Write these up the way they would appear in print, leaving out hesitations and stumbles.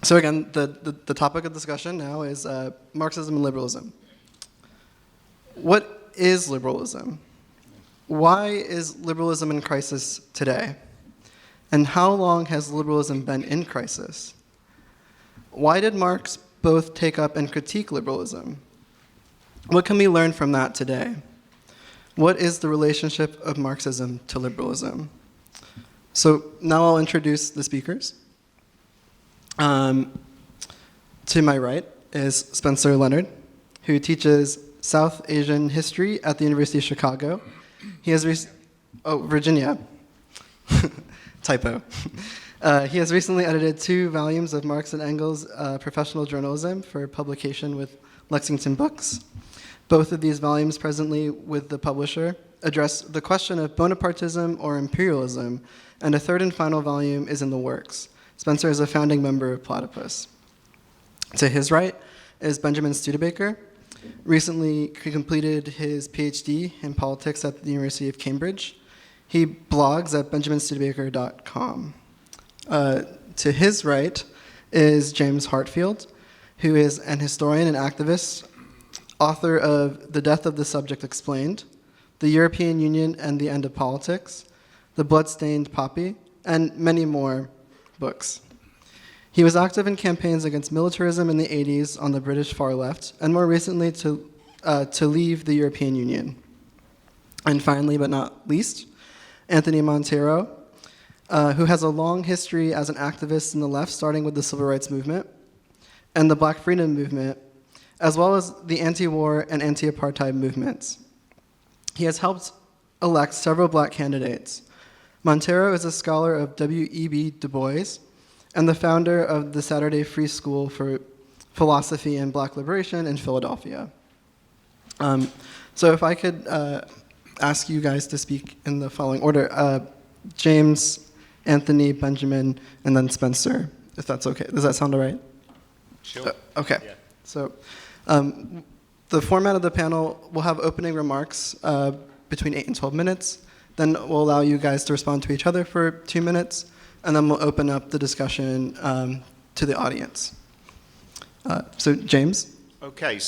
So again, the topic of discussion now is Marxism and liberalism. What is liberalism? Why is liberalism in crisis today? And how long has liberalism been in crisis? Why did Marx both take up and critique liberalism? What can we learn from that today? What is the relationship of Marxism to liberalism? So now I'll introduce the speakers. To my right is Spencer Leonard, who teaches South Asian history at the University of Chicago. He has Virginia. Typo. He has recently edited 2 volumes of Marx and Engels' professional journalism for publication with Lexington Books. Both of these volumes, presently with the publisher, address the question of Bonapartism or imperialism, and a 3rd and final volume is in the works. Spencer is a founding member of Platypus. To his right is Benjamin Studebaker. Recently, he completed his PhD in politics at the University of Cambridge. He blogs at benjaminstudebaker.com. To his right is James Heartfield, who is an historian and activist, author of The Death of the Subject Explained, The European Union and the End of Politics, The Bloodstained Poppy, and many more books. He was active in campaigns against militarism in the 80s on the British far left, and more recently to leave the European Union. And finally, but not least, Anthony Monteiro, who has a long history as an activist in the left, starting with the Civil Rights Movement and the Black Freedom Movement, as well as the anti-war and anti-apartheid movements. He has helped elect several black candidates. Monteiro is a scholar of W.E.B. Du Bois and the founder of the Saturday Free School for Philosophy and Black Liberation in Philadelphia. So if I could ask you guys to speak in the following order. James, Anthony, Benjamin, and then Spencer, if that's okay. Does that sound all right? Sure. Okay. Yeah. So the format of the panel, we'll have opening remarks between 8 and 12 minutes. Then we'll allow you guys to respond to each other for 2 minutes. And then we'll open up the discussion to the audience. So James? Okay,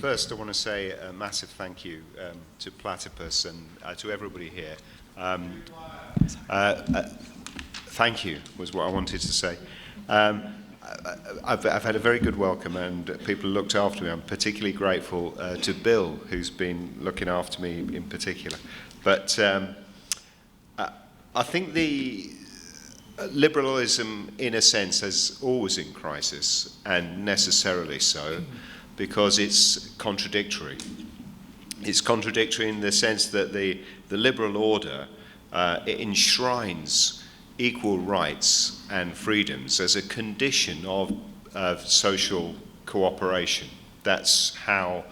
first I want to say a massive thank you to Platypus and to everybody here. Thank you was what I wanted to say. I've had a very good welcome and people looked after me. I'm particularly grateful to Bill, who's been looking after me in particular. But I think the liberalism, in a sense, is always in crisis, and necessarily so, because it's contradictory. It's contradictory in the sense that the liberal order it enshrines equal rights and freedoms as a condition of social cooperation. That's how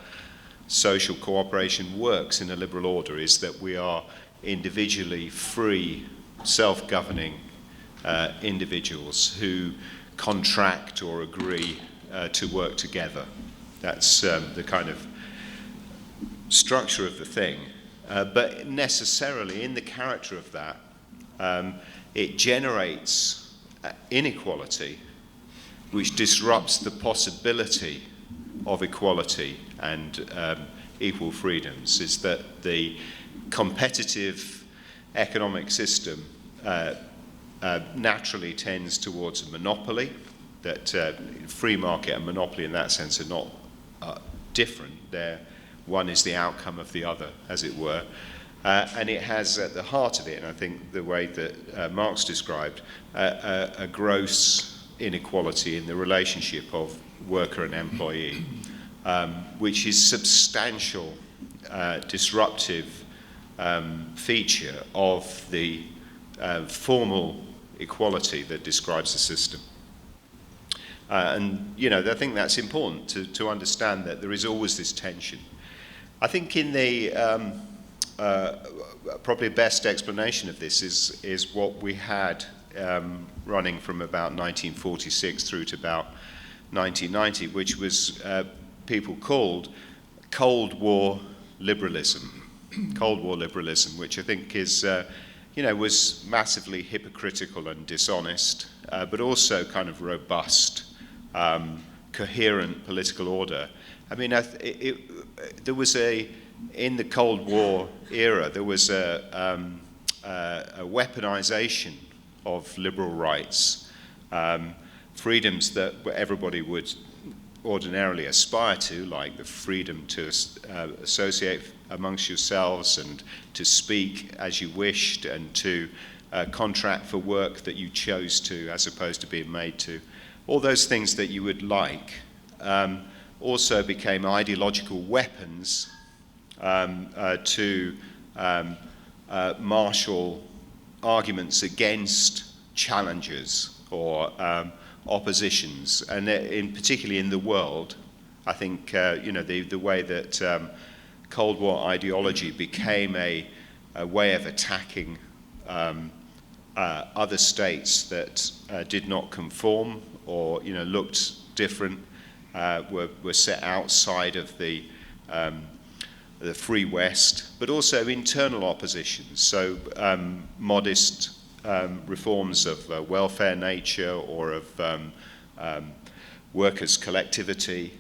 social cooperation works in a liberal order, is that we are individually free, self-governing individuals who contract or agree to work together. That's the kind of structure of the thing. But necessarily in the character of that, it generates inequality, which disrupts the possibility of equality and equal freedoms. Is that the competitive economic system naturally tends towards a monopoly, that free market and monopoly in that sense are not different. One is the outcome of the other, as it were. And it has at the heart of it, and I think the way that Marx described, a gross inequality in the relationship of worker and employee, which is substantial, disruptive feature of the formal equality that describes the system. And I think that's important to understand that there is always this tension. I think in the probably best explanation of this is what we had running from about 1946 through to about 1990, which was people called Cold War liberalism. Cold War liberalism, which I think is was massively hypocritical and dishonest, but also kind of robust, coherent political order. I mean, there was in the Cold War era, there was a weaponization of liberal rights, freedoms that everybody would ordinarily aspire to, like the freedom to associate amongst yourselves and to speak as you wished and to contract for work that you chose to as opposed to being made to. All those things that you would like also became ideological weapons to marshal arguments against challengers or oppositions, and particularly in the world. I think the way that Cold War ideology became a way of attacking other states that did not conform or looked different, were set outside of the free West, but also internal oppositions. So modest reforms of welfare nature or of workers' collectivity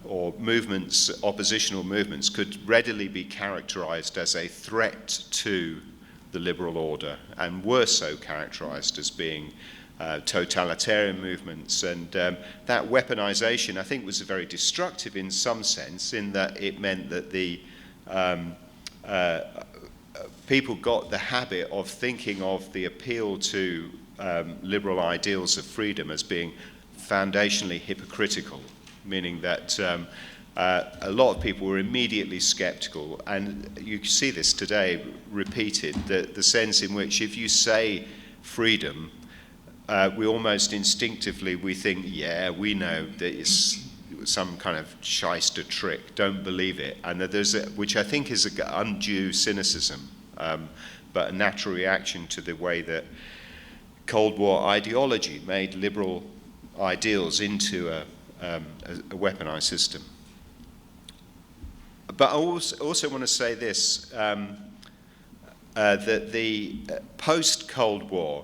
or movements, oppositional movements, could readily be characterized as a threat to the liberal order, and were so characterized as being totalitarian movements. And that weaponization, I think, was very destructive in some sense, in that it meant that the people got the habit of thinking of the appeal to liberal ideals of freedom as being foundationally hypocritical, meaning that a lot of people were immediately skeptical, and you see this today repeated, the sense in which if you say freedom, we almost instinctively we think, yeah, we know that it's some kind of shyster trick, don't believe it. And that which I think is an undue cynicism, but a natural reaction to the way that Cold War ideology made liberal ideals into a weaponized system. But I also want to say this, that the post-Cold War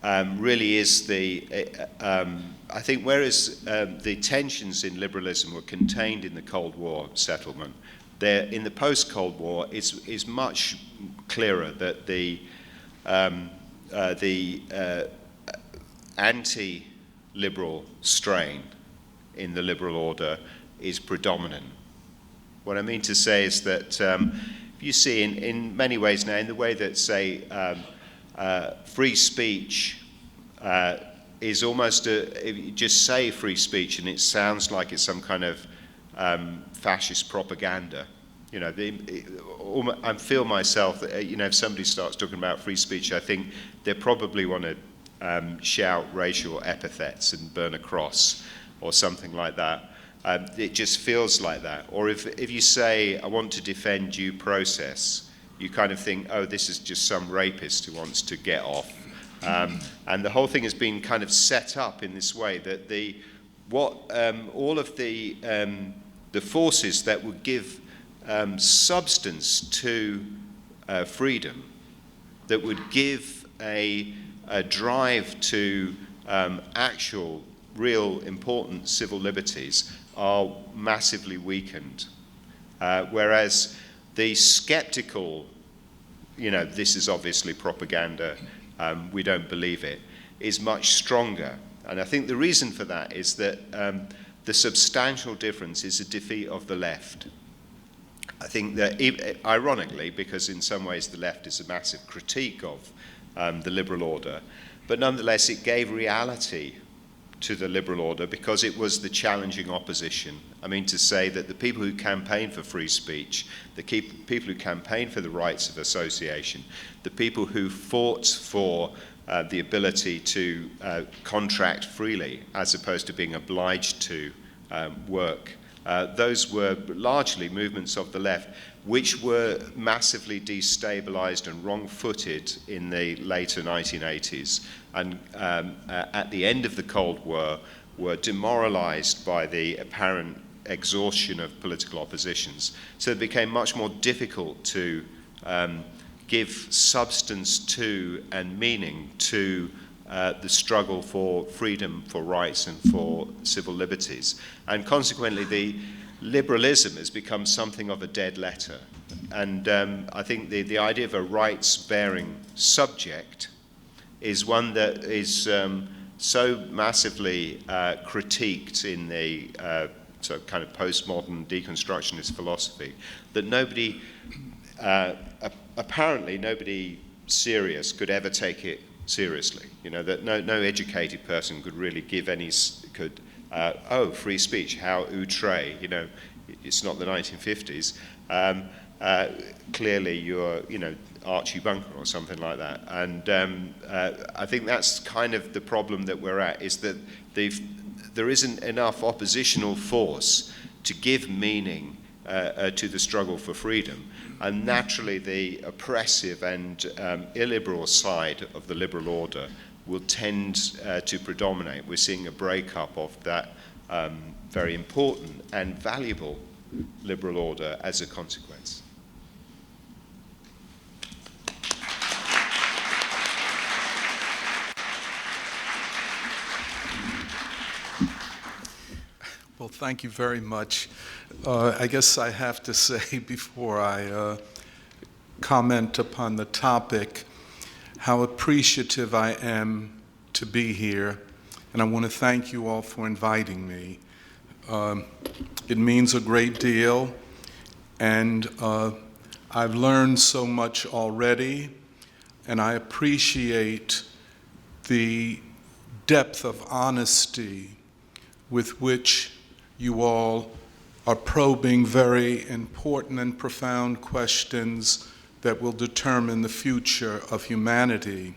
really is I think whereas the tensions in liberalism were contained in the Cold War settlement, in the post-Cold War it's much clearer that the anti-liberal strain in the liberal order is predominant. What I mean to say is that you see in many ways now, in the way that, say, free speech is almost if you just say free speech and it sounds like it's some kind of fascist propaganda. I feel myself that, if somebody starts talking about free speech, I think they probably want to shout racial epithets and burn a cross or something like that. It just feels like that. Or if you say, I want to defend due process, you kind of think, oh, this is just some rapist who wants to get off. And the whole thing has been kind of set up in this way that all of the forces that would give substance to freedom, that would give a drive to actual, real, important civil liberties are massively weakened. Whereas the skeptical, this is obviously propaganda, we don't believe it, is much stronger. And I think the reason for that is that the substantial difference is a defeat of the left. I think that, ironically, because in some ways the left is a massive critique of the liberal order, but nonetheless it gave reality to the liberal order because it was the challenging opposition. I mean, to say that the people who campaigned for free speech, the people who campaigned for the rights of association, the people who fought for the ability to contract freely as opposed to being obliged to work, those were largely movements of the left which were massively destabilized and wrong-footed in the later 1980s, and at the end of the Cold War were demoralized by the apparent exhaustion of political oppositions. So it became much more difficult to give substance to and meaning to the struggle for freedom, for rights, and for civil liberties. And consequently, the liberalism has become something of a dead letter. And I think the idea of a rights-bearing subject is one that is so massively critiqued in the so kind of postmodern deconstructionist philosophy that nobody, apparently nobody serious could ever take it seriously. You know, that no educated person could really give any, oh, free speech, how outre, you know, it's not the 1950s. Clearly you're, you know, Archie Bunker or something like that. And I think that's kind of the problem that we're at, is that there isn't enough oppositional force to give meaning to the struggle for freedom. And naturally the oppressive and illiberal side of the liberal order will tend to predominate. We're seeing a breakup of that very important and valuable liberal order as a consequence. Well, thank you very much. I guess I have to say before I comment upon the topic how appreciative I am to be here, and I want to thank you all for inviting me. It means a great deal, and I've learned so much already, and I appreciate the depth of honesty with which you all are probing very important and profound questions that will determine the future of humanity.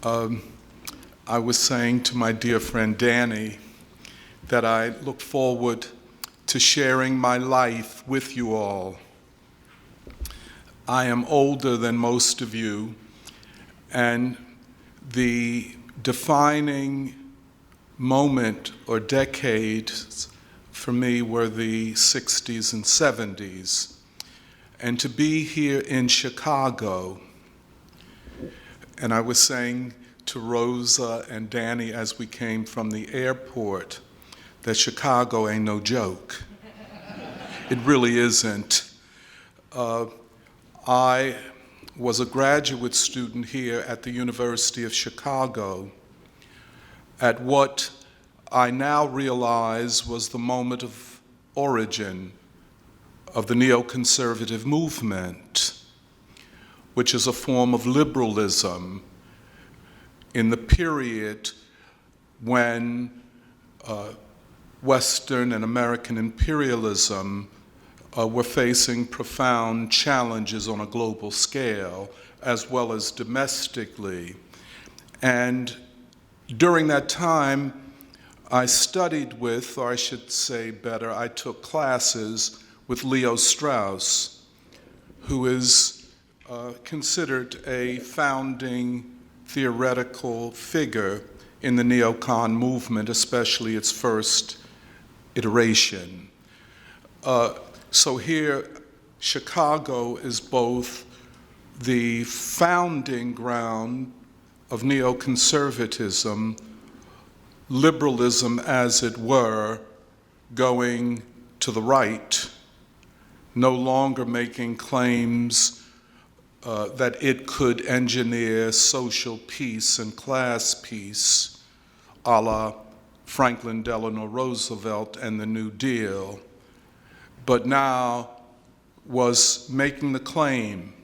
I was saying to my dear friend Danny that I look forward to sharing my life with you all. I am older than most of you, and the defining moment or decades for me were the 60s and 70s. And to be here in Chicago, and I was saying to Rosa and Danny as we came from the airport that Chicago ain't no joke. It really isn't. I was a graduate student here at the University of Chicago at what I now realize was the moment of origin of the neoconservative movement, which is a form of liberalism in the period when Western and American imperialism were facing profound challenges on a global scale, as well as domestically. And during that time, I studied with, or I should say better, I took classes with Leo Strauss, who is considered a founding theoretical figure in the neocon movement, especially its first iteration. So here, Chicago is both the founding ground of neoconservatism, liberalism as it were, going to the right, no longer making claims that it could engineer social peace and class peace, a la Franklin Delano Roosevelt and the New Deal, but now was making the claim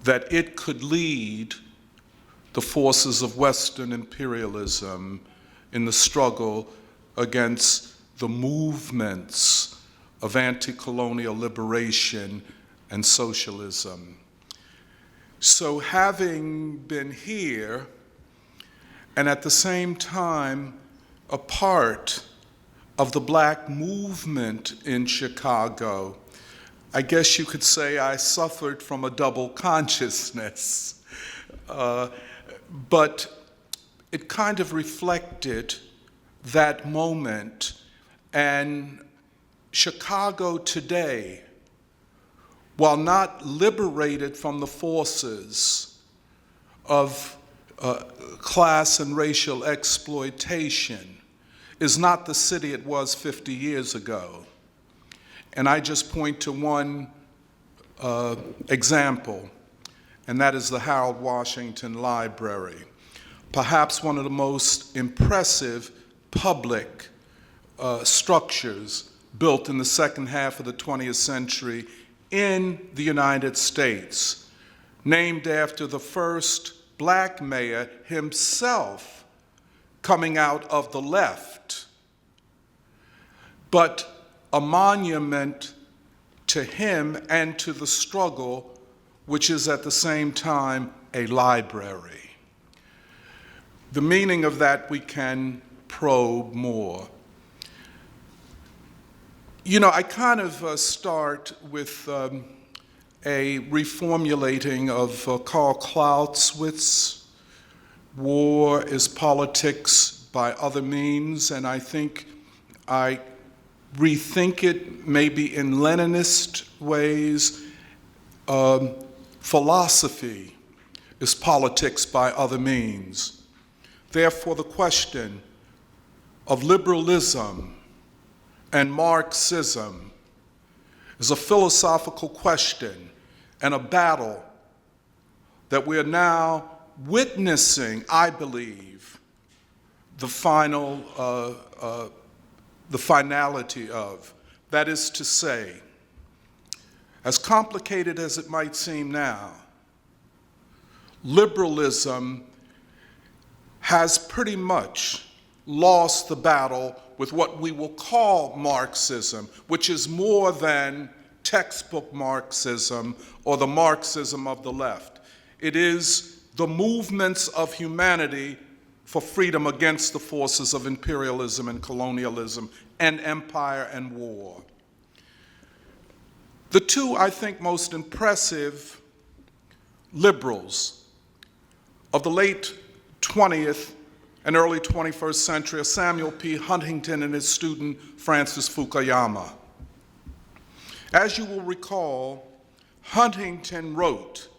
that it could lead the forces of Western imperialism in the struggle against the movements of anti-colonial liberation and socialism. So having been here, and at the same time a part of the Black movement in Chicago, I guess you could say I suffered from a double consciousness. But it kind of reflected that moment, and Chicago today while not liberated from the forces of class and racial exploitation, is not the city it was 50 years ago. And I just point to one example, and that is the Harold Washington Library, perhaps one of the most impressive public structures built in the second half of the 20th century in the United States, named after the first black mayor himself coming out of the left, but a monument to him and to the struggle, which is at the same time a library. The meaning of that we can probe more. You know, I kind of start with a reformulating of Karl Clausewitz's War is Politics by Other Means, and I think I rethink it maybe in Leninist ways. Philosophy is politics by other means. Therefore, the question of liberalism and Marxism is a philosophical question and a battle that we are now witnessing, I believe, the finality of. That is to say, as complicated as it might seem now, liberalism has pretty much lost the battle with what we will call Marxism, which is more than textbook Marxism or the Marxism of the left. It is the movements of humanity for freedom against the forces of imperialism and colonialism and empire and war. The two, I think, most impressive liberals of the late 20th and early 21st century are Samuel P. Huntington and his student Francis Fukuyama. As you will recall, Huntington wrote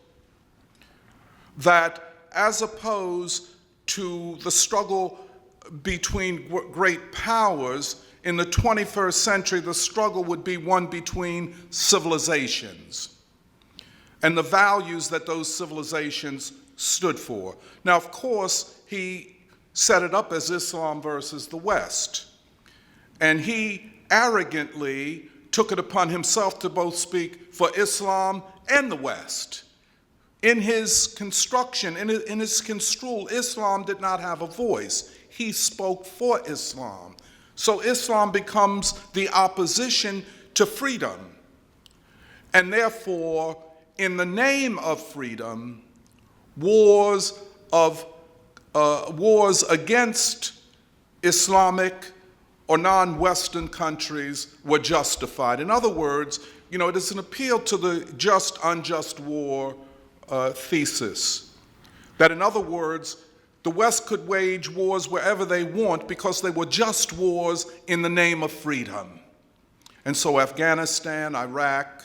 that as opposed to the struggle between great powers, in the 21st century, the struggle would be one between civilizations and the values that those civilizations stood for. Now, of course, he set it up as Islam versus the West, and he arrogantly took it upon himself to both speak for Islam and the West. In his construction, in his construal, Islam did not have a voice. He spoke for Islam. So Islam becomes the opposition to freedom. And therefore, in the name of freedom, wars against Islamic or non-Western countries were justified. In other words, you know, it is an appeal to the just, unjust war thesis. That in other words, the West could wage wars wherever they want because they were just wars in the name of freedom. And so Afghanistan, Iraq,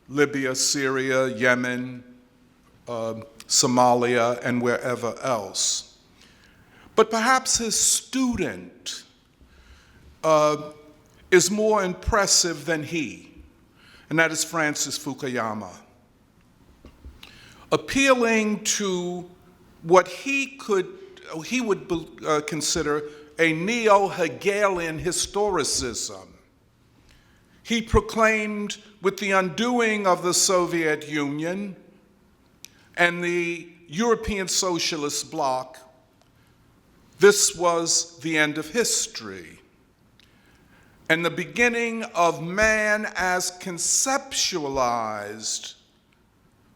Libya, Syria, Yemen, Somalia, and wherever else. But perhaps his student is more impressive than he, and that is Francis Fukuyama. Appealing to what he would consider a neo-Hegelian historicism. He proclaimed with the undoing of the Soviet Union and the European socialist bloc, this was the end of history and the beginning of man as conceptualized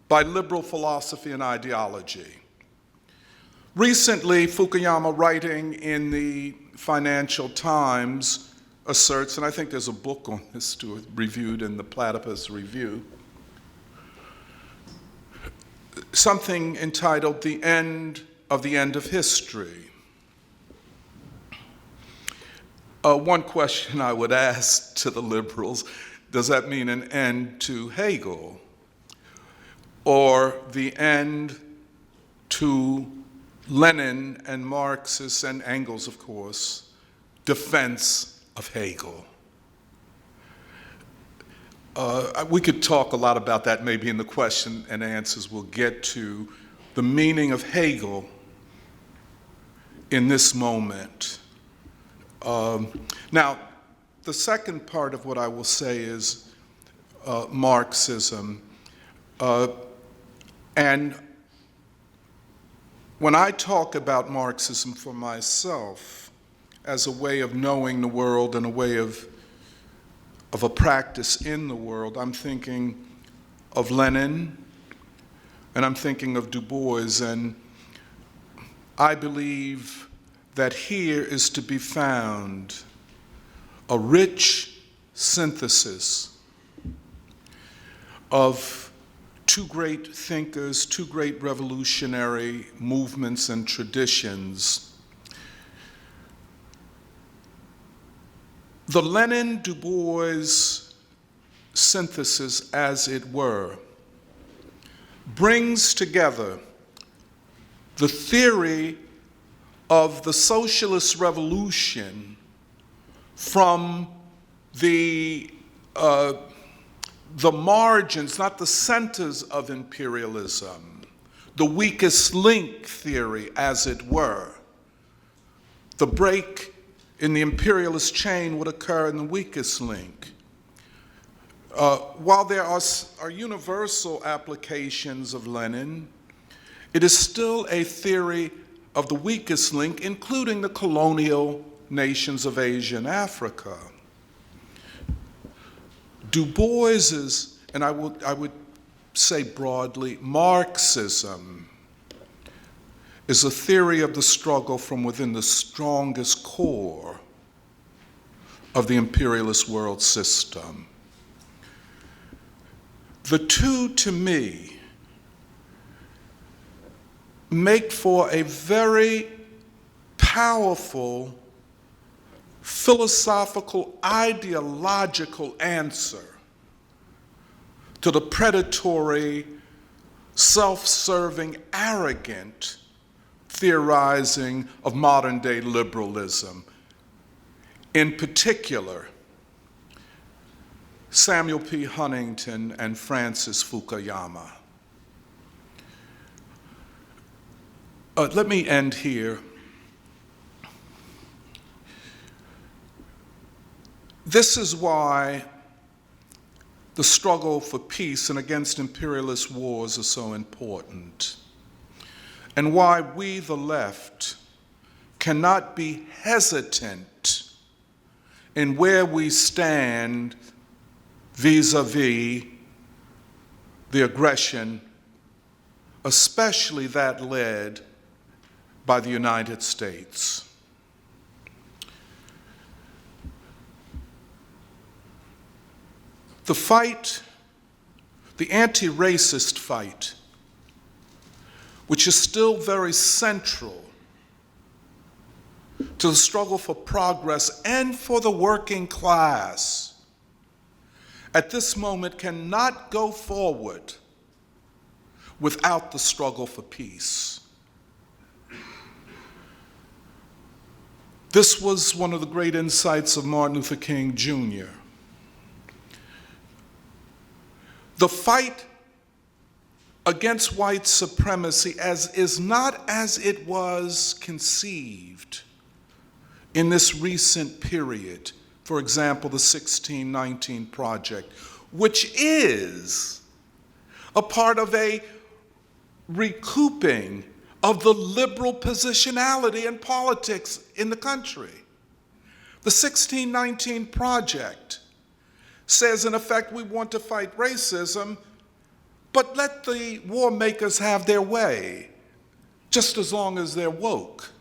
by liberal philosophy and ideology. Recently, Fukuyama, writing in the Financial Times, asserts, and I think there's a book on this too, reviewed in the Platypus Review, something entitled The End of History. One question I would ask to the liberals, Does that mean an end to Hegel? Or the end to Lenin and Marx's and Engels, of course, defense of Hegel? We could talk a lot about that maybe in the question and answers. We'll get to the meaning of Hegel in this moment. Now, the second part of what I will say is Marxism. And when I talk about Marxism for myself as a way of knowing the world and a way of a practice in the world, I'm thinking of Lenin and I'm thinking of Du Bois, and I believe that here is to be found a rich synthesis of two great thinkers, two great revolutionary movements and traditions. The Lenin-Du Bois synthesis, as it were, brings together the theory of the socialist revolution from the margins, not the centers of imperialism, the weakest link theory, as it were. The break in the imperialist chain would occur in the weakest link. While there are universal applications of Lenin, it is still a theory of the weakest link, including the colonial nations of Asia and Africa. Du Bois's, and I would say broadly, Marxism is a theory of the struggle from within the strongest core of the imperialist world system. The two, to me, make for a very powerful philosophical, ideological answer to the predatory, self-serving, arrogant theorizing of modern-day liberalism. In particular, Samuel P. Huntington and Francis Fukuyama. Let me end here. This is why the struggle for peace and against imperialist wars is so important, and why we, the left, cannot be hesitant in where we stand vis-a-vis the aggression, especially that led by the United States. The fight, the anti-racist fight, which is still very central to the struggle for progress and for the working class, at this moment cannot go forward without the struggle for peace. This was one of the great insights of Martin Luther King Jr. The fight against white supremacy is not as it was conceived in this recent period. For example, the 1619 Project, which is a part of a recouping of the liberal positionality in politics in the country. The 1619 Project says, in effect, we want to fight racism, but let the war makers have their way, just as long as they're woke.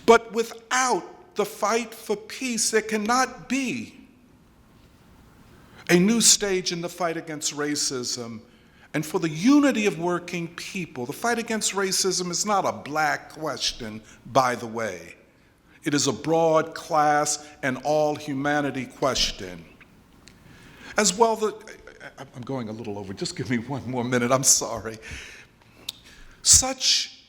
But without the fight for peace, there cannot be a new stage in the fight against racism and for the unity of working people. The fight against racism is not a black question, by the way. It is a broad class and all humanity question. as well I'm going a little over, just give me one more minute, I'm sorry. Such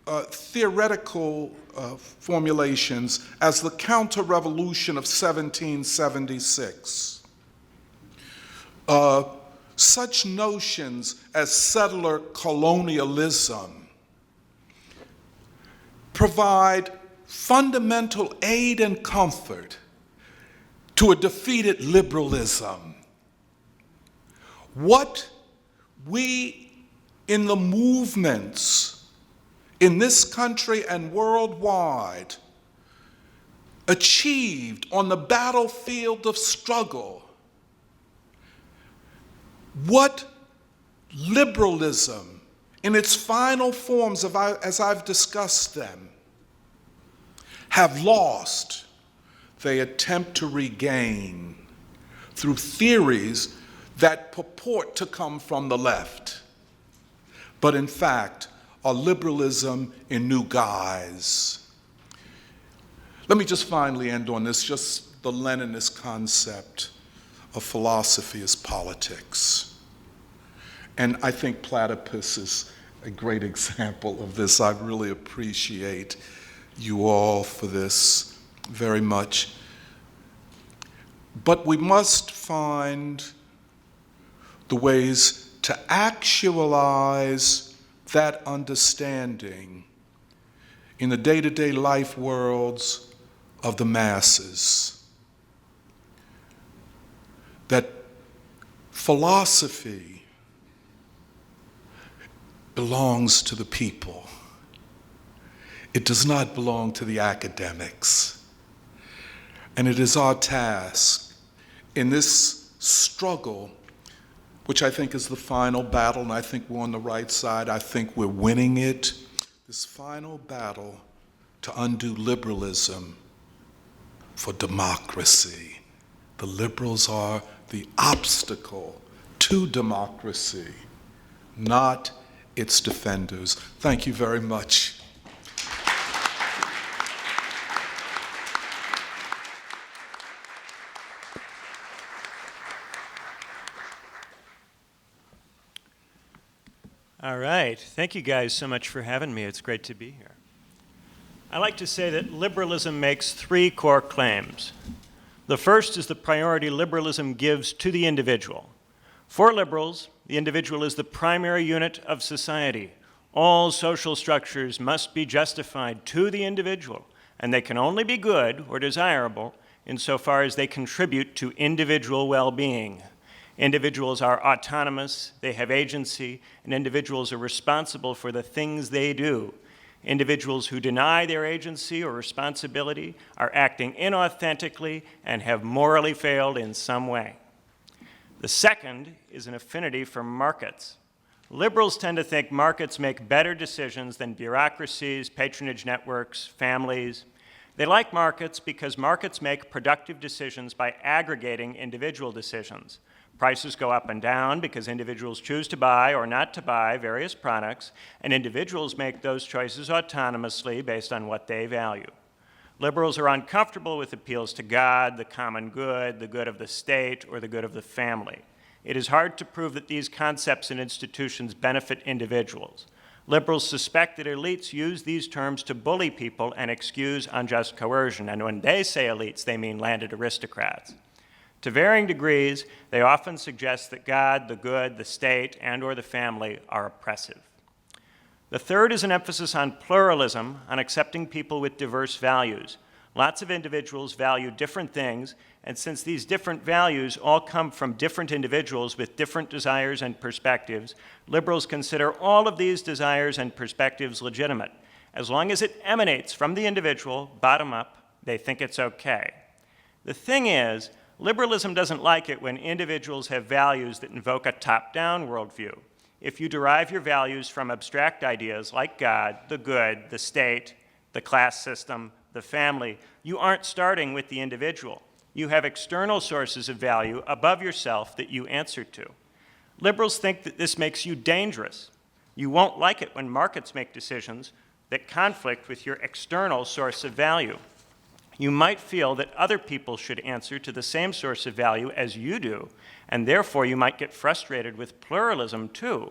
theoretical formulations as the counter-revolution of 1776, such notions as settler colonialism provide fundamental aid and comfort to a defeated liberalism. What we in the movements in this country and worldwide achieved on the battlefield of struggle, what liberalism in its final forms, as I've discussed them, have lost, they attempt to regain through theories that purport to come from the left, but in fact are liberalism in new guise. Let me just finally end on this, just the Leninist concept of philosophy as politics. And I think Platypus is a great example of this. I really appreciate you all for this very much. But we must find the ways to actualize that understanding in the day-to-day life worlds of the masses. That philosophy belongs to the people. It does not belong to the academics. And it is our task in this struggle, which I think is the final battle, and I think we're on the right side, I think we're winning it, this final battle to undo liberalism for democracy. The liberals are the obstacle to democracy, not its defenders. Thank you very much. All right. Thank you guys so much for having me. It's great to be here. I like to say that liberalism makes three core claims. The first is the priority liberalism gives to the individual. For liberals, the individual is the primary unit of society. All social structures must be justified to the individual, and they can only be good or desirable insofar as they contribute to individual well-being. Individuals are autonomous, they have agency, and individuals are responsible for the things they do. Individuals who deny their agency or responsibility are acting inauthentically and have morally failed in some way. The second is an affinity for markets. Liberals tend to think markets make better decisions than bureaucracies, patronage networks, families. They like markets because markets make productive decisions by aggregating individual decisions. Prices go up and down because individuals choose to buy or not to buy various products, and individuals make those choices autonomously based on what they value. Liberals are uncomfortable with appeals to God, the common good, the good of the state, or the good of the family. It is hard to prove that these concepts and institutions benefit individuals. Liberals suspect that elites use these terms to bully people and excuse unjust coercion, and when they say elites, they mean landed aristocrats. To varying degrees, they often suggest that God, the good, the state, and/or the family are oppressive. The third is an emphasis on pluralism, on accepting people with diverse values. Lots of individuals value different things, and since these different values all come from different individuals with different desires and perspectives, liberals consider all of these desires and perspectives legitimate. As long as it emanates from the individual, bottom up, they think it's okay. The thing is, liberalism doesn't like it when individuals have values that invoke a top-down worldview. If you derive your values from abstract ideas like God, the good, the state, the class system, the family, you aren't starting with the individual. You have external sources of value above yourself that you answer to. Liberals think that this makes you dangerous. You won't like it when markets make decisions that conflict with your external source of value. you might feel that other people should answer to the same source of value as you do, and therefore you might get frustrated with pluralism too.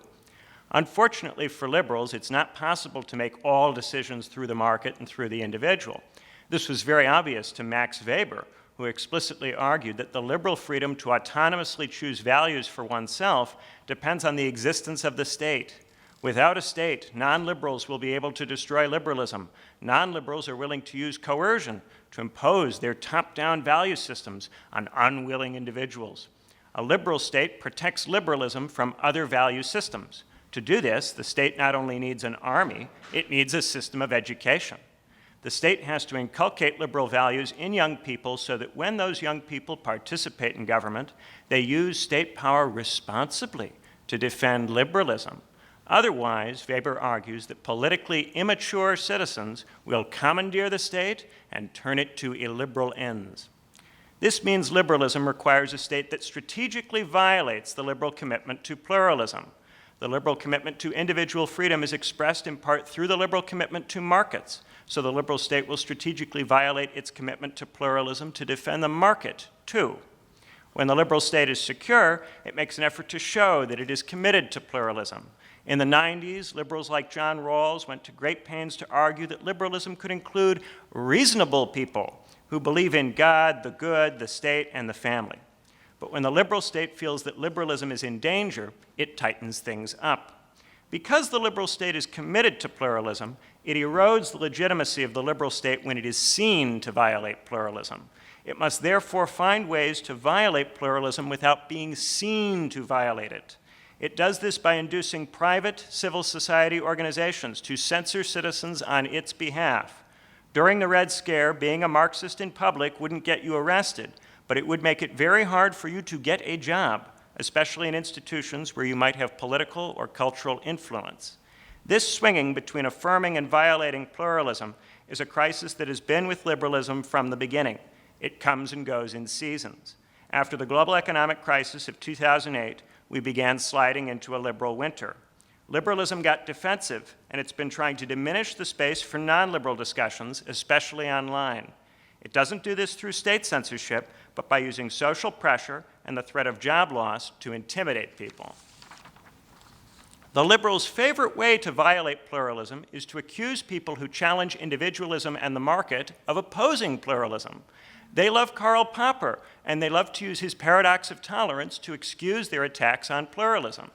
Unfortunately for liberals, it's not possible to make all decisions through the market and through the individual. This was very obvious to Max Weber, who explicitly argued that the liberal freedom to autonomously choose values for oneself depends on the existence of the state. Without a state, non-liberals will be able to destroy liberalism. Non-liberals are willing to use coercion to impose their top-down value systems on unwilling individuals. A liberal state protects liberalism from other value systems. To do this, the state not only needs an army, it needs a system of education. The state has to inculcate liberal values in young people so that when those young people participate in government, they use state power responsibly to defend liberalism. Otherwise, Weber argues that politically immature citizens will commandeer the state and turn it to illiberal ends. This means liberalism requires a state that strategically violates the liberal commitment to pluralism. The liberal commitment to individual freedom is expressed in part through the liberal commitment to markets, so the liberal state will strategically violate its commitment to pluralism to defend the market, too. When the liberal state is secure, it makes an effort to show that it is committed to pluralism. In the 90s, liberals like John Rawls went to great pains to argue that liberalism could include reasonable people who believe in God, the good, the state, and the family. But when the liberal state feels that liberalism is in danger, it tightens things up. Because the liberal state is committed to pluralism, it erodes the legitimacy of the liberal state when it is seen to violate pluralism. It must therefore find ways to violate pluralism without being seen to violate it. It does this by inducing private civil society organizations to censor citizens on its behalf. During the Red Scare, being a Marxist in public wouldn't get you arrested, but it would make it very hard for you to get a job, especially in institutions where you might have political or cultural influence. This swinging between affirming and violating pluralism is a crisis that has been with liberalism from the beginning. It comes and goes in seasons. After the global economic crisis of 2008, we began sliding into a liberal winter. Liberalism got defensive, and it's been trying to diminish the space for non-liberal discussions, especially online. It doesn't do this through state censorship, but by using social pressure and the threat of job loss to intimidate people. The liberals' favorite way to violate pluralism is to accuse people who challenge individualism and the market of opposing pluralism. They love Karl Popper, and they love to use his paradox of tolerance to excuse their attacks on pluralism.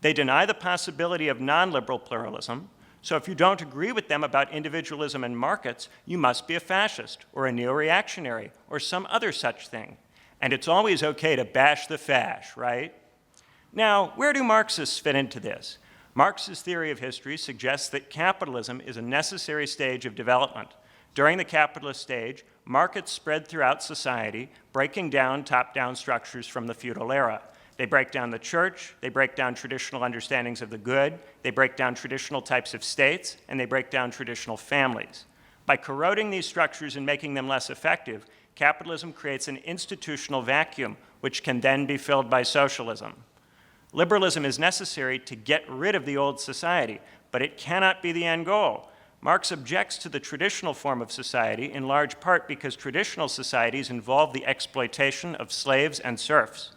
They deny the possibility of non-liberal pluralism, so if you don't agree with them about individualism and markets, you must be a fascist or a neo-reactionary or some other such thing. And it's always okay to bash the fash, right? Now, where do Marxists fit into this? Marx's theory of history suggests that capitalism is a necessary stage of development. During the capitalist stage, markets spread throughout society, breaking down top-down structures from the feudal era. They break down the church, they break down traditional understandings of the good, they break down traditional types of states, and they break down traditional families. By corroding these structures and making them less effective, capitalism creates an institutional vacuum, which can then be filled by socialism. Liberalism is necessary to get rid of the old society, but it cannot be the end goal. Marx objects to the traditional form of society in large part because traditional societies involve the exploitation of slaves and serfs.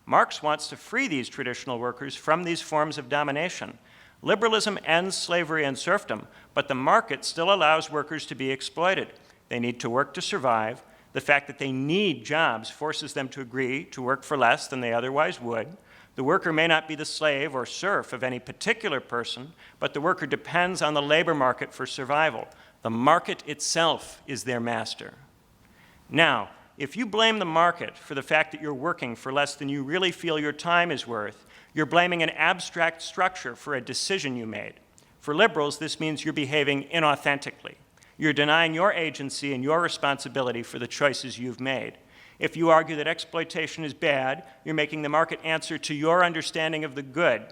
Marx wants to free these traditional workers from these forms of domination. Liberalism ends slavery and serfdom, but the market still allows workers to be exploited. They need to work to survive. The fact that they need jobs forces them to agree to work for less than they otherwise would. The worker may not be the slave or serf of any particular person, but the worker depends on the labor market for survival. The market itself is their master. Now, if you blame the market for the fact that you're working for less than you really feel your time is worth, you're blaming an abstract structure for a decision you made. For liberals, this means you're behaving inauthentically. You're denying your agency and your responsibility for the choices you've made. If you argue that exploitation is bad, you're making the market answer to your understanding of the good.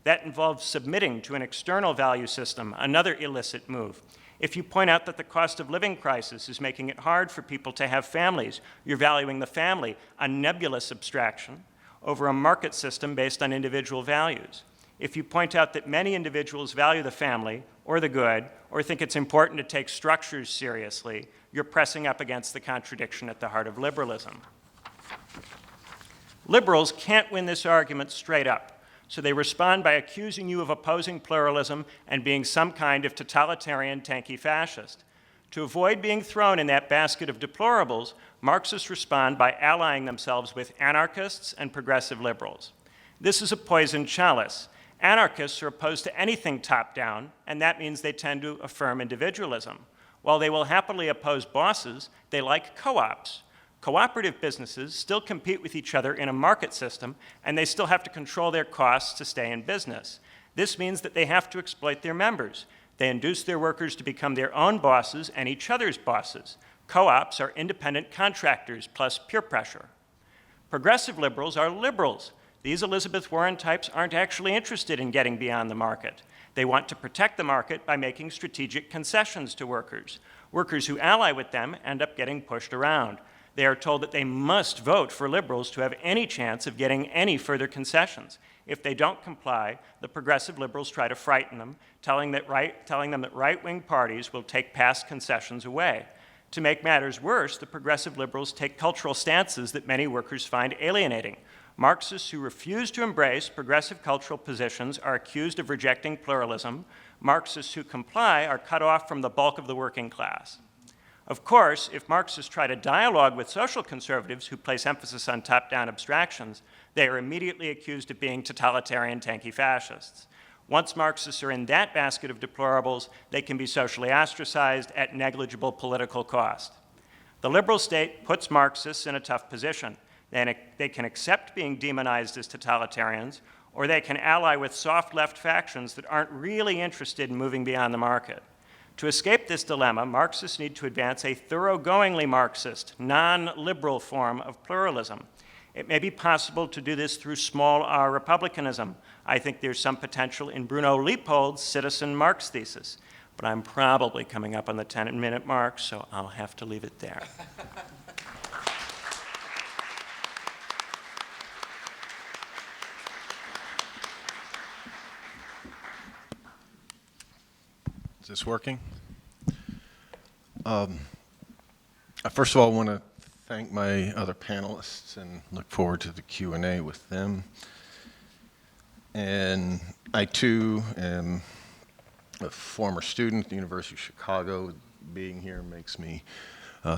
That involves submitting to an external value system, another illicit move. If you point out that the cost of living crisis is making it hard for people to have families, you're valuing the family, a nebulous abstraction, over a market system based on individual values. if you point out that many individuals value the family or the good or think it's important to take structures seriously, you're pressing up against the contradiction at the heart of liberalism. Liberals can't win this argument straight up, so they respond by accusing you of opposing pluralism and being some kind of totalitarian, tanky fascist. To avoid being thrown in that basket of deplorables, Marxists respond by allying themselves with anarchists and progressive liberals. This is a poisoned chalice. Anarchists are opposed to anything top-down, and that means they tend to affirm individualism. While they will happily oppose bosses, they like co-ops. Cooperative businesses still compete with each other in a market system, and they still have to control their costs to stay in business. This means that they have to exploit their members. They induce their workers to become their own bosses and each other's bosses. Co-ops are independent contractors plus peer pressure. Progressive liberals are liberals. These Elizabeth Warren types aren't actually interested in getting beyond the market. They want to protect the market by making strategic concessions to workers. Workers who ally with them end up getting pushed around. They are told that they must vote for liberals to have any chance of getting any further concessions. If they don't comply, the progressive liberals try to frighten them, telling them that right-wing parties will take past concessions away. To make matters worse, the progressive liberals take cultural stances that many workers find alienating. Marxists who refuse to embrace progressive cultural positions are accused of rejecting pluralism. Marxists who comply are cut off from the bulk of the working class. Of course, if Marxists try to dialogue with social conservatives who place emphasis on top-down abstractions, they are immediately accused of being totalitarian, tanky fascists. Once Marxists are in that basket of deplorables, they can be socially ostracized at negligible political cost. The liberal state puts Marxists in a tough position. They can accept being demonized as totalitarians, or they can ally with soft left factions that aren't really interested in moving beyond the market. To escape this dilemma, Marxists need to advance a thoroughgoingly Marxist, non-liberal form of pluralism. It may be possible to do this through small r republicanism. I think there's some potential in Bruno Leopold's citizen Marx thesis, but I'm probably coming up on the 10-minute mark, so I'll have to leave it there. Is this working? First of all, I want to thank my other panelists and look forward to the Q&A with them. And I, too, am a former student at the University of Chicago. Being here makes me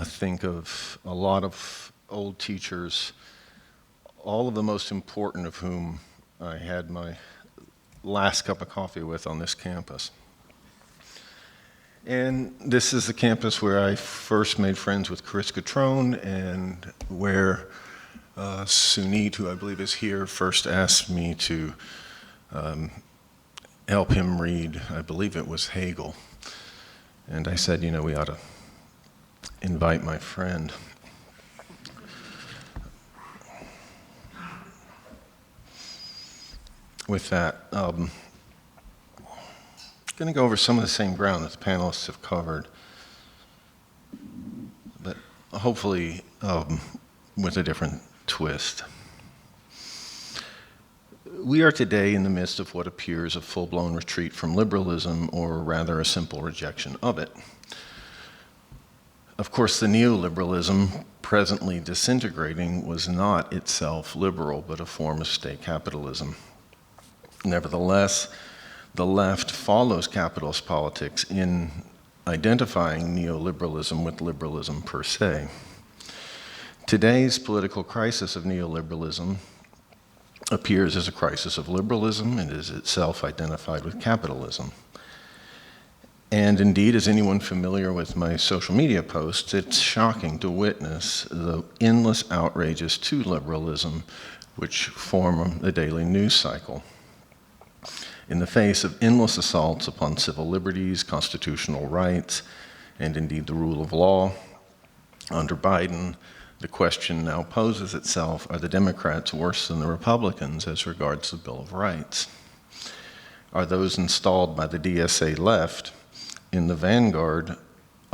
think of a lot of old teachers, all of the most important of whom I had my last cup of coffee with on this campus. And this is the campus where I first made friends with Chris Catrone and where Sunit, who I believe is here, first asked me to help him read, I believe it was Hegel. And I said, you know, we ought to invite my friend. With that, I'm going to go over some of the same ground that the panelists have covered, but hopefully with a different twist. We are today in the midst of what appears a full-blown retreat from liberalism, or rather a simple rejection of it. Of course, the neoliberalism presently disintegrating was not itself liberal, but a form of state capitalism. Nevertheless, the left follows capitalist politics in identifying neoliberalism with liberalism per se. Today's political crisis of neoliberalism appears as a crisis of liberalism and is itself identified with capitalism. And indeed, as anyone familiar with my social media posts, it's shocking to witness the endless outrages to liberalism which form the daily news cycle. In the face of endless assaults upon civil liberties, constitutional rights, and indeed the rule of law, under Biden, the question now poses itself, are the Democrats worse than the Republicans as regards the Bill of Rights? Are those installed by the DSA left in the vanguard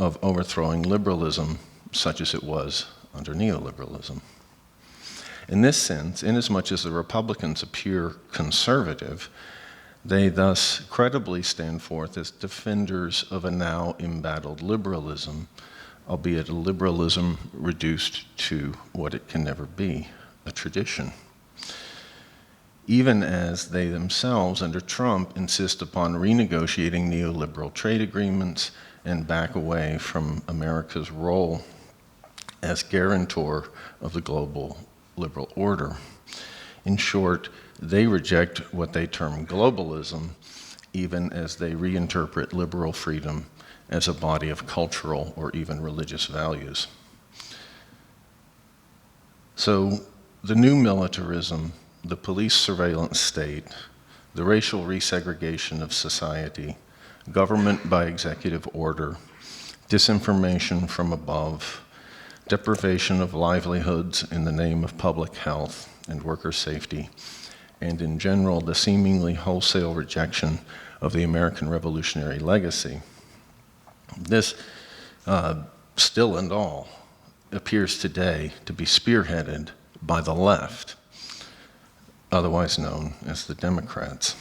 of overthrowing liberalism such as it was under neoliberalism? In this sense, inasmuch as the Republicans appear conservative, They thus credibly stand forth as defenders of a now embattled liberalism, albeit a liberalism reduced to what it can never be, a tradition. Even as they themselves, under Trump, insist upon renegotiating neoliberal trade agreements and back away from America's role as guarantor of the global liberal order. In short, they reject what they term globalism, even as they reinterpret liberal freedom as a body of cultural or even religious values. So the new militarism, the police surveillance state, the racial resegregation of society, government by executive order, disinformation from above, deprivation of livelihoods in the name of public health and worker safety, and in general, the seemingly wholesale rejection of the American revolutionary legacy. This, still and all, appears today to be spearheaded by the left, otherwise known as the Democrats.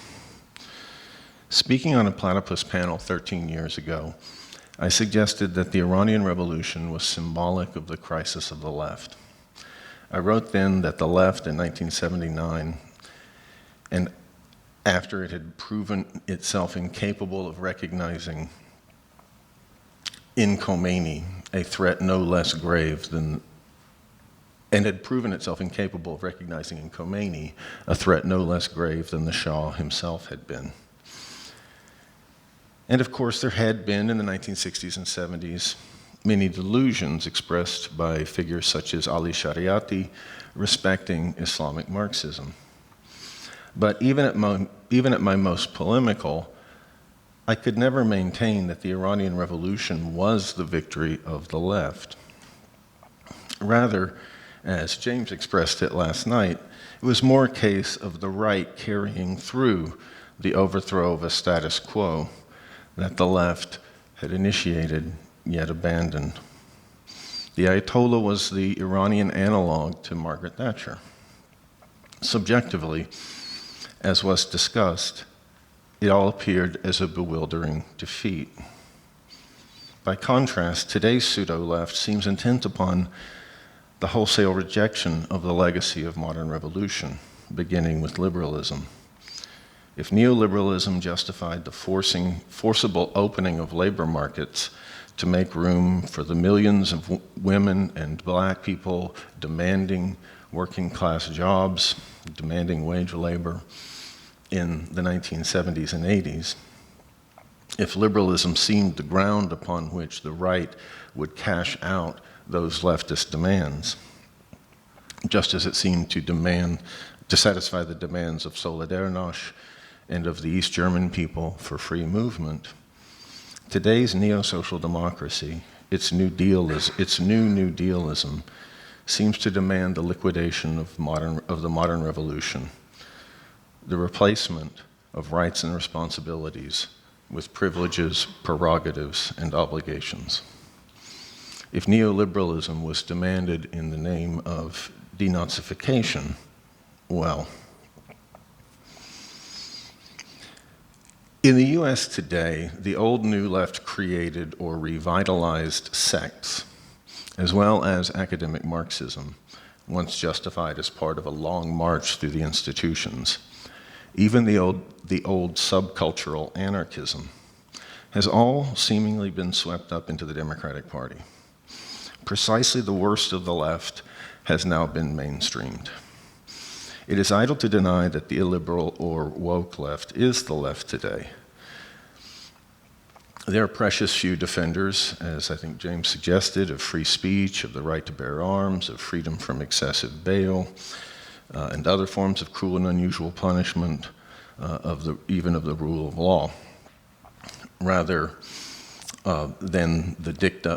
Speaking on a Platypus panel 13 years ago, I suggested that the Iranian Revolution was symbolic of the crisis of the left. I wrote then that the left in 1979, and after it had proven itself incapable of recognizing in Khomeini a threat no less grave than, and had proven itself incapable of recognizing in Khomeini a threat no less grave than the Shah himself had been. And of course, there had been in the 1960s and 70s many delusions expressed by figures such as Ali Shariati respecting Islamic Marxism. But even at my most polemical, I could never maintain that the Iranian Revolution was the victory of the left. Rather, as James expressed it last night, it was more a case of the right carrying through the overthrow of a status quo that the left had initiated yet abandoned. The Ayatollah was the Iranian analog to Margaret Thatcher. Subjectively, as was discussed, it all appeared as a bewildering defeat. By contrast, today's pseudo-left seems intent upon the wholesale rejection of the legacy of modern revolution, beginning with liberalism. If neoliberalism justified the forcible opening of labor markets to make room for the millions of women and black people demanding working class jobs, demanding wage labor in the 1970s and 80s, if liberalism seemed the ground upon which the right would cash out those leftist demands, just as it seemed to satisfy the demands of Solidarność and of the East German people for free movement, today's neo-social democracy, its new New Dealism, seems to demand the liquidation of the modern revolution, the replacement of rights and responsibilities with privileges, prerogatives, and obligations. If neoliberalism was demanded in the name of denazification, well, in the US today, the old new left created or revitalized sects, as well as academic Marxism, once justified as part of a long march through the institutions. Even the old subcultural anarchism has all seemingly been swept up into the Democratic Party. Precisely the worst of the left has now been mainstreamed. It is idle to deny that the illiberal or woke left is the left today. There are precious few defenders, as I think James suggested, of free speech, of the right to bear arms, of freedom from excessive bail, and other forms of cruel and unusual punishment, even of the rule of law, rather than the dicta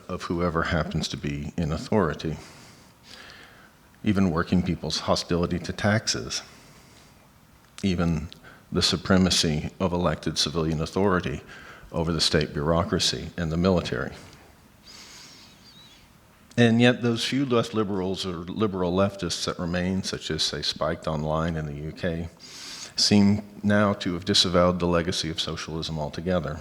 of whoever happens to be in authority. Even working people's hostility to taxes, even the supremacy of elected civilian authority over the state bureaucracy and the military. And yet those few left liberals or liberal leftists that remain, such as, say, Spiked Online in the UK, seem now to have disavowed the legacy of socialism altogether.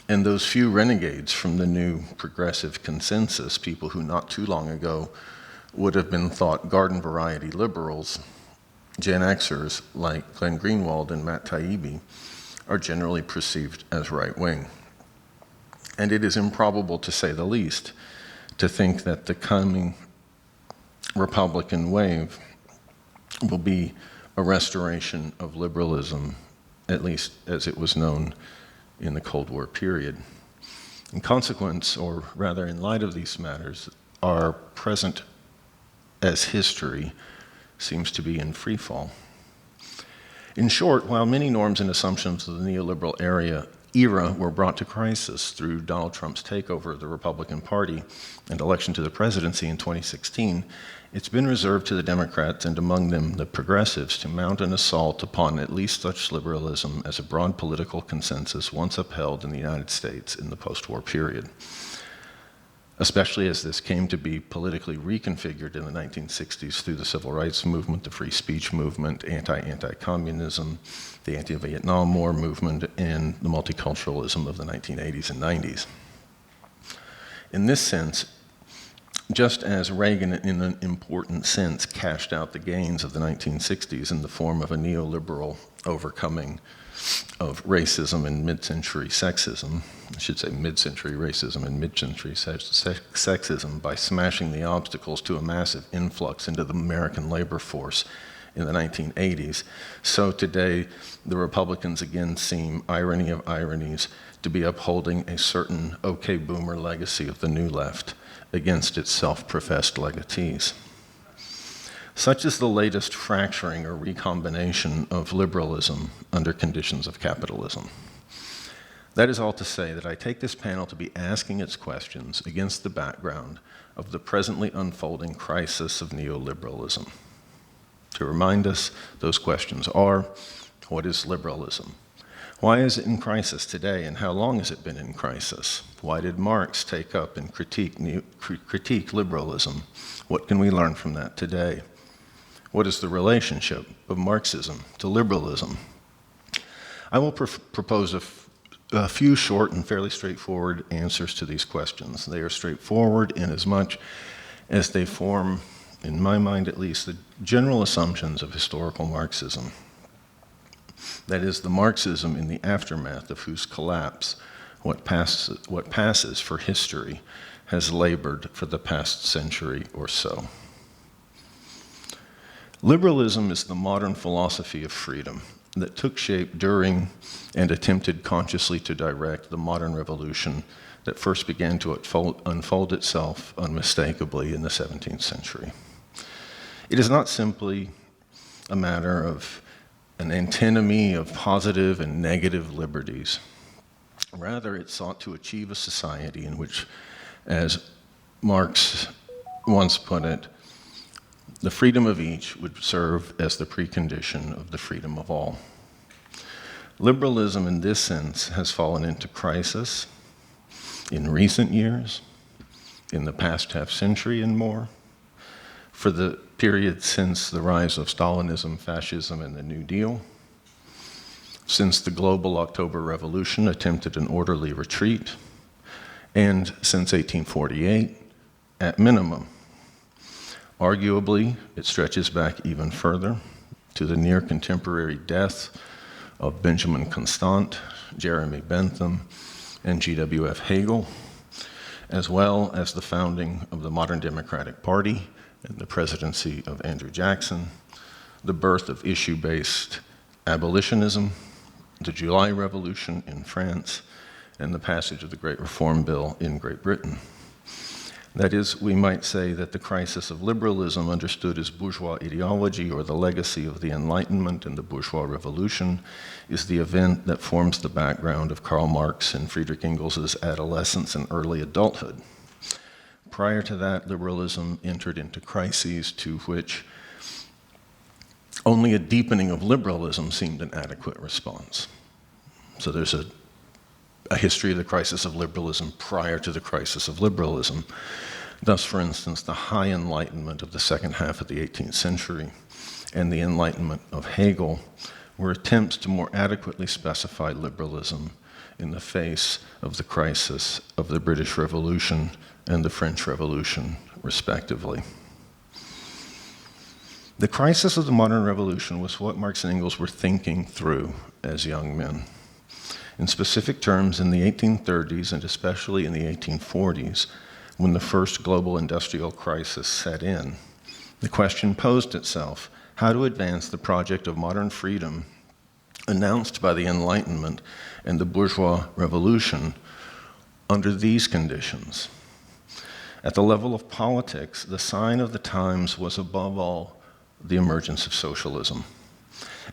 And those few renegades from the new progressive consensus, people who not too long ago would have been thought garden variety liberals, Gen Xers like Glenn Greenwald and Matt Taibbi, are generally perceived as right-wing. And it is improbable, to say the least, to think that the coming Republican wave will be a restoration of liberalism, at least as it was known in the Cold War period. In consequence, or rather in light of these matters, our present as history seems to be in free fall. In short, while many norms and assumptions of the neoliberal era were brought to crisis through Donald Trump's takeover of the Republican Party and election to the presidency in 2016, it's been reserved to the Democrats, and among them the progressives, to mount an assault upon at least such liberalism as a broad political consensus once upheld in the United States in the post-war period, especially as this came to be politically reconfigured in the 1960s through the civil rights movement, the free speech movement, anti-communism, the anti-Vietnam War movement, and the multiculturalism of the 1980s and 90s. In this sense, just as Reagan, in an important sense, cashed out the gains of the 1960s in the form of a neoliberal overcoming of racism and mid-century sexism, I should say mid-century racism and mid-century sexism, by smashing the obstacles to a massive influx into the American labor force in the 1980s, so today the Republicans again seem, irony of ironies, to be upholding a certain okay boomer legacy of the new left against its self-professed legatees. Such is the latest fracturing or recombination of liberalism under conditions of capitalism. That is all to say that I take this panel to be asking its questions against the background of the presently unfolding crisis of neoliberalism. To remind us, those questions are: what is liberalism? Why is it in crisis today, and how long has it been in crisis? Why did Marx take up and critique liberalism? What can we learn from that today? What is the relationship of Marxism to liberalism? I will propose a few short and fairly straightforward answers to these questions. They are straightforward in as much as they form, in my mind at least, the general assumptions of historical Marxism. That is, the Marxism in the aftermath of whose collapse what passes for history has labored for the past century or so. Liberalism is the modern philosophy of freedom that took shape during and attempted consciously to direct the modern revolution that first began to unfold itself unmistakably in the 17th century. It is not simply a matter of an antinomy of positive and negative liberties. Rather, it sought to achieve a society in which, as Marx once put it, the freedom of each would serve as the precondition of the freedom of all. Liberalism in this sense has fallen into crisis in recent years, in the past half century and more, for the period since the rise of Stalinism, fascism, and the New Deal, since the global October Revolution attempted an orderly retreat, and since 1848, at minimum. Arguably, it stretches back even further to the near contemporary death of Benjamin Constant, Jeremy Bentham, and G.W.F. Hegel, as well as the founding of the modern Democratic Party and the presidency of Andrew Jackson, the birth of issue-based abolitionism, the July Revolution in France, and the passage of the Great Reform Bill in Great Britain. That is, we might say that the crisis of liberalism, understood as bourgeois ideology or the legacy of the Enlightenment and the bourgeois revolution, is the event that forms the background of Karl Marx and Friedrich Engels' adolescence and early adulthood. Prior to that, liberalism entered into crises to which only a deepening of liberalism seemed an adequate response. So there's a history of the crisis of liberalism prior to the crisis of liberalism. Thus, for instance, the high Enlightenment of the second half of the 18th century and the Enlightenment of Hegel were attempts to more adequately specify liberalism in the face of the crisis of the British Revolution and the French Revolution, respectively. The crisis of the modern revolution was what Marx and Engels were thinking through as young men. In specific terms, in the 1830s and especially in the 1840s, when the first global industrial crisis set in, the question posed itself: how to advance the project of modern freedom announced by the Enlightenment and the bourgeois revolution under these conditions. At the level of politics, the sign of the times was above all the emergence of socialism.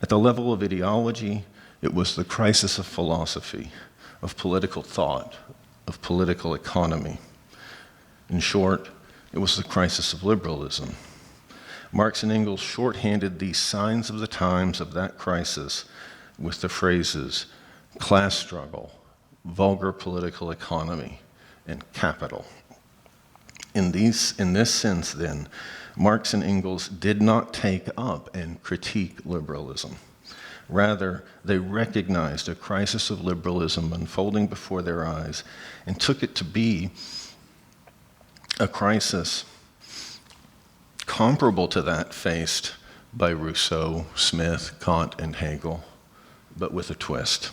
At the level of ideology, it was the crisis of philosophy, of political thought, of political economy. In short, it was the crisis of liberalism. Marx and Engels shorthanded these signs of the times of that crisis with the phrases class struggle, vulgar political economy, and capital. In this sense, then, Marx and Engels did not take up and critique liberalism. Rather, they recognized a crisis of liberalism unfolding before their eyes and took it to be a crisis comparable to that faced by Rousseau, Smith, Kant, and Hegel, but with a twist.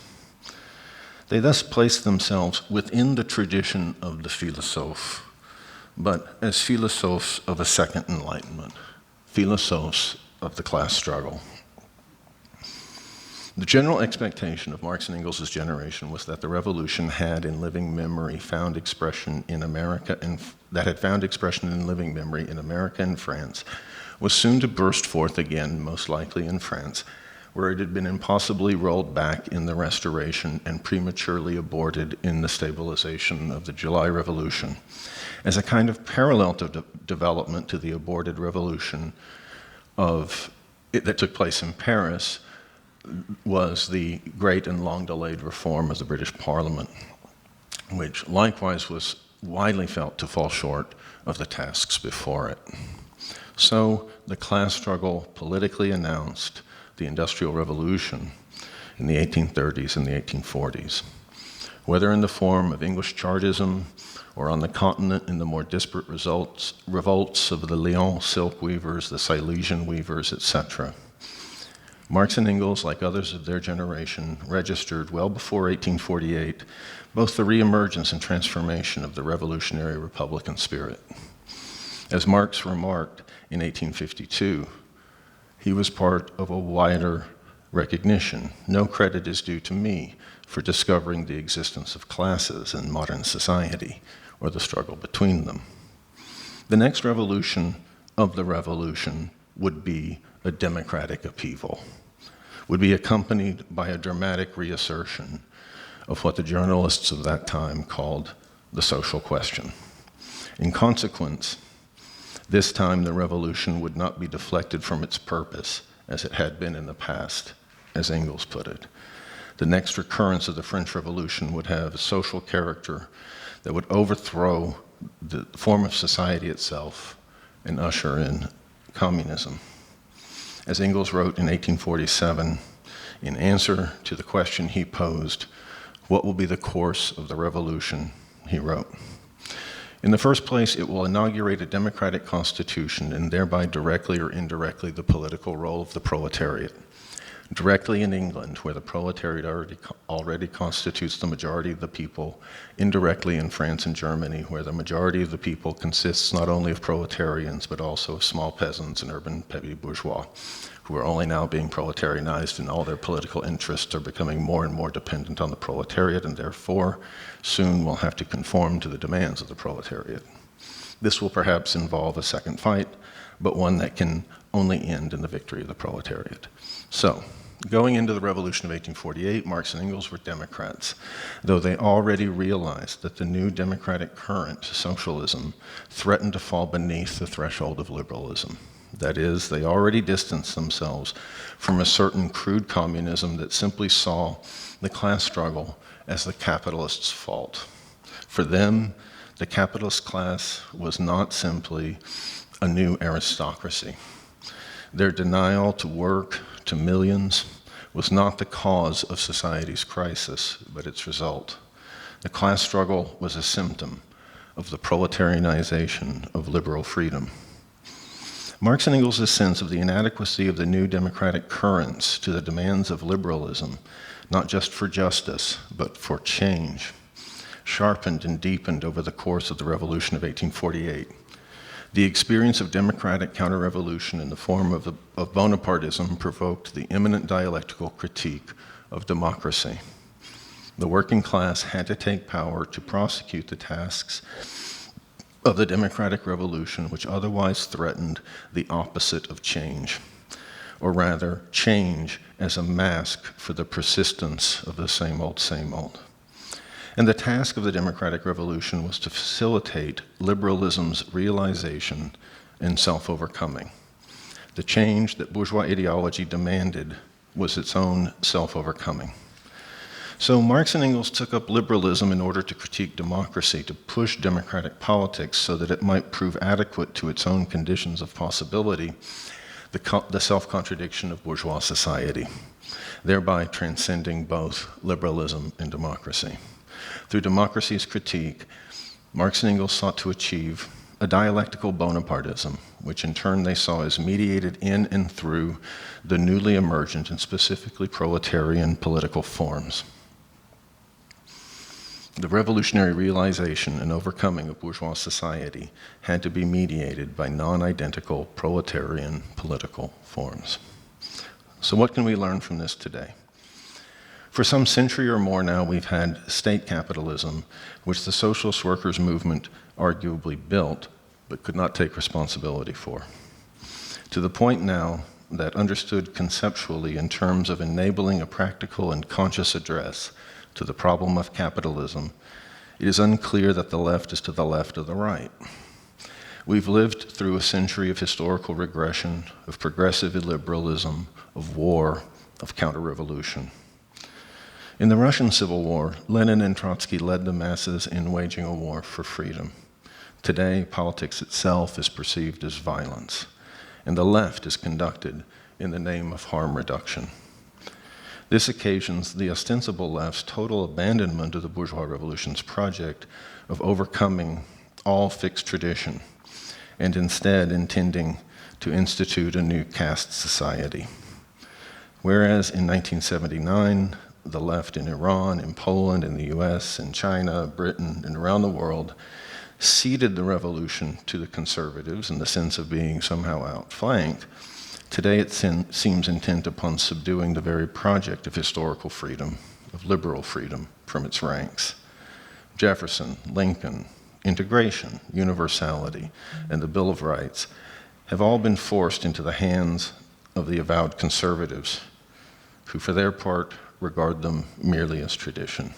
They thus placed themselves within the tradition of the philosophe, but as philosophes of a second enlightenment, philosophes of the class struggle. The general expectation of Marx and Engels' generation was that the revolution had in living memory found expression in America and France was soon to burst forth again, most likely in France, where it had been impossibly rolled back in the Restoration and prematurely aborted in the stabilization of the July Revolution, as a kind of parallel to development to the aborted revolution that took place in Paris was the great and long-delayed reform of the British Parliament, which likewise was widely felt to fall short of the tasks before it. So the class struggle politically announced the Industrial Revolution in the 1830s and the 1840s. Whether in the form of English Chartism or on the continent in the more disparate revolts of the Lyon silk weavers, the Silesian weavers, etc. Marx and Engels, like others of their generation, registered well before 1848 both the reemergence and transformation of the revolutionary Republican spirit. As Marx remarked in 1852, he was part of a wider recognition. No credit is due to me for discovering the existence of classes in modern society or the struggle between them. The next revolution of the revolution would be a democratic upheaval, would be accompanied by a dramatic reassertion of what the journalists of that time called the social question. In consequence, this time the revolution would not be deflected from its purpose as it had been in the past, as Engels put it. The next recurrence of the French Revolution would have a social character that would overthrow the form of society itself and usher in communism. As Engels wrote in 1847, in answer to the question he posed, what will be the course of the revolution, he wrote, in the first place, it will inaugurate a democratic constitution and thereby directly or indirectly the political role of the proletariat. Directly in England, where the proletariat already constitutes the majority of the people, indirectly in France and Germany, where the majority of the people consists not only of proletarians, but also of small peasants and urban petty bourgeois, who are only now being proletarianized, and all their political interests are becoming more and more dependent on the proletariat, and therefore soon will have to conform to the demands of the proletariat. This will perhaps involve a second fight, but one that can only end in the victory of the proletariat. So, going into the Revolution of 1848, Marx and Engels were Democrats, though they already realized that the new democratic current, socialism, threatened to fall beneath the threshold of liberalism. That is, they already distanced themselves from a certain crude communism that simply saw the class struggle as the capitalists' fault. For them, The capitalist class was not simply a new aristocracy. Their denial to work to millions was not the cause of society's crisis, but its result. The class struggle was a symptom of the proletarianization of liberal freedom. Marx and Engels' sense of the inadequacy of the new democratic currents to the demands of liberalism, not just for justice, but for change, sharpened and deepened over the course of the Revolution of 1848. The experience of democratic counter-revolution in the form of Bonapartism provoked the imminent dialectical critique of democracy. The working class had to take power to prosecute the tasks of the democratic revolution, which otherwise threatened the opposite of change, or rather, change as a mask for the persistence of the same old, same old. And the task of the democratic revolution was to facilitate liberalism's realization and self-overcoming. The change that bourgeois ideology demanded was its own self-overcoming. So Marx and Engels took up liberalism in order to critique democracy, to push democratic politics so that it might prove adequate to its own conditions of possibility, the self-contradiction of bourgeois society, thereby transcending both liberalism and democracy. Through democracy's critique, Marx and Engels sought to achieve a dialectical Bonapartism, which in turn they saw as mediated in and through the newly emergent and specifically proletarian political forms. The revolutionary realization and overcoming of bourgeois society had to be mediated by non-identical proletarian political forms. So what can we learn from this today? For some century or more now, we've had state capitalism, which the socialist workers' movement arguably built, but could not take responsibility for. To the point now that, understood conceptually in terms of enabling a practical and conscious address to the problem of capitalism, it is unclear that the left is to the left of the right. We've lived through a century of historical regression, of progressive illiberalism, of war, of counter-revolution. In the Russian Civil War, Lenin and Trotsky led the masses in waging a war for freedom. Today, politics itself is perceived as violence, and the left is conducted in the name of harm reduction. This occasions the ostensible left's total abandonment of the bourgeois revolution's project of overcoming all fixed tradition, and instead intending to institute a new caste society. Whereas in 1979, the left in Iran, in Poland, in the US, in China, Britain, and around the world ceded the revolution to the conservatives in the sense of being somehow outflanked, today it seems intent upon subduing the very project of historical freedom, of liberal freedom, from its ranks. Jefferson, Lincoln, integration, universality, and the Bill of Rights have all been forced into the hands of the avowed conservatives, who for their part regard them merely as tradition.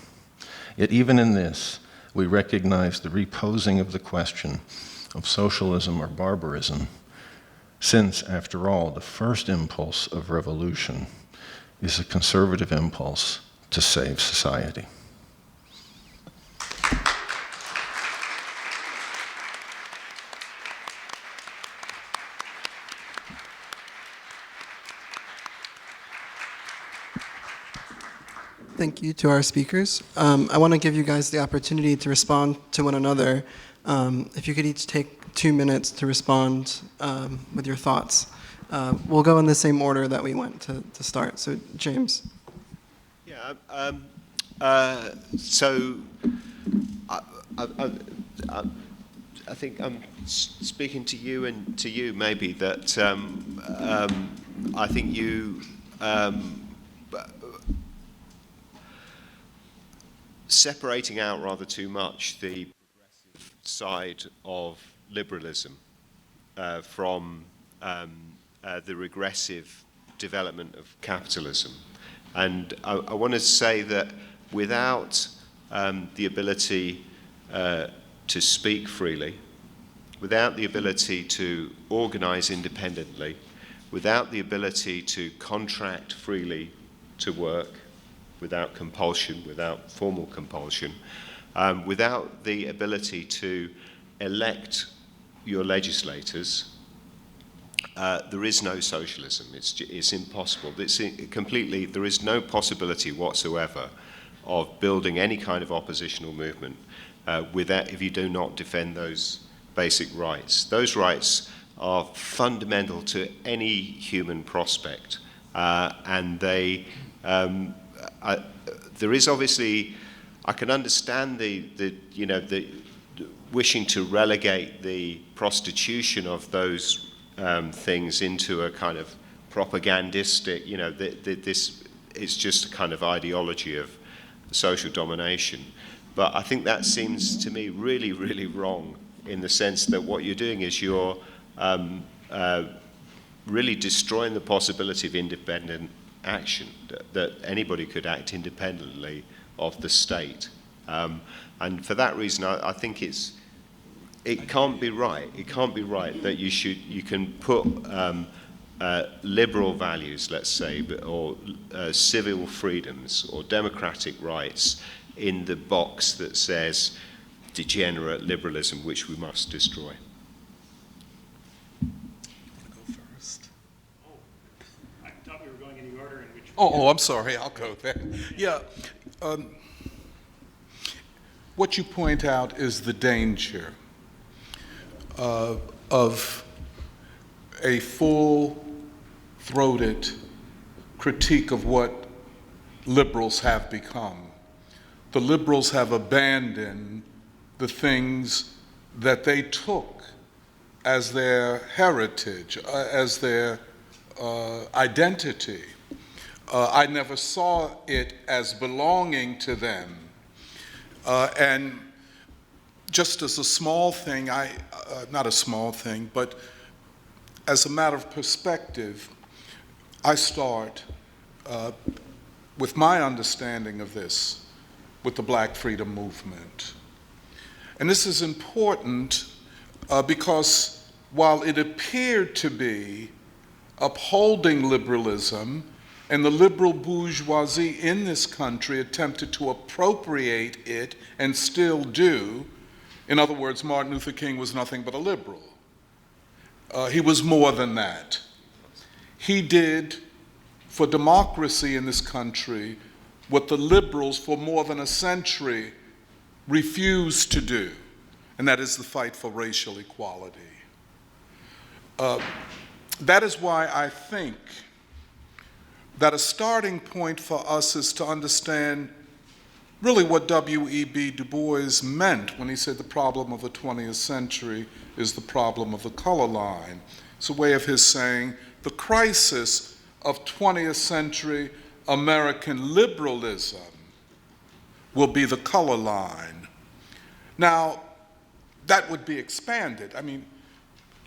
Yet even in this, we recognize the reposing of the question of socialism or barbarism, since, after all, the first impulse of revolution is a conservative impulse to save society. Thank you to our speakers. I want to give you guys the opportunity to respond to one another. If you could each take 2 minutes to respond with your thoughts. We'll go in the same order that we went to start. So, James. Yeah. So, I think I'm speaking to you and to you maybe that I think you separating out rather too much the progressive side of liberalism from the regressive development of capitalism. And I want to say that without the ability to speak freely, without the ability to organize independently, without the ability to contract freely to work, without compulsion, without formal compulsion, Without the ability to elect your legislators, there is no socialism. It's impossible. There is no possibility whatsoever of building any kind of oppositional movement if you do not defend those basic rights. Those rights are fundamental to any human prospect, and there is obviously, I can understand the wishing to relegate the prostitution of those things into a kind of propagandistic, this is just a kind of ideology of social domination. But I think that seems to me really, really wrong, in the sense that what you're doing is you're really destroying the possibility of independent action, that anybody could act independently of the state. And for that reason, I think it can't be right. It can't be right that you can put liberal values, let's say, or civil freedoms or democratic rights in the box that says degenerate liberalism, which we must destroy. Go first. Oh, I thought we were going in the order in which. I'm sorry. I'll go then. Yeah. What you point out is the danger of a full-throated critique of what liberals have become. The liberals have abandoned the things that they took as their heritage, as their identity. I never saw it as belonging to them. And just as a small thing, not a small thing, but as a matter of perspective, I start with my understanding of this with the Black Freedom Movement. And this is important because while it appeared to be upholding liberalism, and the liberal bourgeoisie in this country attempted to appropriate it and still do. In other words, Martin Luther King was nothing but a liberal. He was more than that. He did for democracy in this country what the liberals for more than a century refused to do, and that is the fight for racial equality. That is why I think that a starting point for us is to understand really what W.E.B. Du Bois meant when he said the problem of the 20th century is the problem of the color line. It's a way of his saying the crisis of 20th century American liberalism will be the color line. Now, that would be expanded. I mean,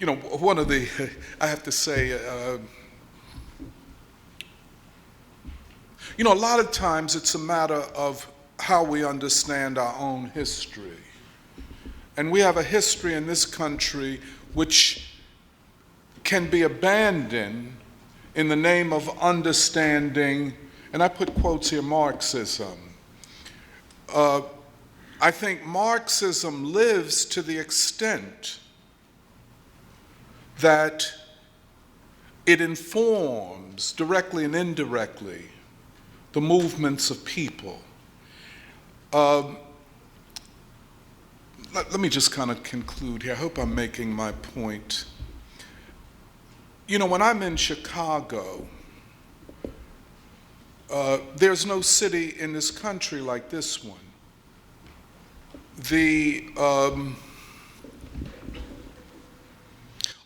one of the, I have to say, a lot of times it's a matter of how we understand our own history. And we have a history in this country which can be abandoned in the name of understanding, and I put quotes here, Marxism. I think Marxism lives to the extent that it informs, directly and indirectly, the movements of people. Let me just kind of conclude here. I hope I'm making my point. When I'm in Chicago, there's no city in this country like this one.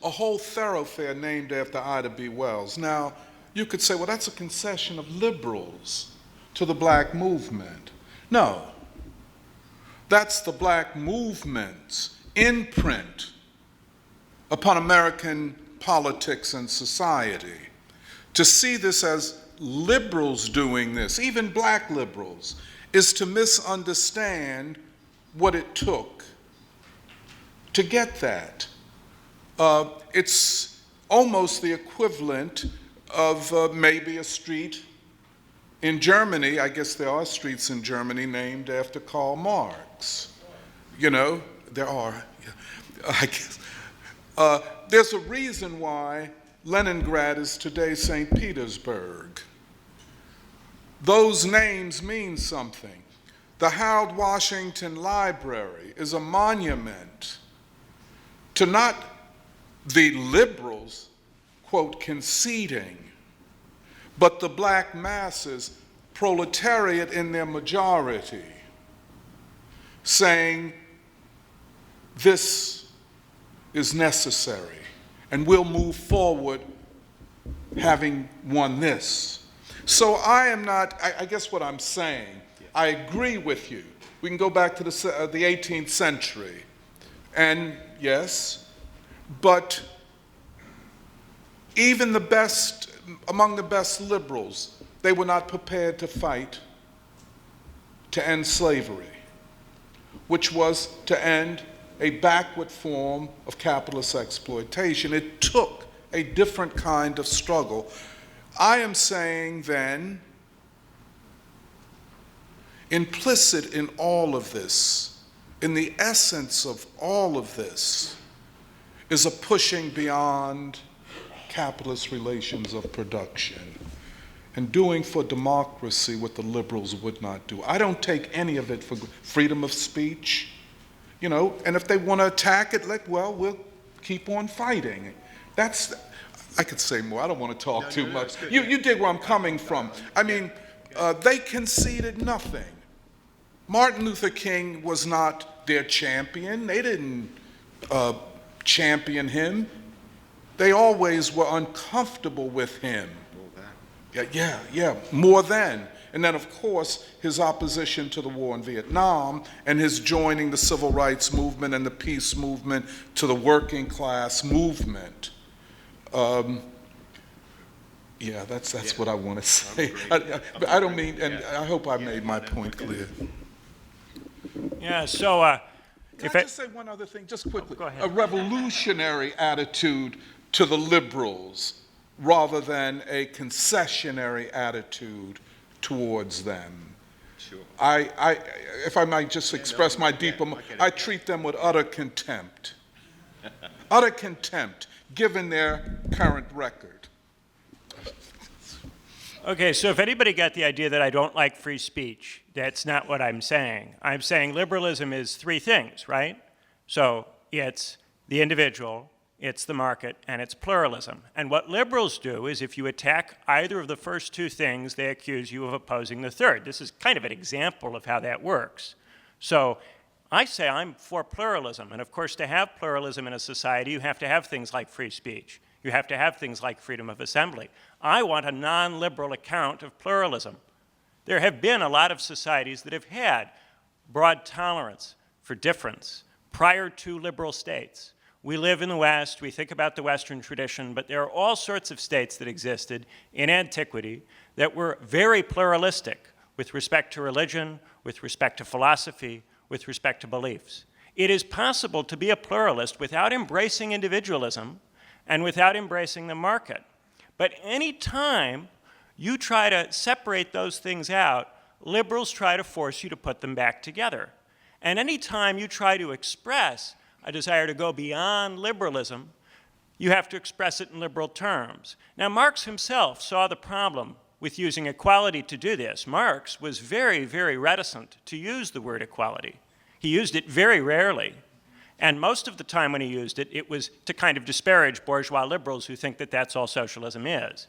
A whole thoroughfare named after Ida B. Wells. Now, you could say, well, that's a concession of liberals to the black movement. No, that's the black movement's imprint upon American politics and society. To see this as liberals doing this, even black liberals, is to misunderstand what it took to get that. It's almost the equivalent of maybe a street In Germany, I guess there are streets in Germany named after Karl Marx. You know, there are, I guess. There's a reason why Leningrad is today St. Petersburg. Those names mean something. The Harold Washington Library is a monument to not the liberals, quote, conceding, but the black masses, proletariat in their majority, saying this is necessary and we'll move forward having won this. So I am not, I guess what I'm saying, I agree with you. We can go back to the 18th century, and yes, but even the best, among the best liberals, they were not prepared to fight to end slavery, which was to end a backward form of capitalist exploitation. It took a different kind of struggle. I am saying then, implicit in all of this, in the essence of all of this, is a pushing beyond capitalist relations of production and doing for democracy what the liberals would not do. I don't take any of it for freedom of speech, you know, and if they want to attack it, we'll keep on fighting. That's, I could say more, I don't want to talk too much. You dig where I'm coming from. I mean, they conceded nothing. Martin Luther King was not their champion. They didn't champion him. They always were uncomfortable with him. More than. And then, of course, his opposition to the war in Vietnam and his joining the civil rights movement and the peace movement to the working class movement. That's what I want to say. I don't mean, and I hope I made my point clear. Yeah, so Can I just say one other thing, just quickly? Go ahead. A revolutionary attitude to the liberals rather than a concessionary attitude towards them. Sure. If I might just express my deeper, I treat them with utter contempt. Utter contempt, given their current record. okay, so if anybody got the idea that I don't like free speech, that's not what I'm saying. I'm saying liberalism is three things, right? So it's the individual, it's the market, and it's pluralism. And what liberals do is if you attack either of the first two things, they accuse you of opposing the third. This is kind of an example of how that works. So I say I'm for pluralism. And of course, to have pluralism in a society, you have to have things like free speech. You have to have things like freedom of assembly. I want a non-liberal account of pluralism. There have been a lot of societies that have had broad tolerance for difference prior to liberal states. We live in the West, we think about the Western tradition, but there are all sorts of states that existed in antiquity that were very pluralistic with respect to religion, with respect to philosophy, with respect to beliefs. It is possible to be a pluralist without embracing individualism and without embracing the market. But any time you try to separate those things out, liberals try to force you to put them back together. And any time you try to express a desire to go beyond liberalism, you have to express it in liberal terms. Now, Marx himself saw the problem with using equality to do this. Marx was very, very reticent to use the word equality. He used it very rarely. And most of the time when he used it, it was to kind of disparage bourgeois liberals who think that that's all socialism is.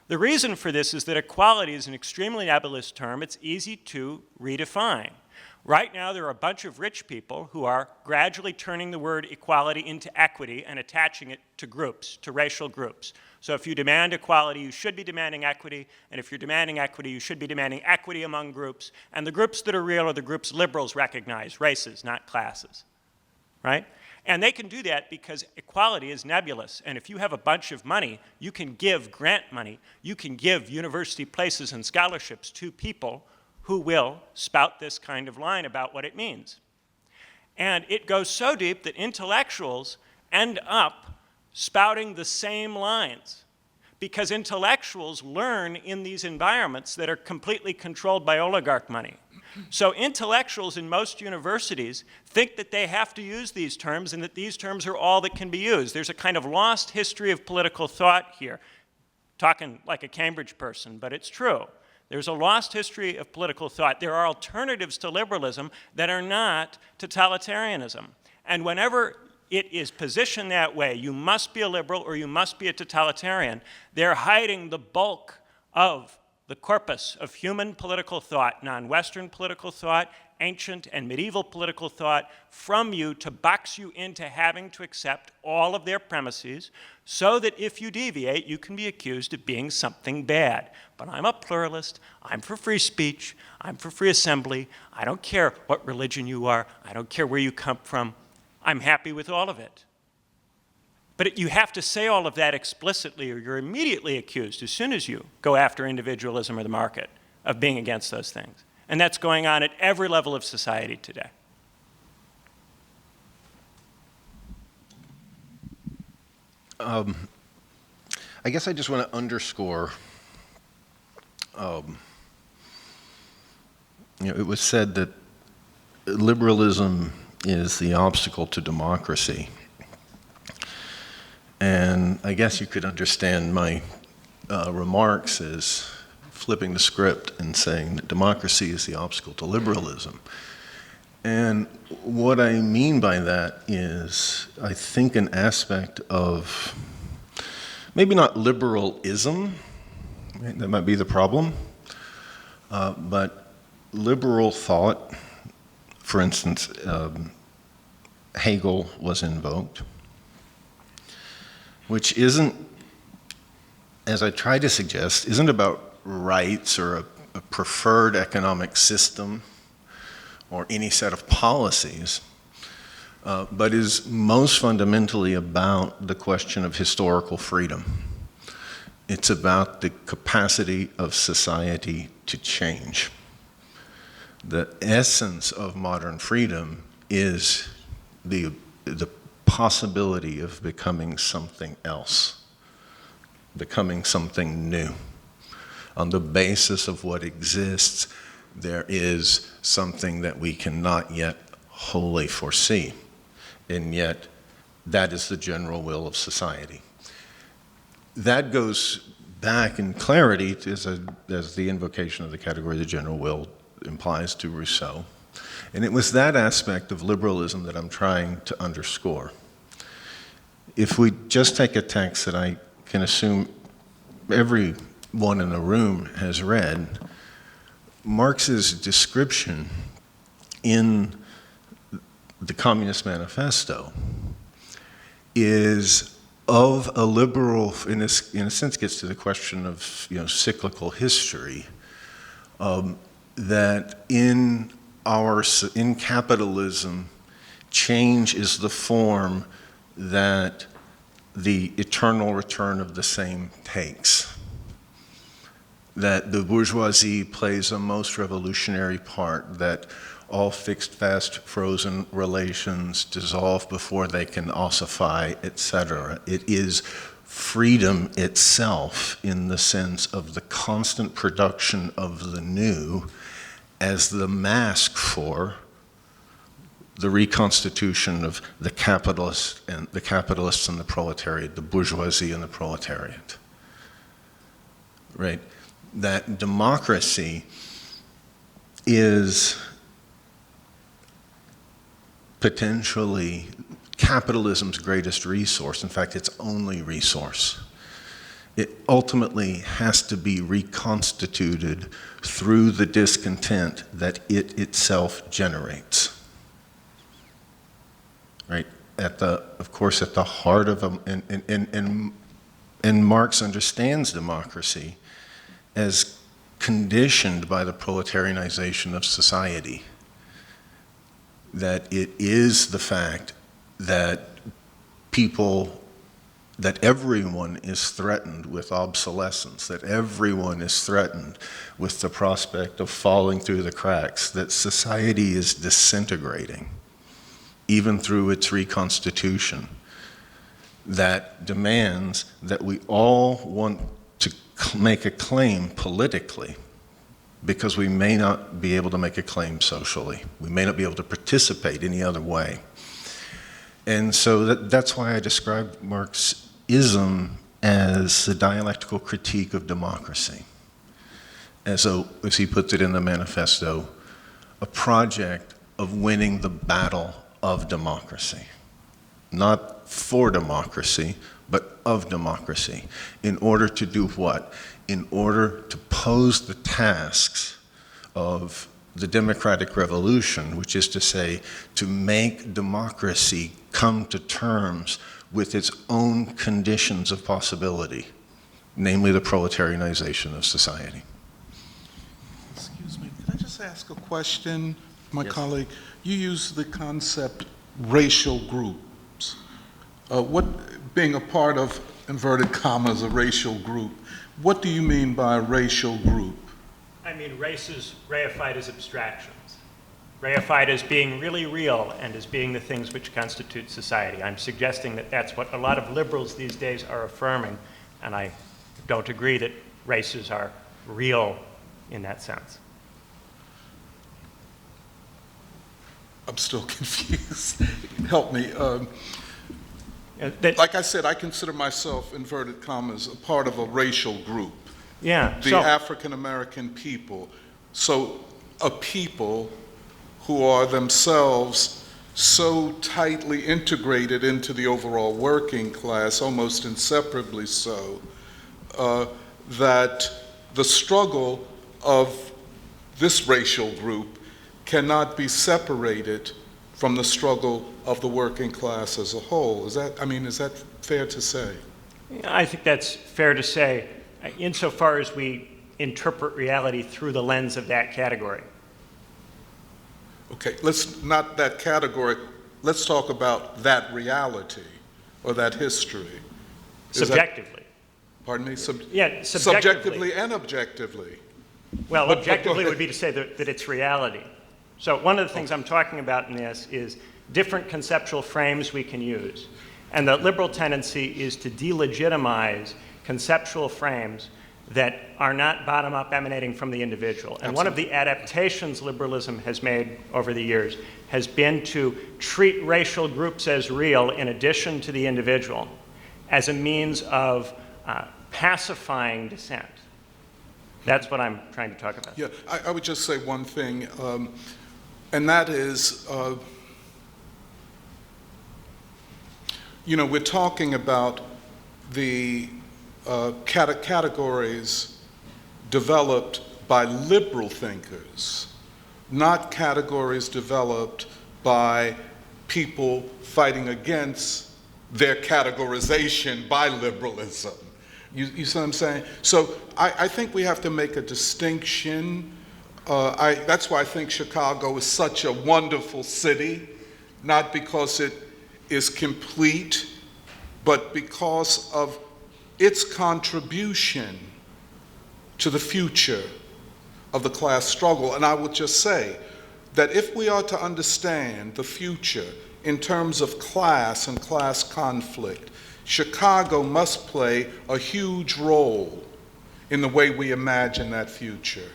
The reason for this is that equality is an extremely nebulous term. It's easy to redefine. Right now, there are a bunch of rich people who are gradually turning the word equality into equity and attaching it to groups, to racial groups. So if you demand equality, you should be demanding equity, and if you're demanding equity, you should be demanding equity among groups, and the groups that are real are the groups liberals recognize, races, not classes, right? And they can do that because equality is nebulous, and if you have a bunch of money, you can give grant money, you can give university places and scholarships to people who will spout this kind of line about what it means. And it goes so deep that intellectuals end up spouting the same lines because intellectuals learn in these environments that are completely controlled by oligarch money. So intellectuals in most universities think that they have to use these terms and that these terms are all that can be used. There's a kind of lost history of political thought here. Talking like a Cambridge person, but it's true. There's a lost history of political thought. There are alternatives to liberalism that are not totalitarianism. And whenever it is positioned that way, you must be a liberal or you must be a totalitarian, they're hiding the bulk of the corpus of human political thought, non-Western political thought, ancient and medieval political thought, from you to box you into having to accept all of their premises so that if you deviate, you can be accused of being something bad. But I'm a pluralist, I'm for free speech, I'm for free assembly, I don't care what religion you are, I don't care where you come from, I'm happy with all of it. But you have to say all of that explicitly or you're immediately accused, as soon as you go after individualism or the market, of being against those things. And that's going on at every level of society today. I guess I just want to underscore, it was said that liberalism is the obstacle to democracy. And I guess you could understand my remarks as flipping the script and saying that democracy is the obstacle to liberalism. And what I mean by that is, I think an aspect of, maybe not liberalism, right? That might be the problem, but liberal thought, for instance, Hegel was invoked, which isn't, as I try to suggest, isn't about rights or a preferred economic system or any set of policies, but is most fundamentally about the question of historical freedom. It's about the capacity of society to change. The essence of modern freedom is the possibility of becoming something else, becoming something new. On the basis of what exists, there is something that we cannot yet wholly foresee, and yet that is the general will of society. That goes back in clarity as the invocation of the category the general will implies to Rousseau. And it was that aspect of liberalism that I'm trying to underscore. If we just take a text that I can assume everyone in the room has read, Marx's description in the Communist Manifesto is of a liberal, in a sense gets to the question of cyclical history, that in capitalism, change is the form that the eternal return of the same takes. That the bourgeoisie plays a most revolutionary part, that all fixed, fast, frozen relations dissolve before they can ossify, etc. It is freedom itself in the sense of the constant production of the new as the mask for the reconstitution of the capitalists and the proletariat, the bourgeoisie and the proletariat. Right? That democracy is potentially capitalism's greatest resource, in fact, its only resource. It ultimately has to be reconstituted through the discontent that it itself generates. Right? Of course, at the heart of and Marx understands democracy as conditioned by the proletarianization of society. That it is the fact that that everyone is threatened with obsolescence, that everyone is threatened with the prospect of falling through the cracks, that society is disintegrating, even through its reconstitution, that demands that we all want make a claim politically because we may not be able to make a claim socially. We may not be able to participate any other way. And so that's why I described Marxism as a dialectical critique of democracy. And so, as he puts it in the manifesto, a project of winning the battle of democracy. Not for democracy, but of democracy. In order to do what? In order to pose the tasks of the democratic revolution, which is to say, to make democracy come to terms with its own conditions of possibility, namely the proletarianization of society. Excuse me, could I just ask a question, my colleague? You use the concept racial groups. Being a part of, inverted commas, a racial group, what do you mean by a racial group? I mean races reified as abstractions, reified as being really real and as being the things which constitute society. I'm suggesting that that's what a lot of liberals these days are affirming, and I don't agree that races are real in that sense. I'm still confused. Help me. That, Like I said, I consider myself, inverted commas, a part of a racial group. yeah. The African American people. So a people who are themselves so tightly integrated into the overall working class, almost inseparably so, that the struggle of this racial group cannot be separated from the struggle of the working class as a whole. Is that fair to say? I think that's fair to say, insofar as we interpret reality through the lens of that category. Okay, not that category, let's talk about that reality or that history. Subjectively. Pardon me? Yeah, Subjectively and objectively. Well, But objectively go would be to say that it's reality. So one of the things I'm talking about in this is different conceptual frames we can use. And the liberal tendency is to delegitimize conceptual frames that are not bottom-up, emanating from the individual. And one of the adaptations liberalism has made over the years has been to treat racial groups as real in addition to the individual as a means of pacifying dissent. That's what I'm trying to talk about. Yeah, I would just say one thing, and that is, we're talking about the categories developed by liberal thinkers, not categories developed by people fighting against their categorization by liberalism. You see what I'm saying? So I think we have to make a distinction. That's why I think Chicago is such a wonderful city, not because it is complete, but because of its contribution to the future of the class struggle. And I would just say that if we are to understand the future in terms of class and class conflict, Chicago must play a huge role in the way we imagine that future,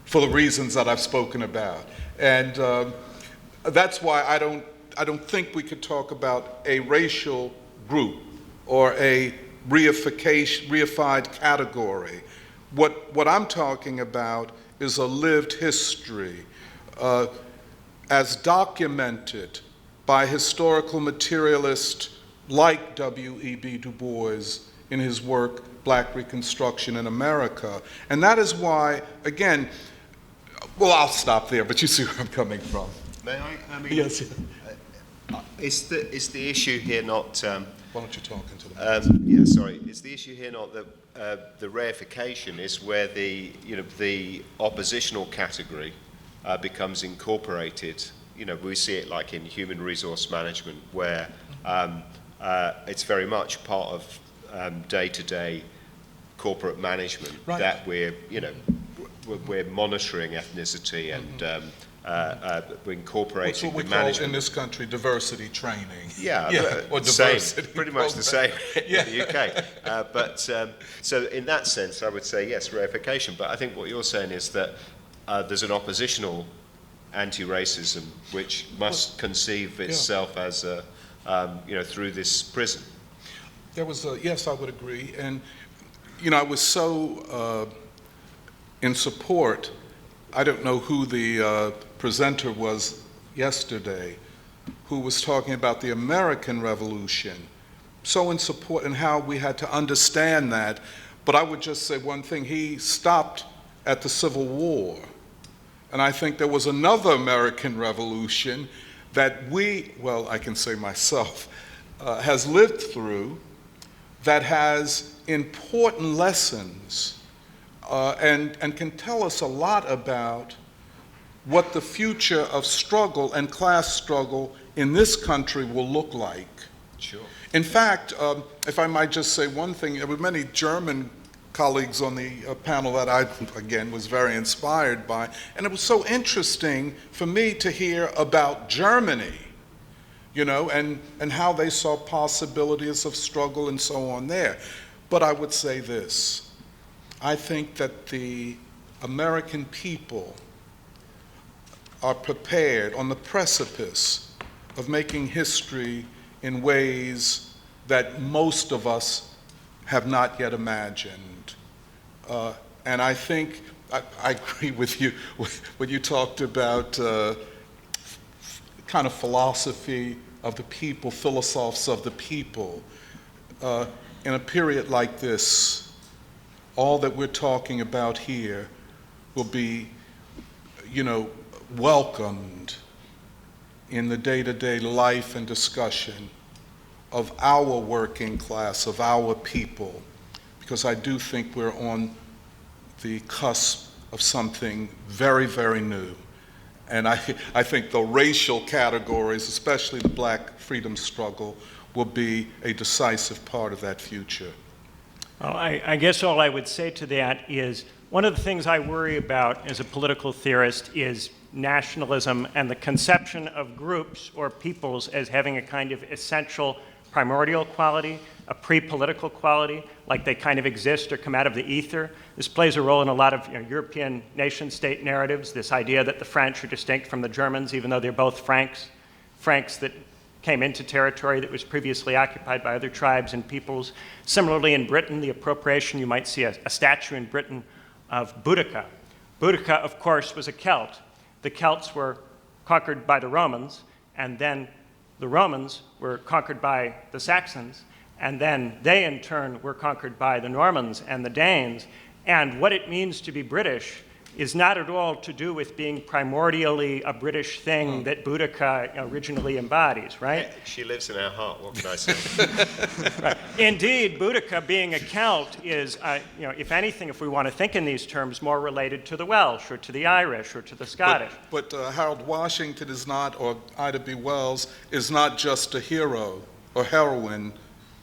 for the reasons that I've spoken about. And that's why I don't think we could talk about a racial group or a reified category. What I'm talking about is a lived history as documented by historical materialists like W.E.B. Du Bois in his work, Black Reconstruction in America. And that is why, again, well, I'll stop there, but you see where I'm coming from. May I? I mean, Yes. Is the issue here not? Why don't you talk into the Yeah, sorry. Is the issue here not that the reification is where the oppositional category becomes incorporated? We see it like in human resource management, where it's very much part of day-to-day corporate management, right, that we're monitoring ethnicity and incorporating That's what we the call management. in this country diversity training. Yeah, or same, diversity. pretty much the same Yeah. in the UK. So in that sense, I would say yes, reification. But I think what you're saying is that there's an oppositional anti-racism which must conceive itself as a, through this prism. There was yes, I would agree. And, I was so in support. I don't know who the presenter was yesterday, who was talking about the American Revolution. So in support and how we had to understand that. But I would just say one thing. He stopped at the Civil War. And I think there was another American Revolution that I can say myself, has lived through that has important lessons and can tell us a lot about what the future of struggle and class struggle in this country will look like. Sure. In fact, if I might just say one thing, there were many German colleagues on the panel that I, again, was very inspired by. And it was so interesting for me to hear about Germany, and how they saw possibilities of struggle and so on there. But I would say this. I think that the American people are prepared on the precipice of making history in ways that most of us have not yet imagined. And I think, I agree with you when you talked about kind of philosophy of the people, philosophs of the people. In a period like this, all that we're talking about here will be, welcomed in the day-to-day life and discussion of our working class, of our people, because I do think we're on the cusp of something very, very new. And I think the racial categories, especially the Black freedom struggle, will be a decisive part of that future. Well, I guess all I would say to that is one of the things I worry about as a political theorist is nationalism and the conception of groups or peoples as having a kind of essential primordial quality, a pre-political quality, like they kind of exist or come out of the ether. This plays a role in a lot of European nation-state narratives, this idea that the French are distinct from the Germans, even though they're both Franks that came into territory that was previously occupied by other tribes and peoples. Similarly, in Britain, the appropriation, you might see a statue in Britain of Boudica. Boudica, of course, was a Celt. The Celts were conquered by the Romans, and then the Romans were conquered by the Saxons, and then they in turn were conquered by the Normans and the Danes. And what it means to be British is not at all to do with being primordially a British thing that Boudica originally embodies, right? She lives in our heart, what can I say? Right. Indeed, Boudica being a Celt is, if anything, if we want to think in these terms, more related to the Welsh or to the Irish or to the Scottish. But Harold Washington is not, or Ida B. Wells, is not just a hero or heroine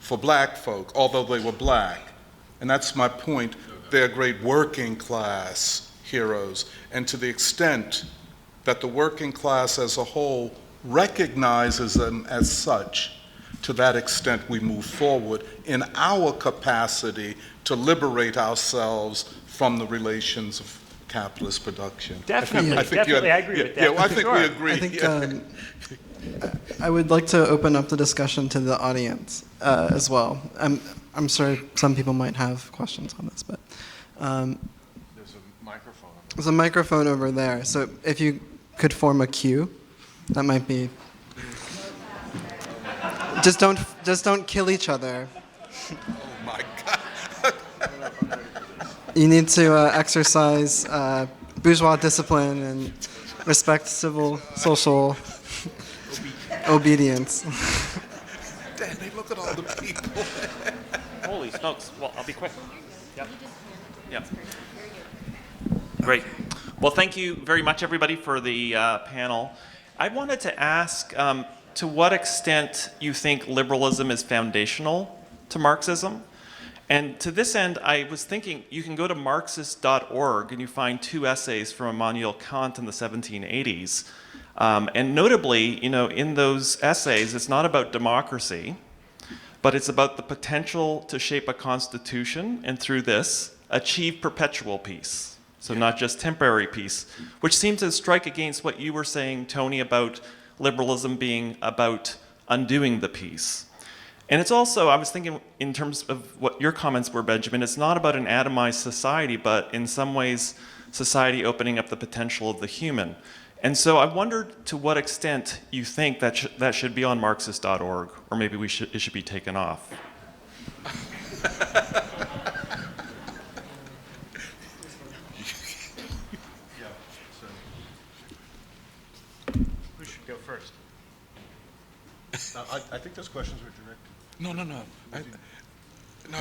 for Black folk, although they were Black. And that's my point. They're great working class heroes. And to the extent that the working class as a whole recognizes them as such, to that extent we move forward in our capacity to liberate ourselves from the relations of capitalist production. Definitely, I agree with that. Yeah, well, I think we agree. I think I would like to open up the discussion to the audience as well. I'm sure some people might have questions on this, but There's a microphone. there's a microphone over there. So if you could form a queue, that might be. Just don't kill each other. Oh my God. You need to exercise bourgeois discipline and respect civil, social obedience. Danny, look at all the people. Holy smokes. Well, I'll be quick. Yep. Yep. Great. Well, thank you very much, everybody, for the panel. I wanted to ask to what extent you think liberalism is foundational to Marxism, And to this end, I was thinking you can go to Marxist.org and you find 2 essays from Immanuel Kant in the 1780s. And notably, in those essays, it's not about democracy, but it's about the potential to shape a constitution and through this, achieve perpetual peace. So not just temporary peace, which seems to strike against what you were saying, Tony, about liberalism being about undoing the peace. And it's also, I was thinking in terms of what your comments were, Benjamin, it's not about an atomized society, but in some ways, society opening up the potential of the human. And so I wondered to what extent you think that should be on Marxist.org, or maybe it should be taken off. Who should go first? I think those questions were directed. No. I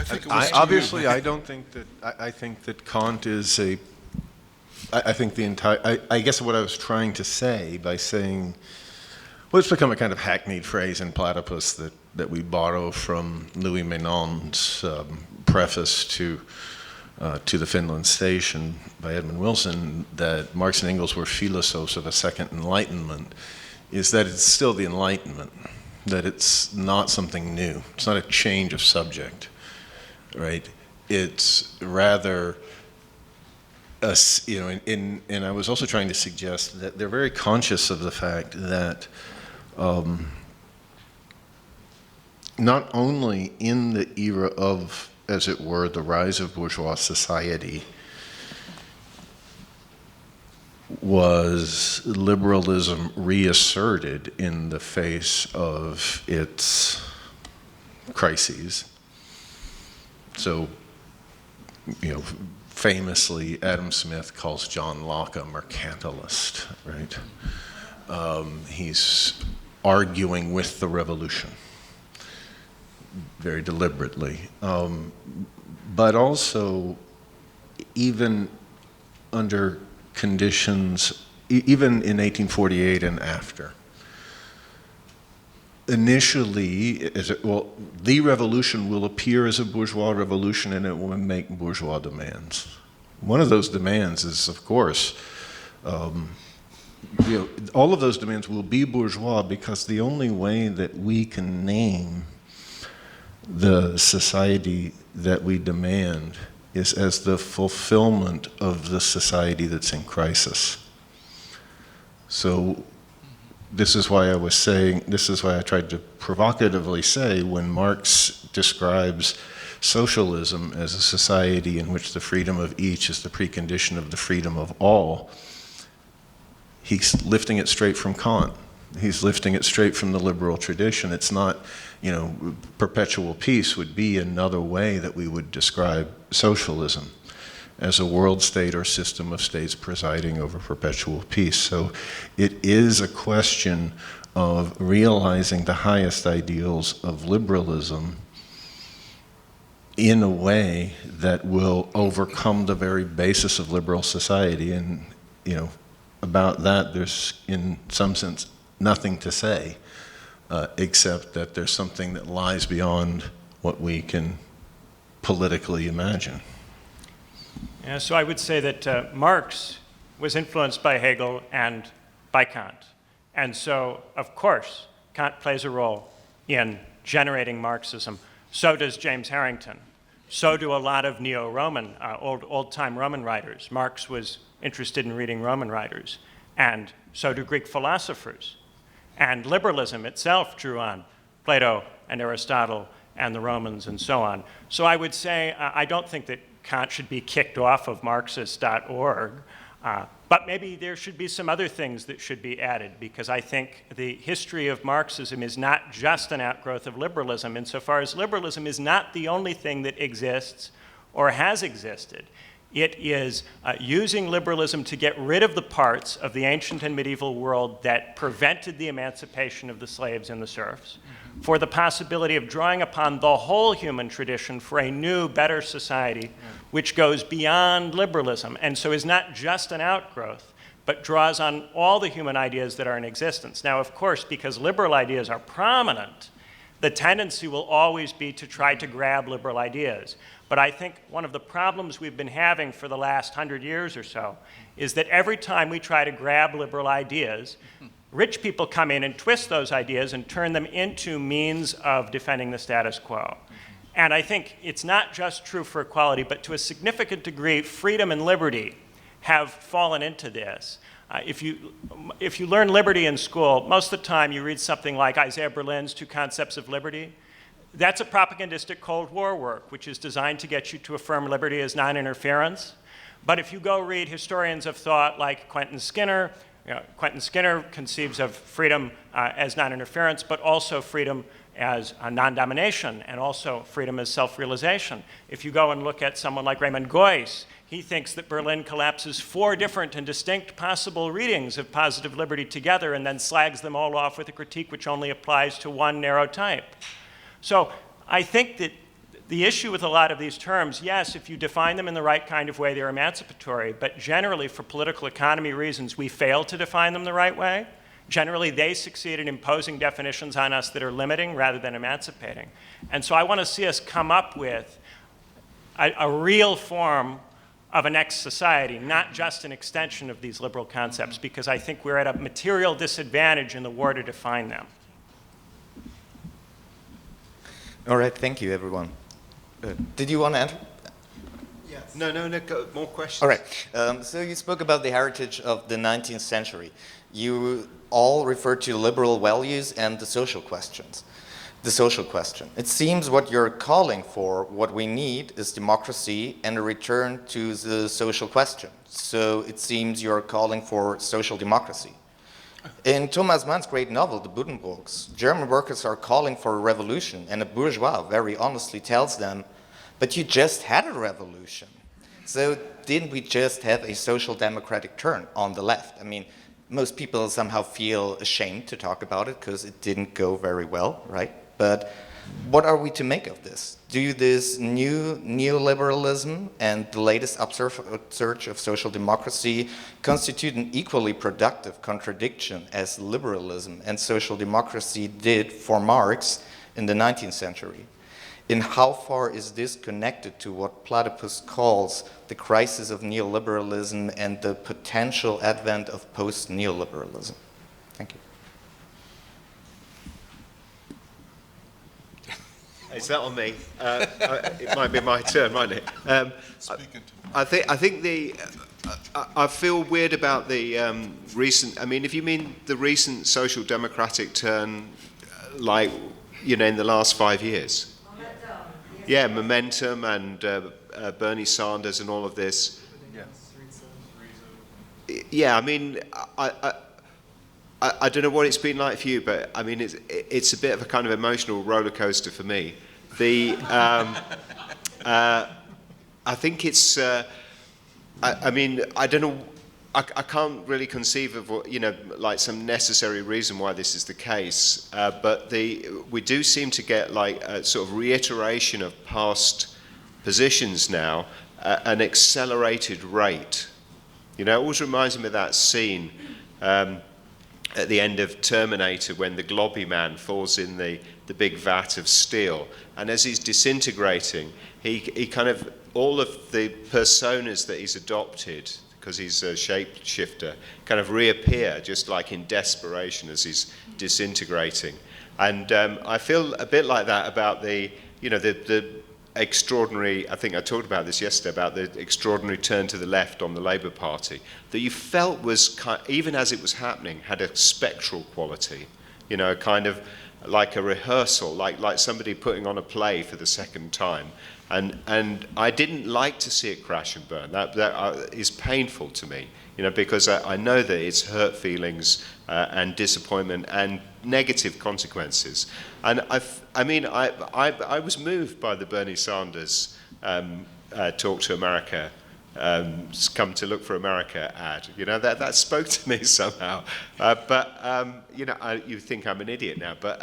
think it was to Obviously, you. I don't think that. I think that Kant is a. I think the entire. I guess what I was trying to say by saying, well, it's become a kind of hackneyed phrase in Platypus that we borrow from Louis Menon's preface to the Finland Station by Edmund Wilson, that Marx and Engels were philosophers of a second enlightenment, is that it's still the Enlightenment, that it's not something new. It's not a change of subject, right? It's rather, and I was also trying to suggest that they're very conscious of the fact that not only in the era of, as it were, the rise of bourgeois society, was liberalism reasserted in the face of its crises. So, famously, Adam Smith calls John Locke a mercantilist, right? He's arguing with the revolution very deliberately. But also, even under conditions, even in 1848 and after, initially, the revolution will appear as a bourgeois revolution and it will make bourgeois demands. One of those demands is, of course, all of those demands will be bourgeois because the only way that we can name the society that we demand is as the fulfillment of the society that's in crisis. So this is why I tried to provocatively say, when Marx describes socialism as a society in which the freedom of each is the precondition of the freedom of all, he's lifting it straight from Kant. He's lifting it straight from the liberal tradition. It's not, perpetual peace would be another way that we would describe socialism, as a world state or system of states presiding over perpetual peace. So it is a question of realizing the highest ideals of liberalism in a way that will overcome the very basis of liberal society. And, about that, there's, in some sense, nothing to say, except that there's something that lies beyond what we can politically imagine. Yeah, so I would say that Marx was influenced by Hegel and by Kant. And so, of course, Kant plays a role in generating Marxism. So does James Harrington. So do a lot of neo-Roman, old-time Roman writers. Marx was interested in reading Roman writers. And so do Greek philosophers. And liberalism itself drew on Plato and Aristotle and the Romans and so on. So I would say I don't think that Kant should be kicked off of Marxist.org, but maybe there should be some other things that should be added, because I think the history of Marxism is not just an outgrowth of liberalism, insofar as liberalism is not the only thing that exists or has existed. It is using liberalism to get rid of the parts of the ancient and medieval world that prevented the emancipation of the slaves and the serfs, for the possibility of drawing upon the whole human tradition for a new, better society, which goes beyond liberalism, and so is not just an outgrowth, but draws on all the human ideas that are in existence. Now, of course, because liberal ideas are prominent, the tendency will always be to try to grab liberal ideas. But I think one of the problems we've been having for the last 100 years or so is that every time we try to grab liberal ideas, rich people come in and twist those ideas and turn them into means of defending the status quo. And I think it's not just true for equality, but to a significant degree, freedom and liberty have fallen into this. If you learn liberty in school, most of the time you read something like Isaiah Berlin's Two Concepts of Liberty. That's a propagandistic Cold War work, which is designed to get you to affirm liberty as non-interference. But if you go read historians of thought like Quentin Skinner, Quentin Skinner conceives of freedom as non-interference, but also freedom as non-domination, and also freedom as self-realization. If you go and look at someone like Raymond Geuss, he thinks that Berlin collapses 4 different and distinct possible readings of positive liberty together and then slags them all off with a critique which only applies to one narrow type. So I think that the issue with a lot of these terms, yes, if you define them in the right kind of way, they're emancipatory, but generally for political economy reasons, we fail to define them the right way. Generally, they succeed in imposing definitions on us that are limiting rather than emancipating. And so I want to see us come up with a real form of a next society, not just an extension of these liberal concepts, because I think we're at a material disadvantage in the war to define them. All right, thank you, everyone. Did you want to enter? Yes. No, more questions. All right, so you spoke about the heritage of the 19th century. You all referred to liberal values and the social questions. The social question. It seems what you're calling for, what we need, is democracy and a return to the social question. So it seems you're calling for social democracy. In Thomas Mann's great novel, The Buddenbrooks, German workers are calling for a revolution, and a bourgeois very honestly tells them, but you just had a revolution. So didn't we just have a social democratic turn on the left? I mean, most people somehow feel ashamed to talk about it because it didn't go very well, right? But what are we to make of this? Do this new neoliberalism and the latest upsurge of social democracy constitute an equally productive contradiction as liberalism and social democracy did for Marx in the 19th century? In how far is this connected to what Platypus calls the crisis of neoliberalism and the potential advent of post-neoliberalism? Thank you. Is that on me? It might be my turn, mightn't it? I think I feel weird about the recent. I mean, if you mean the recent social democratic turn, like in the last 5 years. Yeah, momentum and Bernie Sanders and all of this. Yeah, I mean, I don't know what it's been like for you, but I mean, it's a bit of a kind of emotional roller coaster for me. I think it's. I mean, I don't know. I can't really conceive of like some necessary reason why this is the case. But we do seem to get like a sort of reiteration of past positions now, an accelerated rate. It always reminds me of that scene at the end of Terminator when the globby man falls in the big vat of steel, and as he's disintegrating, he kind of all of the personas that he's adopted, because he's a shapeshifter, kind of reappear just like in desperation as he's disintegrating. And I feel a bit like that about the extraordinary, I think I talked about this yesterday, about the extraordinary turn to the left on the Labour Party, that you felt was, even as it was happening, had a spectral quality, kind of like a rehearsal, like somebody putting on a play for the second time. And I didn't like to see it crash and burn. That is painful to me, because I know that it's hurt feelings and disappointment and negative consequences. And I was moved by the Bernie Sanders Talk to America, Come to Look for America ad. That spoke to me somehow. You think I'm an idiot now, but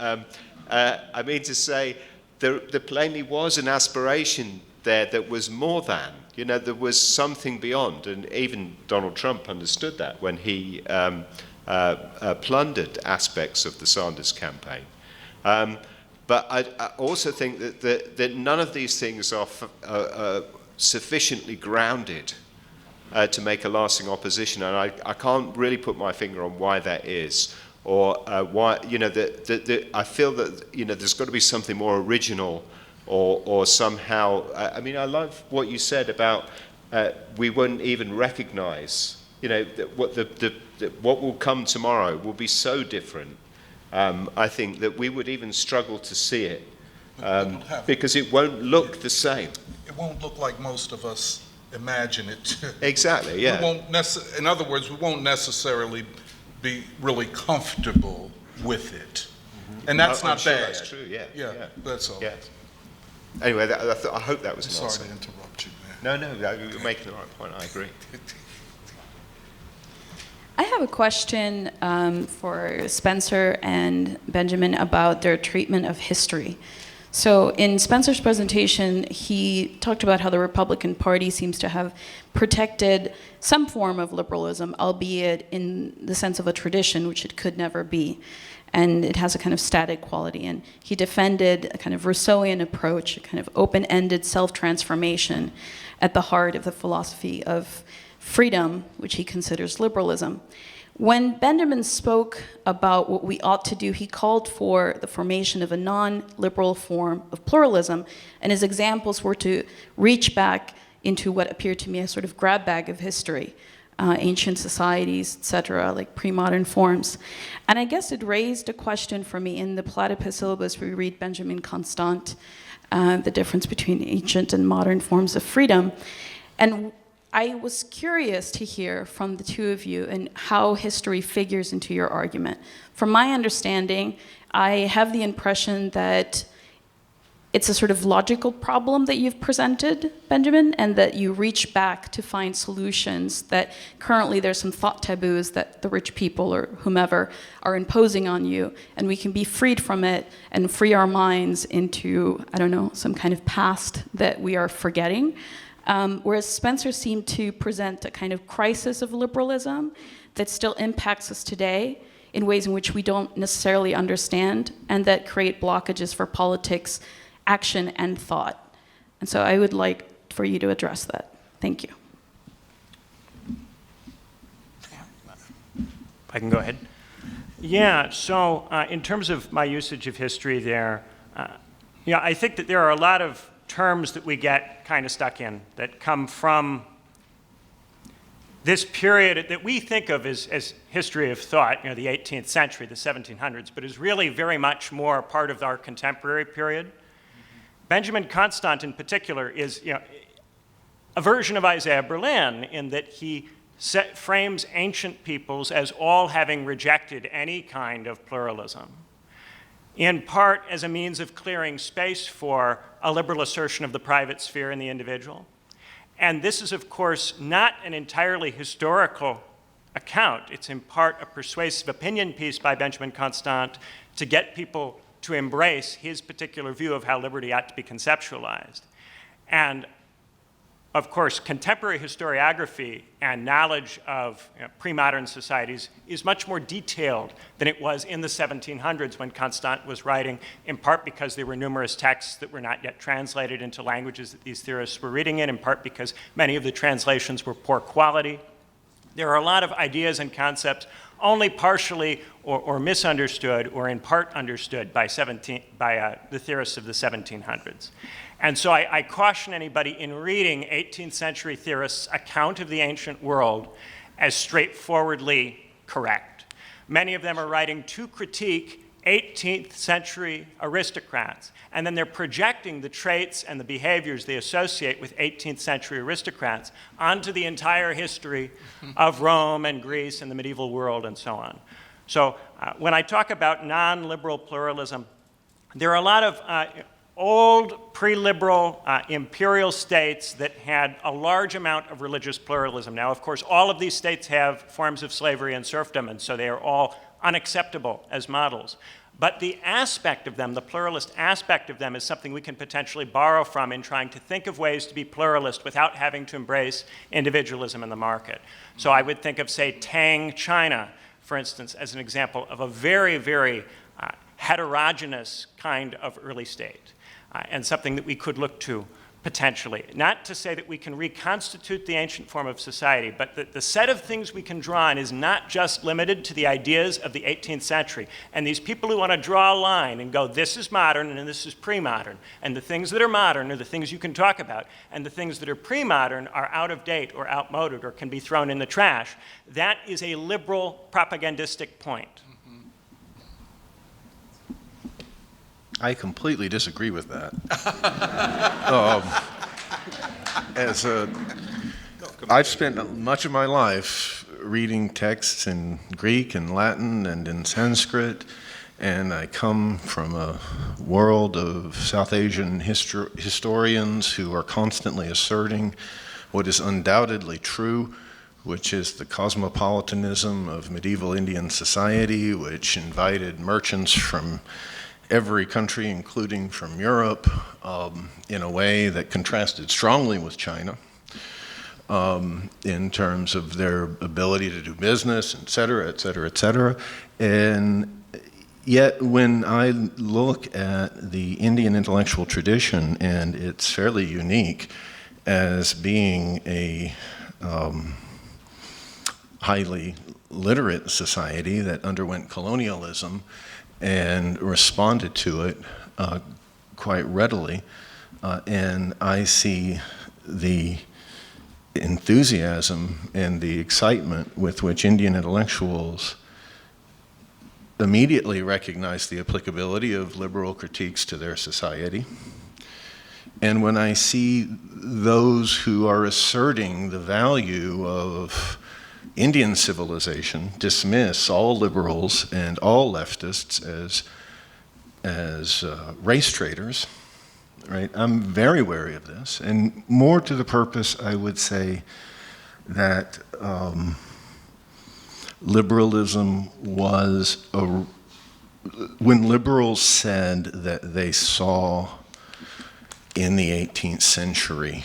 I mean to say, there plainly was an aspiration there that was more than, there was something beyond, and even Donald Trump understood that when he plundered aspects of the Sanders campaign. But I also think that none of these things are sufficiently grounded to make a lasting opposition, and I can't really put my finger on why that is, or why, you know, I feel that, you know, there's got to be something more original, or somehow, I mean, I love what you said about we wouldn't even recognize, you know, that what will come tomorrow will be so different. I think that we would even struggle to see it, because it won't look the same. It won't look like most of us imagine it to. Exactly, yeah. We won't in other words, we won't necessarily be really comfortable with it. And that's not sure bad. That's true, yeah. Yeah, that's all. Yeah. Anyway, I hope that was an Sorry answer. to interrupt you, man. No, you're making the right point, I agree. I have a question for Spencer and Benjamin about their treatment of history. So in Spencer's presentation, he talked about how the Republican Party seems to have protected some form of liberalism, albeit in the sense of a tradition, which it could never be. And it has a kind of static quality. And he defended a kind of Rousseauian approach, a kind of open-ended self-transformation at the heart of the philosophy of freedom, which he considers liberalism. When Benjamin spoke about what we ought to do, he called for the formation of a non-liberal form of pluralism, and his examples were to reach back into what appeared to me a sort of grab bag of history, ancient societies, etc., like pre-modern forms. And I guess it raised a question for me. In the Platypus syllabus, we read Benjamin Constant, the difference between ancient and modern forms of freedom. And I was curious to hear from the two of you and how history figures into your argument. From my understanding, I have the impression that it's a sort of logical problem that you've presented, Benjamin, and that you reach back to find solutions that currently there's some thought taboos that the rich people or whomever are imposing on you, and we can be freed from it and free our minds into, I don't know, some kind of past that we are forgetting. Whereas Spencer seemed to present a kind of crisis of liberalism that still impacts us today in ways in which we don't necessarily understand and that create blockages for politics, action, and thought. And so I would like for you to address that. Thank you. I can go ahead. Yeah, so in terms of my usage of history there, I think that there are a lot of terms that we get kind of stuck in that come from this period that we think of as history of thought, the 18th century, the 1700s, but is really very much more part of our contemporary period. Benjamin Constant in particular is a version of Isaiah Berlin in that he frames ancient peoples as all having rejected any kind of pluralism, in part as a means of clearing space for a liberal assertion of the private sphere and the individual. And this is, of course, not an entirely historical account. It's in part a persuasive opinion piece by Benjamin Constant to get people to embrace his particular view of how liberty ought to be conceptualized. And of course, contemporary historiography and knowledge of pre-modern societies is much more detailed than it was in the 1700s when Constant was writing, in part because there were numerous texts that were not yet translated into languages that these theorists were reading in part because many of the translations were poor quality. There are a lot of ideas and concepts only partially or misunderstood or in part understood by the theorists of the 1700s. And so I caution anybody in reading 18th century theorists' account of the ancient world as straightforwardly correct. Many of them are writing to critique 18th century aristocrats, and then they're projecting the traits and the behaviors they associate with 18th century aristocrats onto the entire history of Rome and Greece and the medieval world and so on. So when I talk about non-liberal pluralism, there are a lot of old pre-liberal imperial states that had a large amount of religious pluralism. Now, of course, all of these states have forms of slavery and serfdom, and so they are all unacceptable as models. But the aspect of them, the pluralist aspect of them, is something we can potentially borrow from in trying to think of ways to be pluralist without having to embrace individualism in the market. So I would think of, say, Tang China, for instance, as an example of a very, very heterogeneous kind of early state, and something that we could look to potentially. Not to say that we can reconstitute the ancient form of society, but the set of things we can draw on is not just limited to the ideas of the 18th century. And these people who want to draw a line and go, this is modern and this is pre-modern, and the things that are modern are the things you can talk about, and the things that are pre-modern are out of date or outmoded or can be thrown in the trash, that is a liberal propagandistic point. I completely disagree with that. I've spent much of my life reading texts in Greek and Latin and in Sanskrit, and I come from a world of South Asian historians who are constantly asserting what is undoubtedly true, which is the cosmopolitanism of medieval Indian society, which invited merchants from every country, including from Europe, in a way that contrasted strongly with China in terms of their ability to do business, et cetera, et cetera, et cetera. And yet, when I look at the Indian intellectual tradition, and it's fairly unique as being a highly literate society that underwent colonialism and responded to it quite readily. And I see the enthusiasm and the excitement with which Indian intellectuals immediately recognize the applicability of liberal critiques to their society. And when I see those who are asserting the value of Indian civilization dismiss all liberals and all leftists as race traitors, right? I'm very wary of this. And more to the purpose, I would say that liberalism was when liberals said that they saw in the 18th century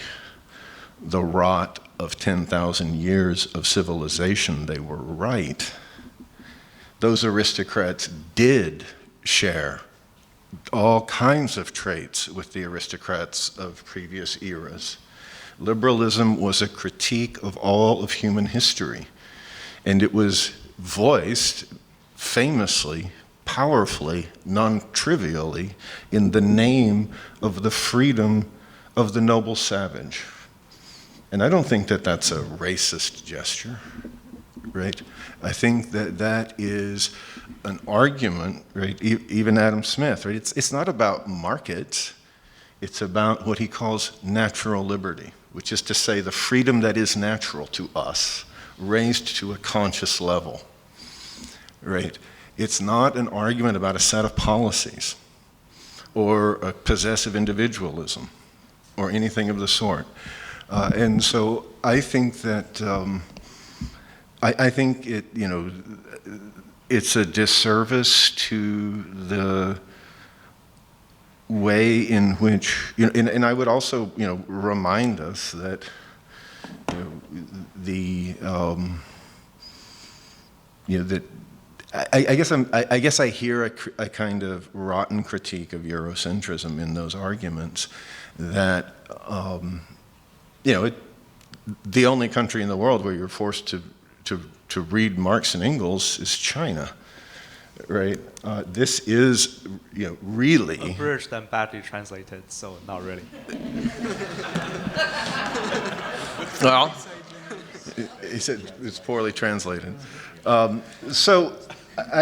the rot of 10,000 years of civilization, they were right. Those aristocrats did share all kinds of traits with the aristocrats of previous eras. Liberalism was a critique of all of human history, and it was voiced famously, powerfully, non-trivially in the name of the freedom of the noble savage. And I don't think that that's a racist gesture, right? I think that that is an argument, right? Even Adam Smith, right? It's not about markets. It's about what he calls natural liberty, which is to say the freedom that is natural to us, raised to a conscious level, right? It's not an argument about a set of policies or a possessive individualism or anything of the sort. And so I think that I think it, you know, it's a disservice to the way in which, you know, and I would also, you know, remind us that, you know, that I guess I hear a kind of rotten critique of Eurocentrism in those arguments that. You know, the only country in the world where you're forced to read Marx and Engels is China, right? This is, you know, really abridged and badly translated, so not really. Well, he said it's poorly translated. So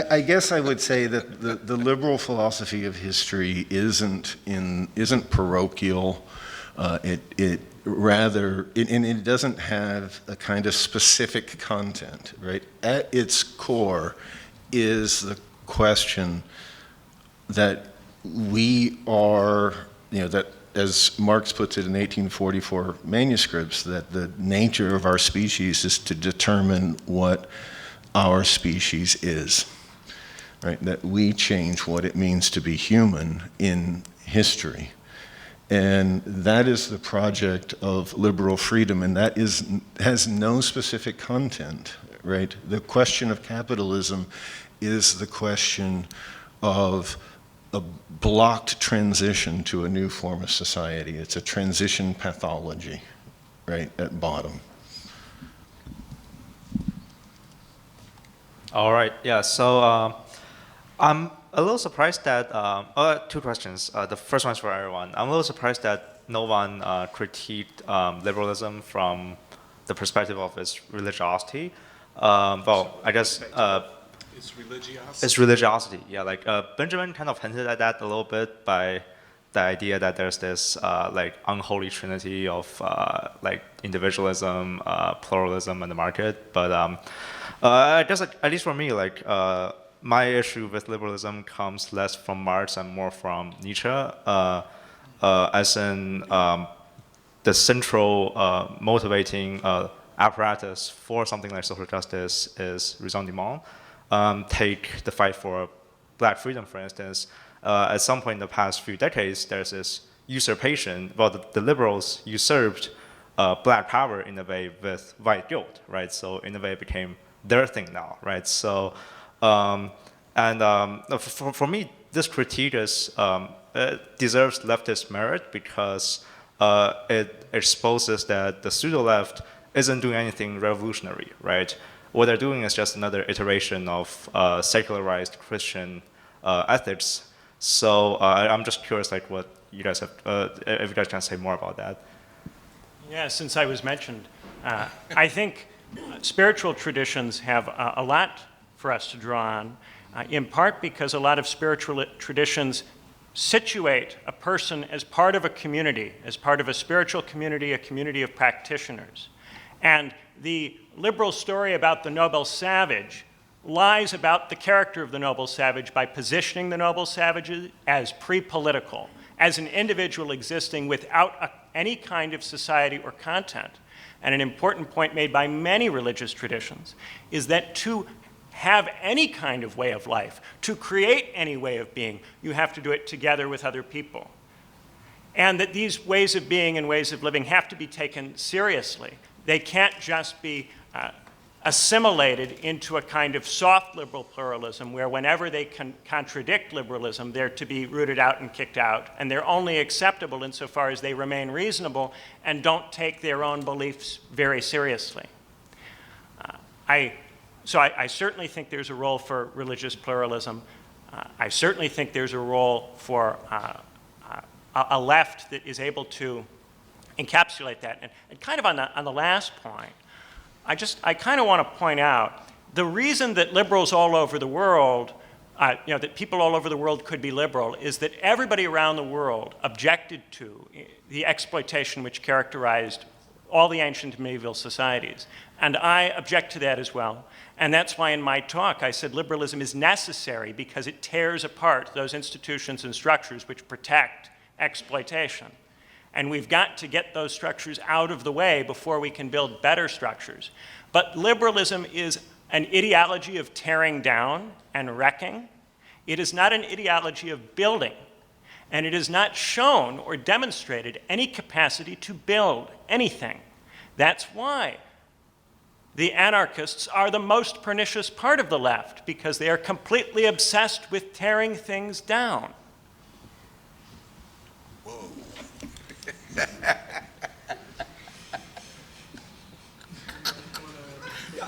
I guess I would say that the liberal philosophy of history isn't parochial. It doesn't have a kind of specific content, right? At its core is the question that we are, you know, that as Marx puts it in 1844 manuscripts, that the nature of our species is to determine what our species is, right? That we change what it means to be human in history. And that is the project of liberal freedom, and that has no specific content, right? The question of capitalism is the question of a blocked transition to a new form of society. It's a transition pathology, right, at bottom. All right, yeah, so I'm a little surprised that, two questions. The first one's for everyone. I'm a little surprised that no one critiqued liberalism from the perspective of its religiosity. Well, I guess It's religiosity. it's religiosity, yeah. Like Benjamin kind of hinted at that a little bit by the idea that there's this like unholy trinity of like individualism, pluralism, and the market. But I guess like, at least for me, like my issue with liberalism comes less from Marx and more from Nietzsche, as in the central motivating apparatus for something like social justice is raison d'être. Take the fight for black freedom, for instance. At some point in the past few decades, there's this usurpation. Well, the liberals usurped black power in a way with white guilt, right? So in a way, it became their thing now, right? So, for me, this critique is, deserves leftist merit because it exposes that the pseudo-left isn't doing anything revolutionary, right? What they're doing is just another iteration of secularized Christian ethics. So I'm just curious, like, what you guys have, if you guys can say more about that. Yeah, since I was mentioned, I think spiritual traditions have a lot for us to draw on, in part because a lot of spiritual traditions situate a person as part of a community, as part of a spiritual community, a community of practitioners. And the liberal story about the noble savage lies about the character of the noble savage by positioning the noble savage as pre-political, as an individual existing without any kind of society or content. And an important point made by many religious traditions is that to have any kind of way of life, to create any way of being, you have to do it together with other people. And that these ways of being and ways of living have to be taken seriously. They can't just be assimilated into a kind of soft liberal pluralism where whenever they can contradict liberalism, they're to be rooted out and kicked out, and they're only acceptable insofar as they remain reasonable and don't take their own beliefs very seriously. So I certainly think there's a role for religious pluralism. I certainly think there's a role for a left that is able to encapsulate that. And kind of on the last point, I kind of want to point out the reason that liberals all over the world, that people all over the world could be liberal is that everybody around the world objected to the exploitation which characterized all the ancient medieval societies. And I object to that as well. And that's why in my talk I said liberalism is necessary because it tears apart those institutions and structures which protect exploitation. And we've got to get those structures out of the way before we can build better structures. But liberalism is an ideology of tearing down and wrecking. It is not an ideology of building. And it has not shown or demonstrated any capacity to build anything. That's why the anarchists are the most pernicious part of the left, because they are completely obsessed with tearing things down.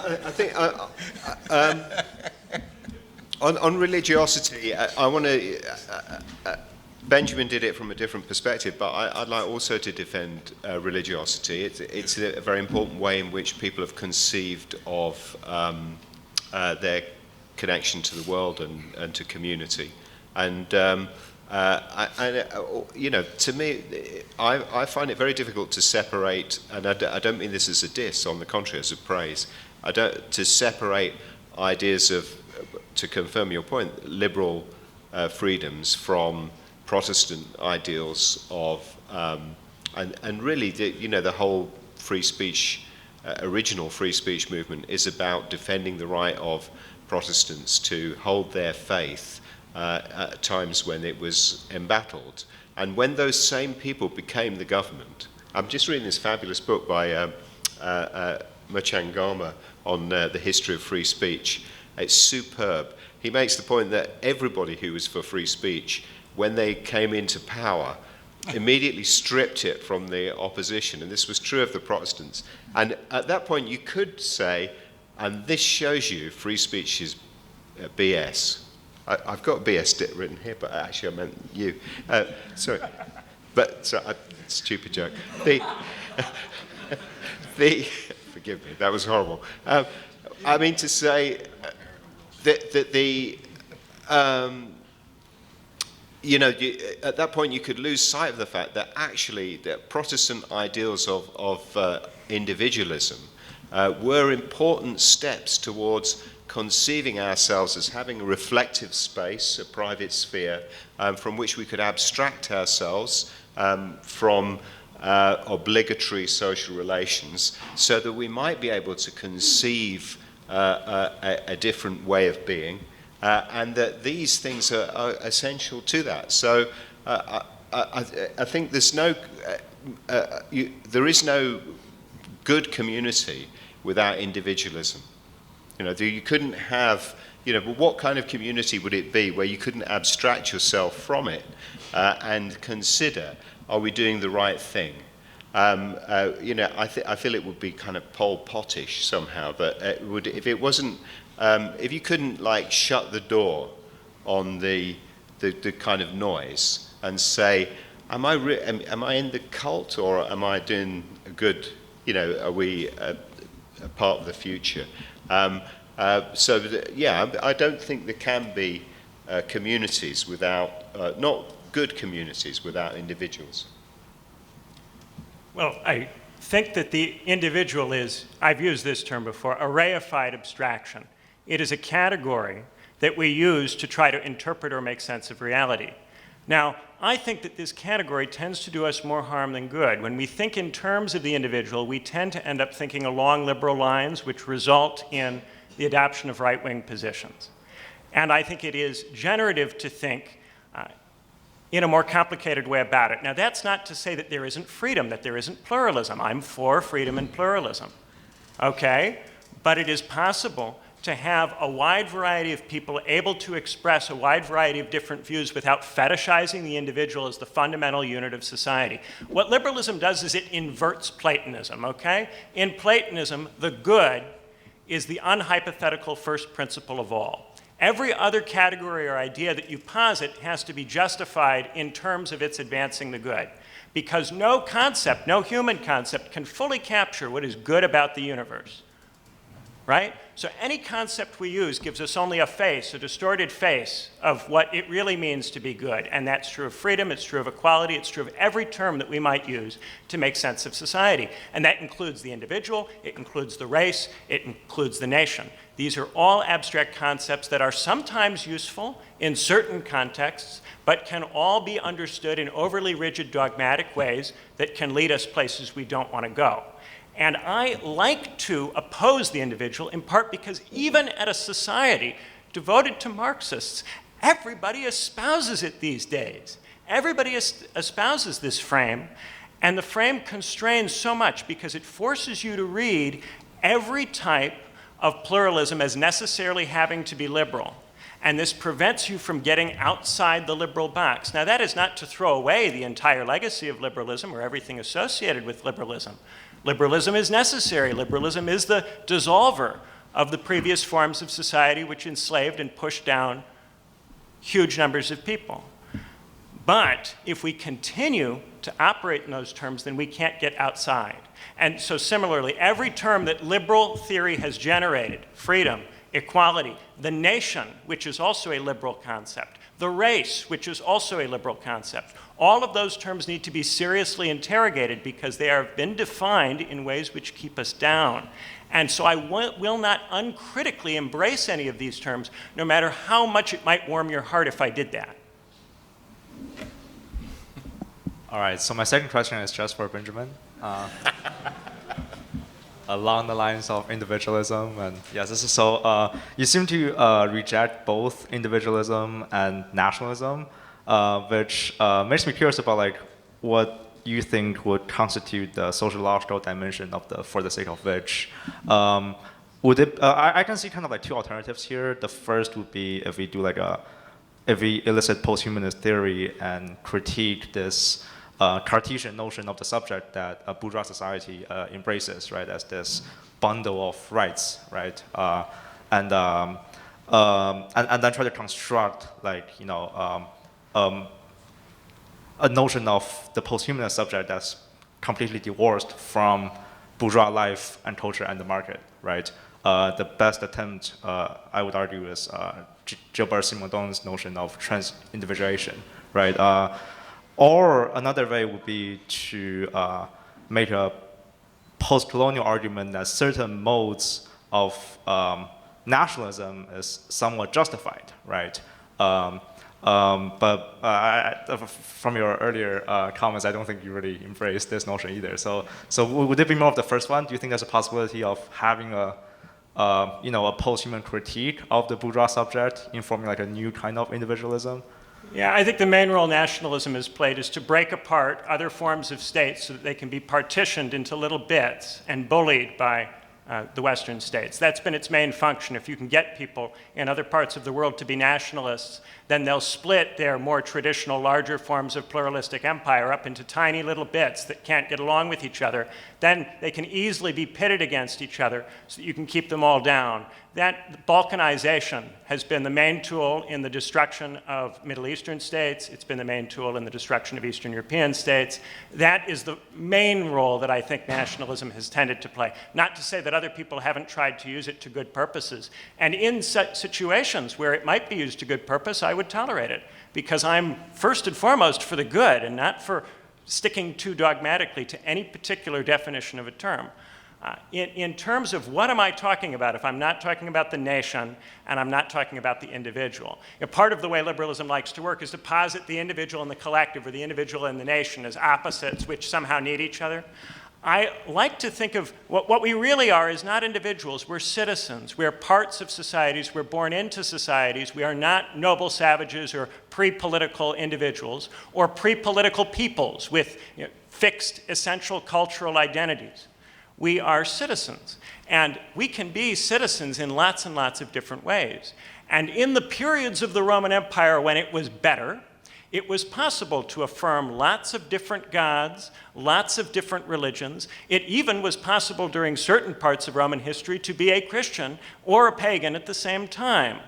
I think on religiosity, I want to. Benjamin did it from a different perspective, but I'd like also to defend religiosity. It's a very important way in which people have conceived of their connection to the world and to community. And to me, I find it very difficult to separate, and I don't mean this as a diss, on the contrary, as a praise, to separate ideas of, to confirm your point, liberal freedoms from Protestant ideals of, and really, the whole free speech, original free speech movement is about defending the right of Protestants to hold their faith at times when it was embattled. And when those same people became the government, I'm just reading this fabulous book by Muchangama on the history of free speech. It's superb. he makes the point that everybody who was for free speech, when they came into power, immediately stripped it from the opposition, and this was true of the Protestants. And at that point you could say, and this shows you free speech is BS. I've got BS written here, but actually I meant you. Sorry. But, stupid joke. Forgive me, that was horrible. I mean to say at that point you could lose sight of the fact that actually the Protestant ideals of individualism were important steps towards conceiving ourselves as having a reflective space, a private sphere, from which we could abstract ourselves from obligatory social relations, so that we might be able to conceive a different way of being, and that these things are essential to that. So I think there is no good community without individualism. You couldn't have, but what kind of community would it be where you couldn't abstract yourself from it and consider, are we doing the right thing? I feel it would be kind of Pol Pot-ish somehow, but if it wasn't, if you couldn't shut the door on the kind of noise and say, am I in the cult, or am I doing a good? Are we a part of the future? I don't think there can be communities without, not good communities without individuals. Well, I think that the individual is, I've used this term before, a reified abstraction. It is a category that we use to try to interpret or make sense of reality. Now, I think that this category tends to do us more harm than good. When we think in terms of the individual, we tend to end up thinking along liberal lines, which result in the adoption of right-wing positions. And I think it is generative to think in a more complicated way about it. Now, that's not to say that there isn't freedom, that there isn't pluralism. I'm for freedom and pluralism, okay? But it is possible to have a wide variety of people able to express a wide variety of different views without fetishizing the individual as the fundamental unit of society. What liberalism does is it inverts Platonism, okay? In Platonism, the good is the unhypothetical first principle of all. Every other category or idea that you posit has to be justified in terms of its advancing the good, because no concept, no human concept, can fully capture what is good about the universe, right? So any concept we use gives us only a face, a distorted face of what it really means to be good. And that's true of freedom, it's true of equality, it's true of every term that we might use to make sense of society. And that includes the individual, it includes the race, it includes the nation. These are all abstract concepts that are sometimes useful in certain contexts, but can all be understood in overly rigid dogmatic ways that can lead us places we don't want to go. And I like to oppose the individual in part because even at a society devoted to Marxists, everybody espouses it these days. Everybody espouses this frame, and the frame constrains so much because it forces you to read every type of pluralism as necessarily having to be liberal. And this prevents you from getting outside the liberal box. Now, that is not to throw away the entire legacy of liberalism or everything associated with liberalism. Liberalism is necessary. Liberalism is the dissolver of the previous forms of society which enslaved and pushed down huge numbers of people. But if we continue to operate in those terms, then we can't get outside. And so similarly, every term that liberal theory has generated, freedom, equality, the nation, which is also a liberal concept, the race, which is also a liberal concept, all of those terms need to be seriously interrogated because they have been defined in ways which keep us down. And so I will not uncritically embrace any of these terms, no matter how much it might warm your heart if I did that. All right, so my second question is just for Benjamin. Along the lines of individualism, and yes, this is so. You seem to reject both individualism and nationalism, which makes me curious about what you think would constitute the sociological dimension of the for the sake of which. would it? I can see kind of like two alternatives here. The first would be if we do if we elicit post-humanist theory and critique this Cartesian notion of the subject that a bourgeois society embraces, right, as this bundle of rights, right, and then try to construct a notion of the post-humanist subject that's completely divorced from bourgeois life and culture and the market, right? The best attempt, I would argue, is Gilbert Simondon's notion of trans-individuation, right? Or another way would be to make a post-colonial argument that certain modes of nationalism is somewhat justified, right? But from your earlier comments, I don't think you really embrace this notion either. So would it be more of the first one? Do you think there's a possibility of having a post-human critique of the bourgeois subject in forming like a new kind of individualism? Yeah, I think the main role nationalism has played is to break apart other forms of states so that they can be partitioned into little bits and bullied by the Western states. That's been its main function. If you can get people in other parts of the world to be nationalists, then they'll split their more traditional, larger forms of pluralistic empire up into tiny little bits that can't get along with each other. Then they can easily be pitted against each other so that you can keep them all down. That balkanization has been the main tool in the destruction of Middle Eastern states. It's been the main tool in the destruction of Eastern European states. That is the main role that I think nationalism has tended to play. Not to say that other people haven't tried to use it to good purposes. And in such situations where it might be used to good purpose, I would tolerate it, because I'm first and foremost for the good and not for sticking too dogmatically to any particular definition of a term. In terms of what am I talking about if I'm not talking about the nation and I'm not talking about the individual? Part of the way liberalism likes to work is to posit the individual and the collective, or the individual and the nation, as opposites which somehow need each other. I like to think of what we really are is not individuals, we're citizens. We're parts of societies, we're born into societies. We are not noble savages or pre-political individuals or pre-political peoples with fixed essential cultural identities. We are citizens, and we can be citizens in lots and lots of different ways. And in the periods of the Roman Empire when it was better, it was possible to affirm lots of different gods, lots of different religions. It even was possible during certain parts of Roman history to be a Christian or a pagan at the same time.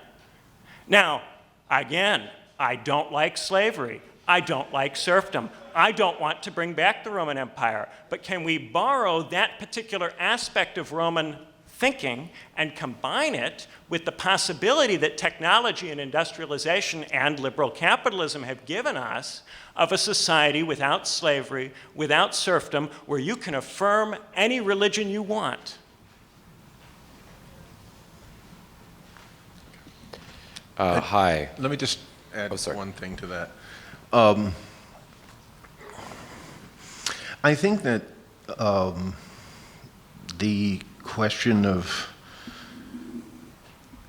Now, again, I don't like slavery. I don't like serfdom. I don't want to bring back the Roman Empire. But can we borrow that particular aspect of Roman thinking and combine it with the possibility that technology and industrialization and liberal capitalism have given us of a society without slavery, without serfdom, where you can affirm any religion you want? Hi. Let me just add one thing to that. I think that the question of,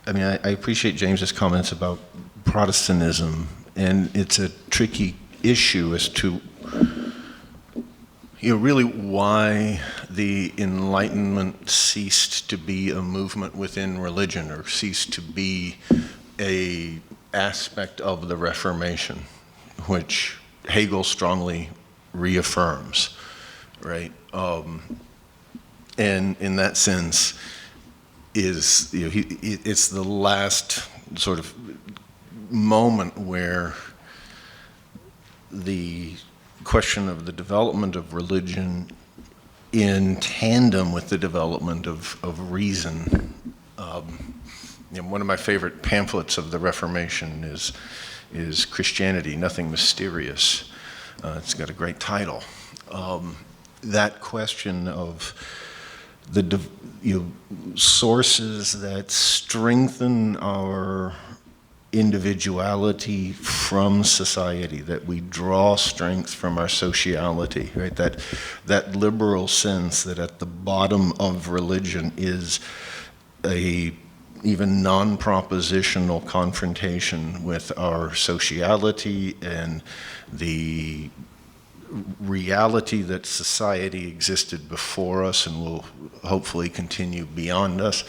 I appreciate James's comments about Protestantism, and it's a tricky issue as to really why the Enlightenment ceased to be a movement within religion, or ceased to be a aspect of the Reformation, which Hegel strongly reaffirms, right? And in that sense, it's the last sort of moment where the question of the development of religion in tandem with the development of reason. One of my favorite pamphlets of the Reformation is Christianity, Nothing Mysterious. It's got a great title. That question of the sources that strengthen our individuality from society, that we draw strength from our sociality, right? That liberal sense that at the bottom of religion is a even non-propositional confrontation with our sociality and the reality that society existed before us and will hopefully continue beyond us.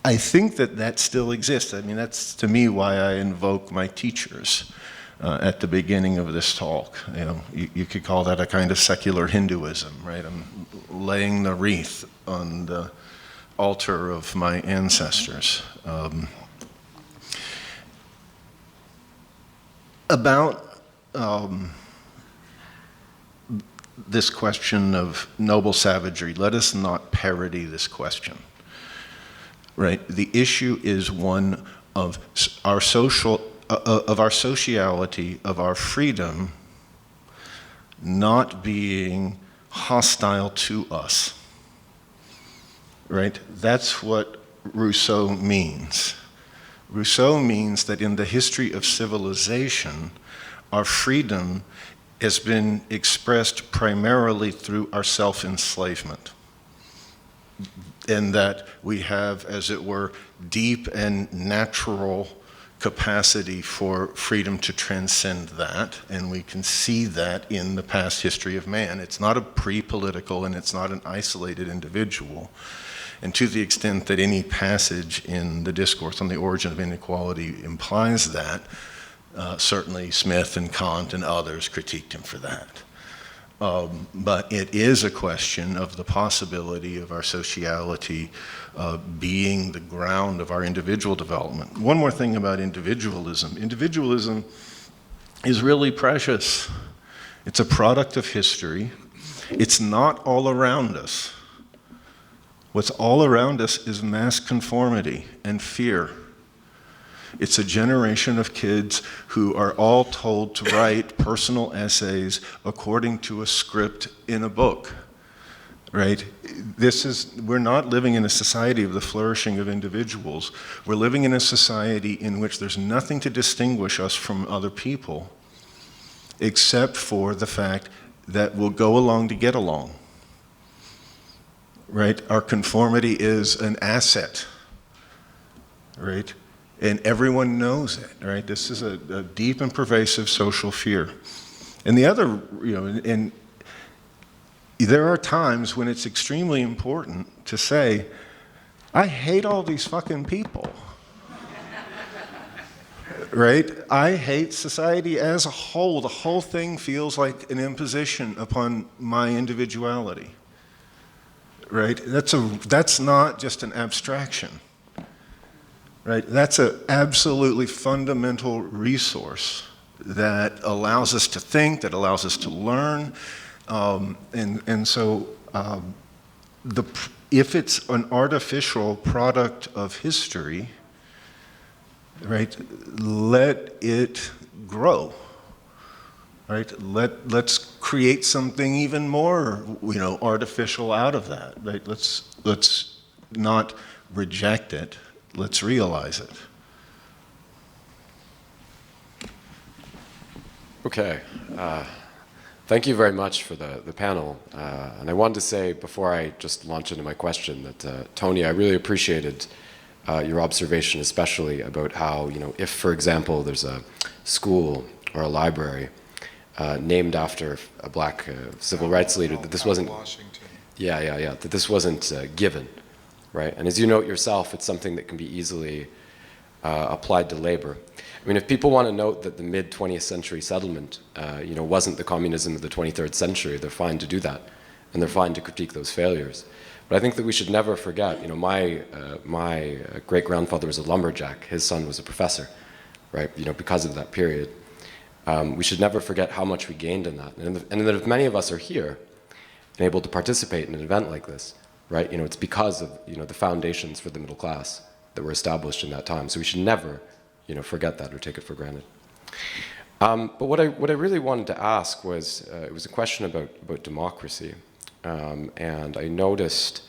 I think that that still exists. I mean, that's to me why I invoke my teachers at the beginning of this talk. You know, you could call that a kind of secular Hinduism, right? I'm laying the wreath on the altar of my ancestors. About this question of noble savagery, let us not parody this question. Right? The issue is one of our sociality, of our freedom not being hostile to us. Right? That's what Rousseau means. Rousseau means that in the history of civilization, our freedom has been expressed primarily through our self-enslavement. And that we have, as it were, deep and natural capacity for freedom to transcend that, and we can see that in the past history of man. It's not a pre-political and it's not an isolated individual. And to the extent that any passage in the discourse on the origin of inequality implies that, certainly Smith and Kant and others critiqued him for that. But it is a question of the possibility of our sociality being the ground of our individual development. One more thing about individualism. Individualism is really precious. It's a product of history. It's not all around us. What's all around us is mass conformity and fear. It's a generation of kids who are all told to write personal essays according to a script in a book, right? We're not living in a society of the flourishing of individuals. We're living in a society in which there's nothing to distinguish us from other people except for the fact that we'll go along to get along, right? Our conformity is an asset, right? And everyone knows it, right? This is a deep and pervasive social fear. And the other, and there are times when it's extremely important to say, I hate all these fucking people, right? I hate society as a whole. The whole thing feels like an imposition upon my individuality, right? That's not just an abstraction. Right? That's an absolutely fundamental resource that allows us to think, that allows us to learn. So if it's an artificial product of history, right, let it grow. Right? Let's create something even more, artificial out of that. Right? Let's not reject it. Let's realize it. Okay. Thank you very much for the panel. And I wanted to say, before I just launch into my question, that Tony, I really appreciated your observation, especially about how, if, for example, there's a school or a library named after a black civil rights leader, that this wasn't... Washington. Yeah, that this wasn't given. Right? And as you note yourself, it's something that can be easily applied to labor. I mean, if people want to note that the mid-20th century settlement, wasn't the communism of the 23rd century, they're fine to do that, and they're fine to critique those failures. But I think that we should never forget, my great-grandfather was a lumberjack, his son was a professor, right? Because of that period. We should never forget how much we gained in that, and that if many of us are here and able to participate in an event like this, right? It's because of, the foundations for the middle class that were established in that time. So we should never, forget that or take it for granted. But what I really wanted to ask was, it was a question about democracy. And I noticed,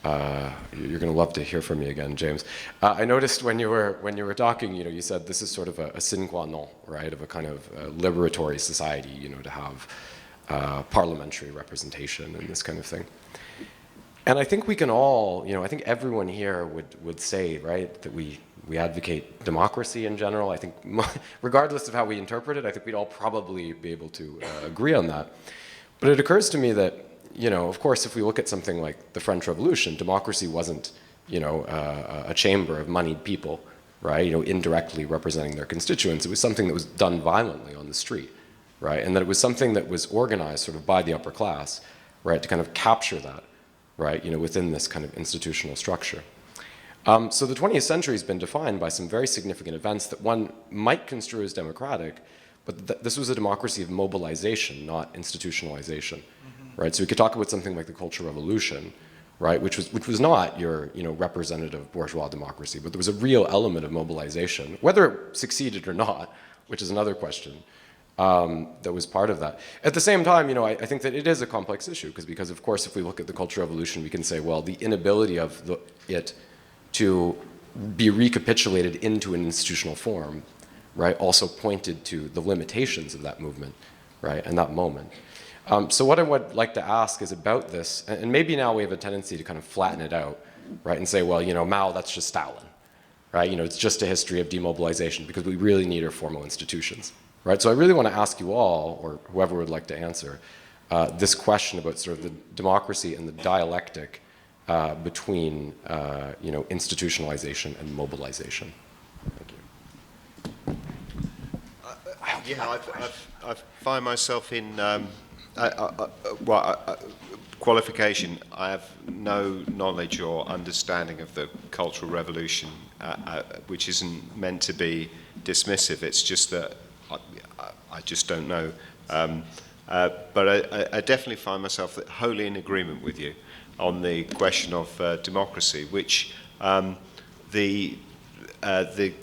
you're going to love to hear from me again, James. I noticed when you were talking, you said this is sort of a sine qua non, right, of a kind of liberatory society, to have parliamentary representation and this kind of thing. And I think we can all, I think everyone here would say, right, that we We advocate democracy in general. I think, regardless of how we interpret it, I think we'd all probably be able to agree on that. But it occurs to me that, of course, if we look at something like the French Revolution, democracy wasn't, a chamber of moneyed people, right? Indirectly representing their constituents. It was something that was done violently on the street, right? And that it was something that was organized sort of by the upper class, right, to kind of capture that, right, within this kind of institutional structure. So the 20th century has been defined by some very significant events that one might construe as democratic, but this was a democracy of mobilization, not institutionalization, right? So we could talk about something like the Cultural Revolution, right, which was not your representative bourgeois democracy, but there was a real element of mobilization, whether it succeeded or not, which is another question, that was part of that. At the same time, I think that it is a complex issue because of course, if we look at the Cultural Revolution, we can say, well, the inability of it to be recapitulated into an institutional form, right, also pointed to the limitations of that movement, right, and that moment. So what I would like to ask is about this, and maybe now we have a tendency to kind of flatten it out, right, and say, well, Mao, that's just Stalin, right, it's just a history of demobilization because we really need our formal institutions, right? So I really want to ask you all, or whoever would like to answer, this question about sort of the democracy and the dialectic between, institutionalization and mobilization. Thank you. Yeah, I find myself in qualification. I have no knowledge or understanding of the Cultural Revolution, which isn't meant to be dismissive. It's just that I just don't know. But I definitely find myself wholly in agreement with you on the question of democracy, which the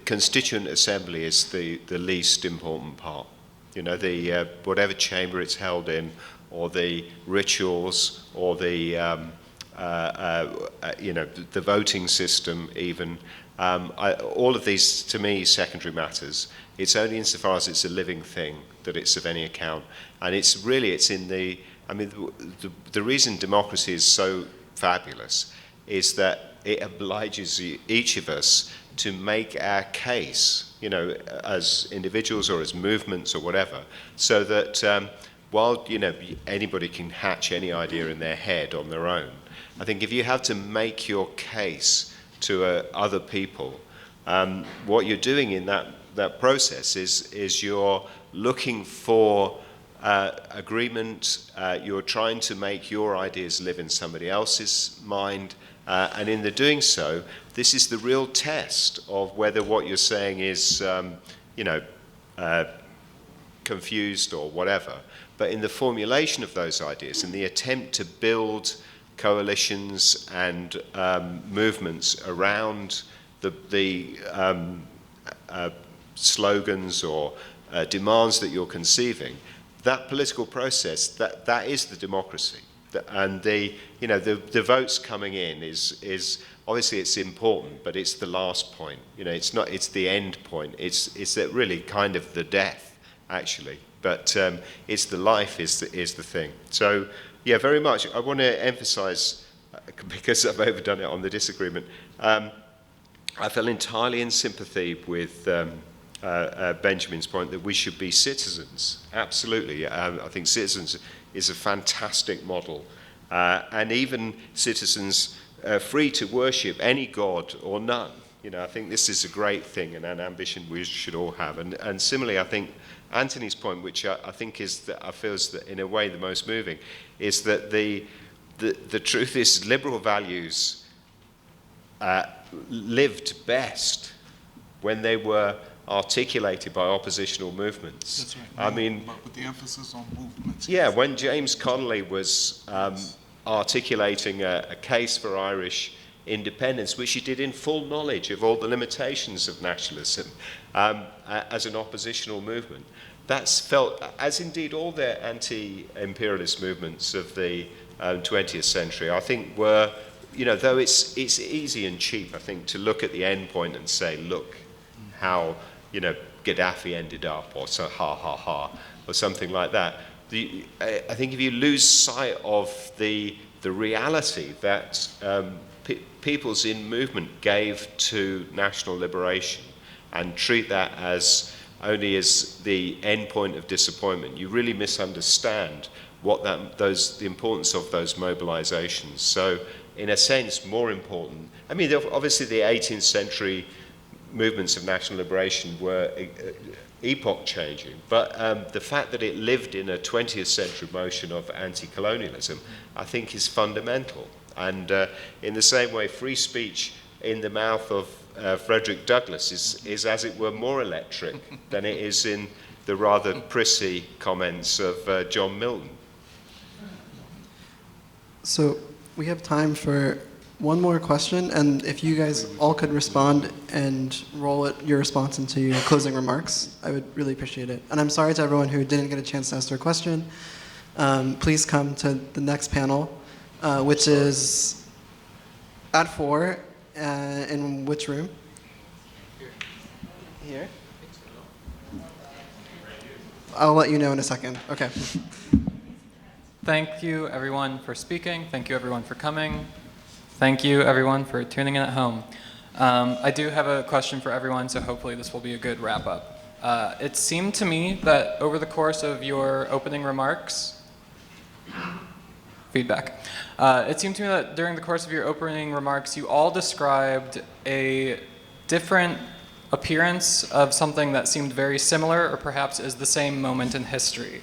Constituent Assembly is the least important part. The whatever chamber it's held in, or the rituals, or the the voting system, even all of these, to me, secondary matters. It's only insofar as it's a living thing that it's of any account, and it's in the. I mean, the reason democracy is so fabulous is that it obliges each of us to make our case, as individuals or as movements or whatever, so that while, anybody can hatch any idea in their head on their own, I think if you have to make your case to other people, what you're doing in that process is you're looking for agreement, you're trying to make your ideas live in somebody else's mind, and in the doing so, this is the real test of whether what you're saying is, confused or whatever. But in the formulation of those ideas, in the attempt to build coalitions and movements around the slogans or demands that you're conceiving, that political process, that is the democracy. And the votes coming in is obviously it's important, but it's the last point. It's not. It's the end point. It's really kind of the death, actually. But it's the life is the thing. So yeah, very much. I want to emphasise, because I've overdone it on the disagreement. I fell entirely in sympathy with Benjamin's point that we should be citizens. Absolutely. I think citizens is a fantastic model. And even citizens free to worship any god or none. I think this is a great thing and an ambition we should all have. And similarly, I think Anthony's point, which I think is that I feel is that in a way the most moving, is that the truth is liberal values lived best when they were articulated by oppositional movements. That's right. I mean, with the emphasis on movements. Yeah, when James Connolly was articulating a case for Irish independence, which he did in full knowledge of all the limitations of nationalism as an oppositional movement, that's felt, as indeed all the anti-imperialist movements of the 20th century, I think were, though it's easy and cheap, I think, to look at the end point and say, look how, Gaddafi ended up, or so ha ha ha, or something like that. I think if you lose sight of the the reality that peoples in movement gave to national liberation and treat that as only as the end point of disappointment, you really misunderstand what the importance of those mobilizations. So, in a sense, more important. I mean, obviously, the 18th century movements of national liberation were epoch-changing, but the fact that it lived in a 20th century motion of anti-colonialism, I think, is fundamental. And in the same way, free speech in the mouth of Frederick Douglass is, as it were, more electric than it is in the rather prissy comments of John Milton. So we have time for one more question, and if you guys all could respond and roll your response into your closing remarks, I would really appreciate it. And I'm sorry to everyone who didn't get a chance to ask their question. Please come to the next panel, which is at 4, in which room? Here? I'll let you know in a second. Okay. Thank you, everyone, for speaking. Thank you, everyone, for coming. Thank you, everyone, for tuning in at home. I do have a question for everyone, so hopefully this will be a good wrap-up. It seemed to me that over the course of your opening remarks, feedback. It seemed to me that during the course of your opening remarks, you all described a different appearance of something that seemed very similar, or perhaps is the same moment in history.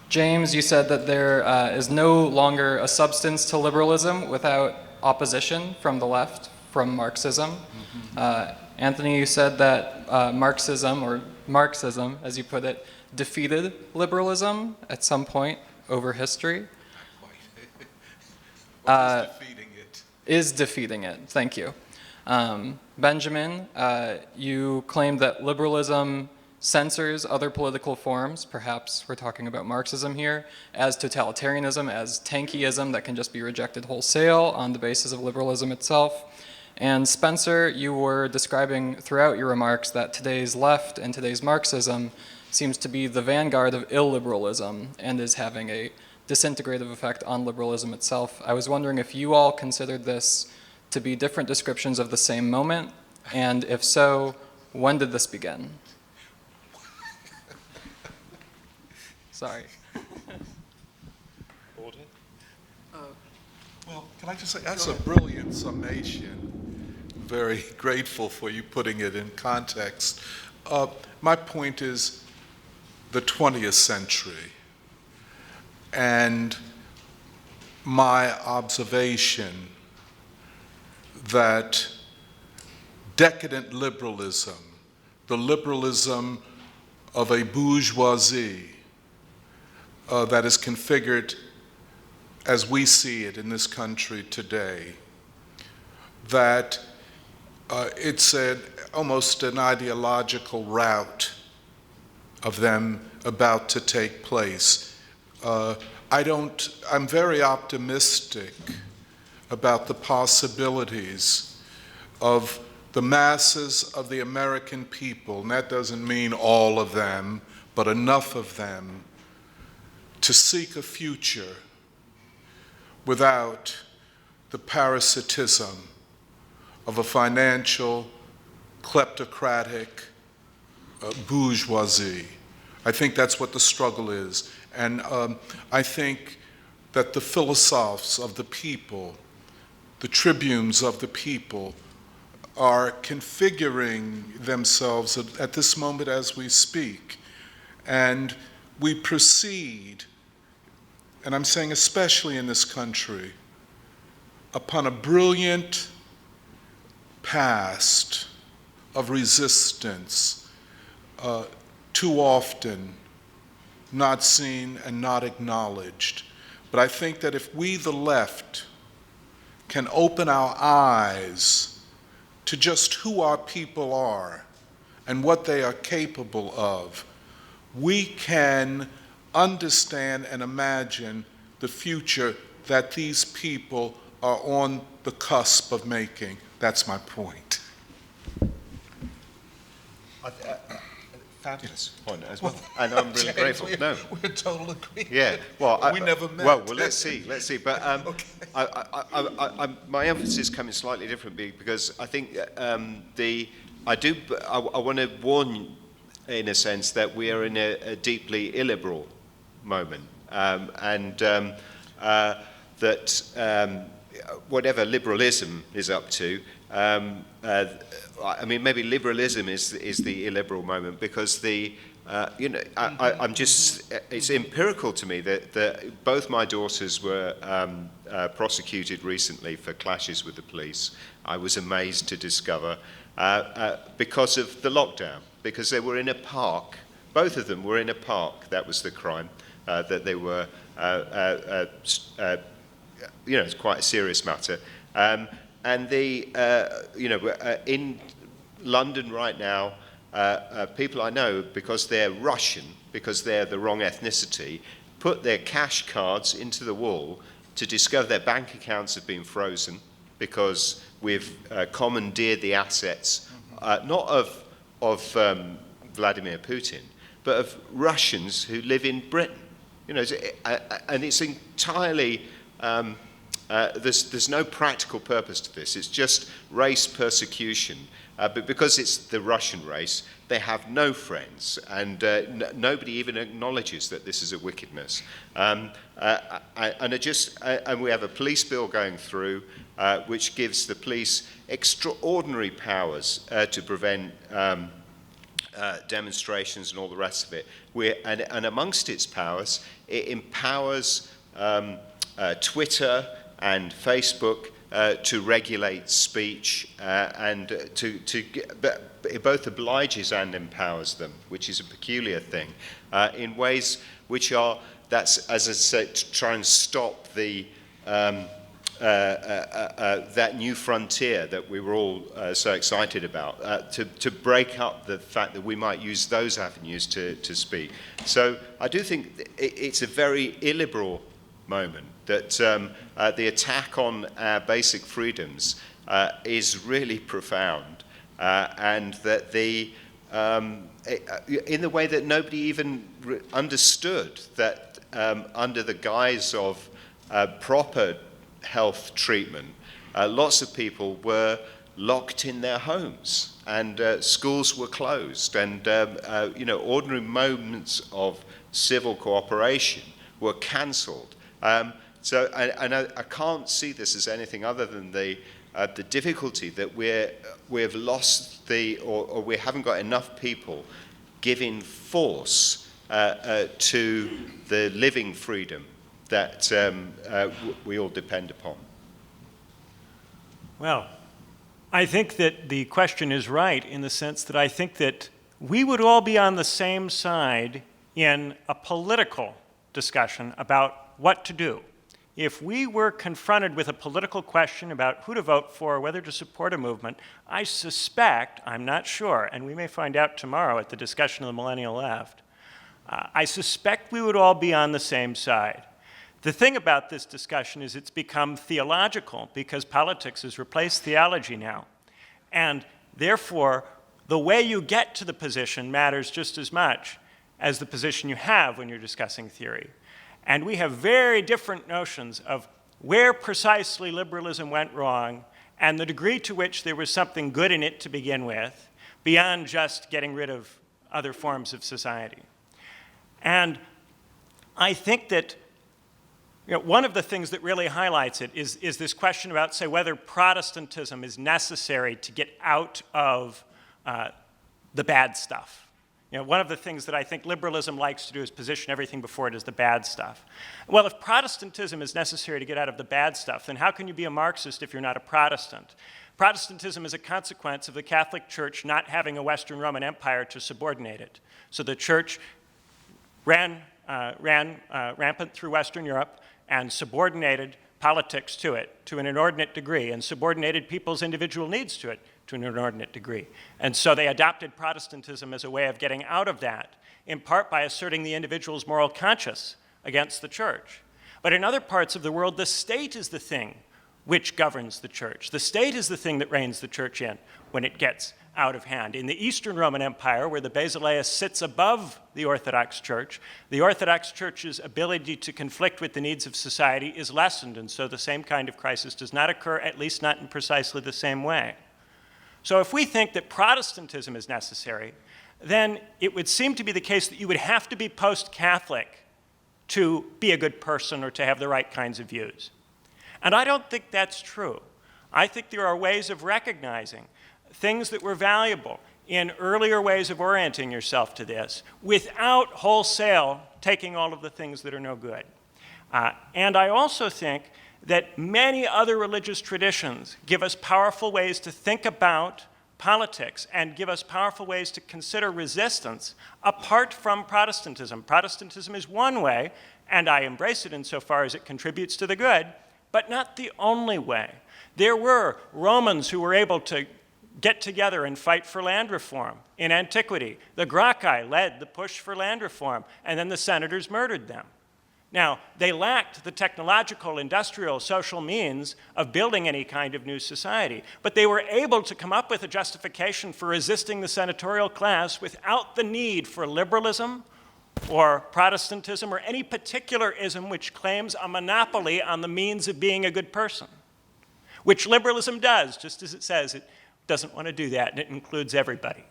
James, you said that there is no longer a substance to liberalism without opposition from the left, from Marxism. Anthony, you said that Marxism, or Marxism, as you put it, defeated liberalism at some point over history. Is defeating it, thank you. Benjamin, you claimed that liberalism censors other political forms, perhaps we're talking about Marxism here, as totalitarianism, as tankyism that can just be rejected wholesale on the basis of liberalism itself. And Spencer, you were describing throughout your remarks that today's left and today's Marxism seems to be the vanguard of illiberalism and is having a disintegrative effect on liberalism itself. I was wondering if you all considered this to be different descriptions of the same moment, and if so, when did this begin? Sorry. Well, can I just say, that's a brilliant summation. Very grateful for you putting it in context. My point is the 20th century, and my observation that decadent liberalism, the liberalism of a bourgeoisie that is configured as we see it in this country today, that it's almost an ideological rout of them about to take place. I'm very optimistic about the possibilities of the masses of the American people, and that doesn't mean all of them, but enough of them, to seek a future without the parasitism of a financial, kleptocratic bourgeoisie. I think that's what the struggle is. And I think that the philosophers of the people, the tribunes of the people, are configuring themselves at this moment as we speak. And we proceed, and I'm saying especially in this country, upon a brilliant past of resistance, too often not seen and not acknowledged. But I think that if we, the left, can open our eyes to just who our people are and what they are capable of, we can understand and imagine the future that these people are on the cusp of making. That's my point. fabulous point as well, and I'm really grateful. No, we're in total agreement. yeah. Well, we never met. Well, let's see. But Okay. my emphasis coming slightly different because I think I want to warn, in a sense, that we are in a deeply illiberal moment, that whatever liberalism is up to. I mean, maybe liberalism is the illiberal moment because I'm just, it's empirical to me that both my daughters were prosecuted recently for clashes with the police. I was amazed to discover because of the lockdown, because they were in a park. Both of them were in a park. That was the crime, that they were, it's quite a serious matter. And in London right now, people I know, because they're Russian, because they're the wrong ethnicity, put their cash cards into the wall to discover their bank accounts have been frozen because we've commandeered the assets, not of Vladimir Putin, but of Russians who live in Britain. And it's entirely... there's no practical purpose to this. It's just race persecution. But because it's the Russian race, they have no friends, and nobody even acknowledges that this is a wickedness. And we have a police bill going through, which gives the police extraordinary powers to prevent demonstrations and all the rest of it. And amongst its powers, it empowers Twitter and Facebook to regulate speech and it both obliges and empowers them, which is a peculiar thing, in ways which are, that's, as I said, to try and stop the that new frontier that we were all so excited about, to break up the fact that we might use those avenues to speak. So I do think it's a very illiberal moment, that the attack on our basic freedoms is really profound, and that in the way that nobody even understood that under the guise of proper health treatment, lots of people were locked in their homes, and schools were closed, and ordinary moments of civil cooperation were cancelled. So I can't see this as anything other than the difficulty that we've lost or we haven't got enough people giving force to the living freedom that we all depend upon. Well, I think that the question is right in the sense that I think that we would all be on the same side in a political discussion about what to do. If we were confronted with a political question about who to vote for, whether to support a movement, I suspect, I'm not sure, and we may find out tomorrow at the discussion of the millennial left, I suspect we would all be on the same side. The thing about this discussion is it's become theological because politics has replaced theology now. And therefore, the way you get to the position matters just as much as the position you have when you're discussing theory. And we have very different notions of where precisely liberalism went wrong and the degree to which there was something good in it to begin with, beyond just getting rid of other forms of society. And I think that one of the things that really highlights it is this question about, say, whether Protestantism is necessary to get out of the bad stuff. One of the things that I think liberalism likes to do is position everything before it as the bad stuff. Well, if Protestantism is necessary to get out of the bad stuff, then how can you be a Marxist if you're not a Protestant? Protestantism is a consequence of the Catholic Church not having a Western Roman Empire to subordinate it. So the Church ran rampant through Western Europe and subordinated politics to it to an inordinate degree, and subordinated people's individual needs to it to an inordinate degree. And so they adopted Protestantism as a way of getting out of that, in part by asserting the individual's moral conscience against the church. But in other parts of the world, the state is the thing which governs the church. The state is the thing that reins the church in when it gets out of hand. In the Eastern Roman Empire, where the Basileus sits above the Orthodox Church's ability to conflict with the needs of society is lessened, and so the same kind of crisis does not occur, at least not in precisely the same way. So if we think that Protestantism is necessary, then it would seem to be the case that you would have to be post-Catholic to be a good person or to have the right kinds of views. And I don't think that's true. I think there are ways of recognizing things that were valuable in earlier ways of orienting yourself to this without wholesale taking all of the things that are no good. And I also think that many other religious traditions give us powerful ways to think about politics and give us powerful ways to consider resistance apart from Protestantism. Protestantism is one way, and I embrace it insofar as it contributes to the good, but not the only way. There were Romans who were able to get together and fight for land reform in antiquity. The Gracchi led the push for land reform, and then the senators murdered them. Now, they lacked the technological, industrial, social means of building any kind of new society, but they were able to come up with a justification for resisting the senatorial class without the need for liberalism or Protestantism or any particular ism which claims a monopoly on the means of being a good person, which liberalism does, just as it says it doesn't want to do that, and it includes everybody.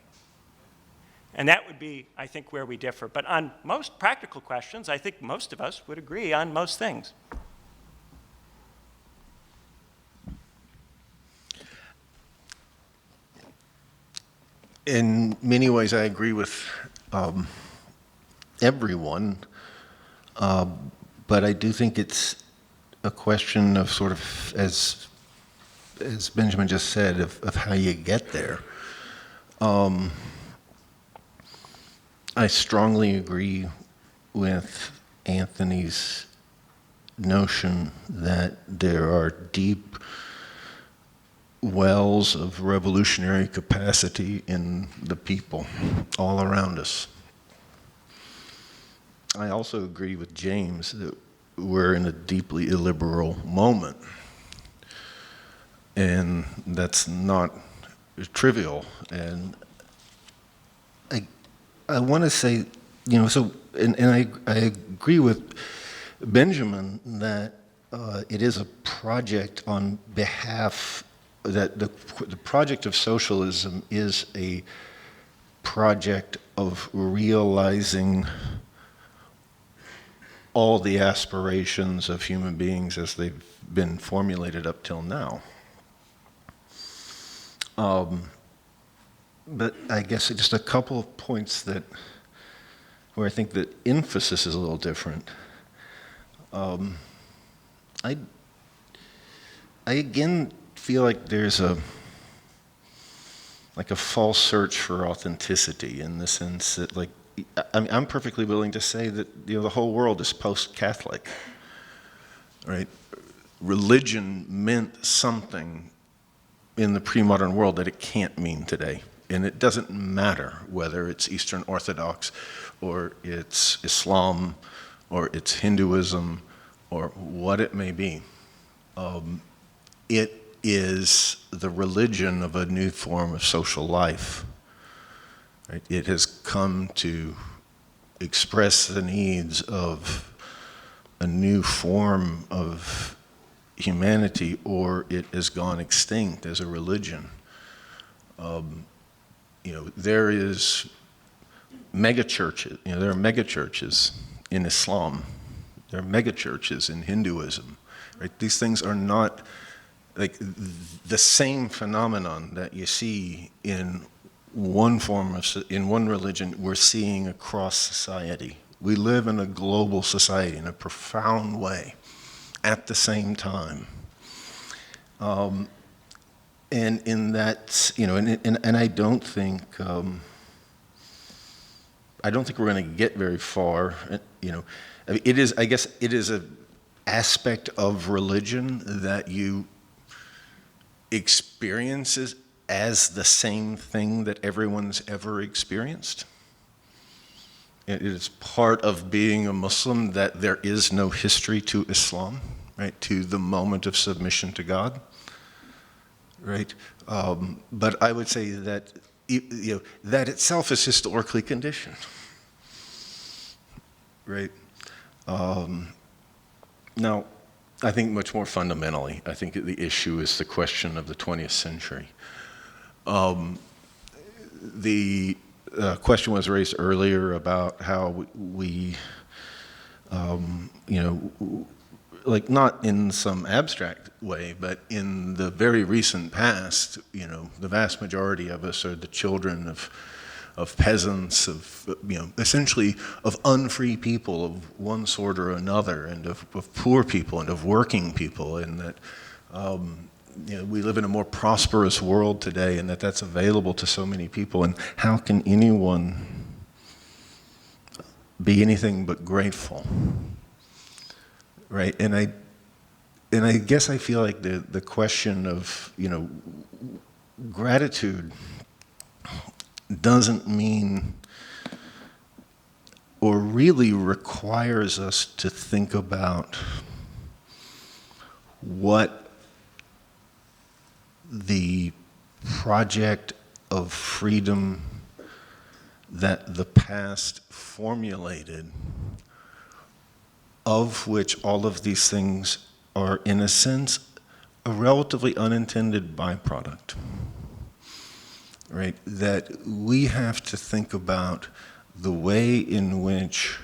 And that would be, I think, where we differ. But on most practical questions, I think most of us would agree on most things. In many ways, I agree with everyone, but I do think it's a question of sort of, as Benjamin just said, of how you get there. I strongly agree with Anthony's notion that there are deep wells of revolutionary capacity in the people all around us. I also agree with James that we're in a deeply illiberal moment, and that's not trivial. And I want to say, and I agree with Benjamin that it is a project on behalf, that the project of socialism is a project of realizing all the aspirations of human beings as they've been formulated up till now. But I guess just a couple of points where I think the emphasis is a little different. I again feel like there's a false search for authenticity, in the sense that, I'm perfectly willing to say that the whole world is post-Catholic, right? Religion meant something in the pre-modern world that it can't mean today. And it doesn't matter whether it's Eastern Orthodox or it's Islam or it's Hinduism or what it may be. It is the religion of a new form of social life. Right? It has come to express the needs of a new form of humanity, or it has gone extinct as a religion. There is megachurches. There are megachurches in Islam. There are megachurches in Hinduism. Right? These things are not like the same phenomenon that you see in one religion. We're seeing across society. We live in a global society in a profound way, at the same time. And in that, and I don't think we're going to get very far. It is, I guess, it is an aspect of religion that you experience as the same thing that everyone's ever experienced. It is part of being a Muslim that there is no history to Islam, right? To the moment of submission to God. Right, but I would say that that itself is historically conditioned, right? Now, I think much more fundamentally, I think the issue is the question of the 20th century. The question was raised earlier about how we like not in some abstract way, but in the very recent past, the vast majority of us are the children of peasants, of essentially of unfree people of one sort or another, and of poor people and of working people, and that we live in a more prosperous world today, and that's available to so many people. And how can anyone be anything but grateful, right? And I guess I feel like the question of gratitude doesn't mean or really requires us to think about what the project of freedom that the past formulated, of which all of these things are, in a sense, a relatively unintended byproduct, right? That we have to think about the way in which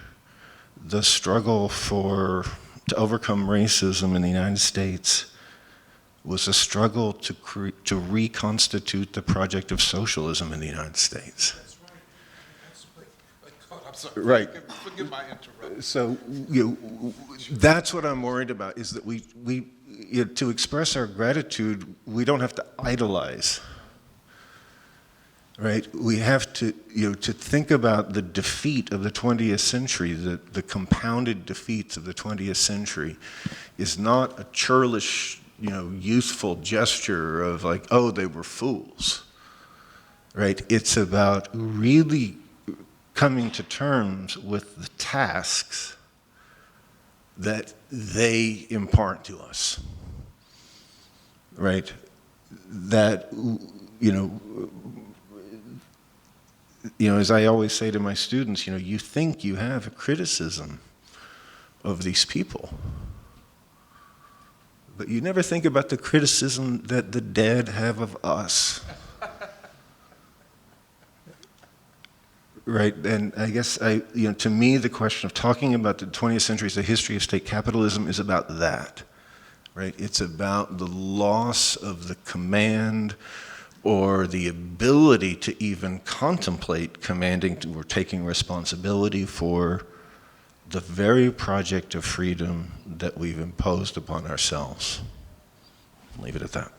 the struggle to overcome racism in the United States was a struggle to reconstitute the project of socialism in the United States. That's right. I'm sorry. Right. Forgive my interruption. So that's what I'm worried about, is that we to express our gratitude, we don't have to idolize. Right? We have to, to think about the defeat of the 20th century, the compounded defeats of the 20th century is not a churlish, youthful gesture of like, oh, they were fools, right? It's about really coming to terms with the tasks that they impart to us, right? That, as I always say to my students, you think you have a criticism of these people, but you never think about the criticism that the dead have of us. Right, and I guess to me, the question of talking about the 20th century as a history of state capitalism is about that, right? It's about the loss of the command or the ability to even contemplate commanding or taking responsibility for the very project of freedom that we've imposed upon ourselves. I'll leave it at that.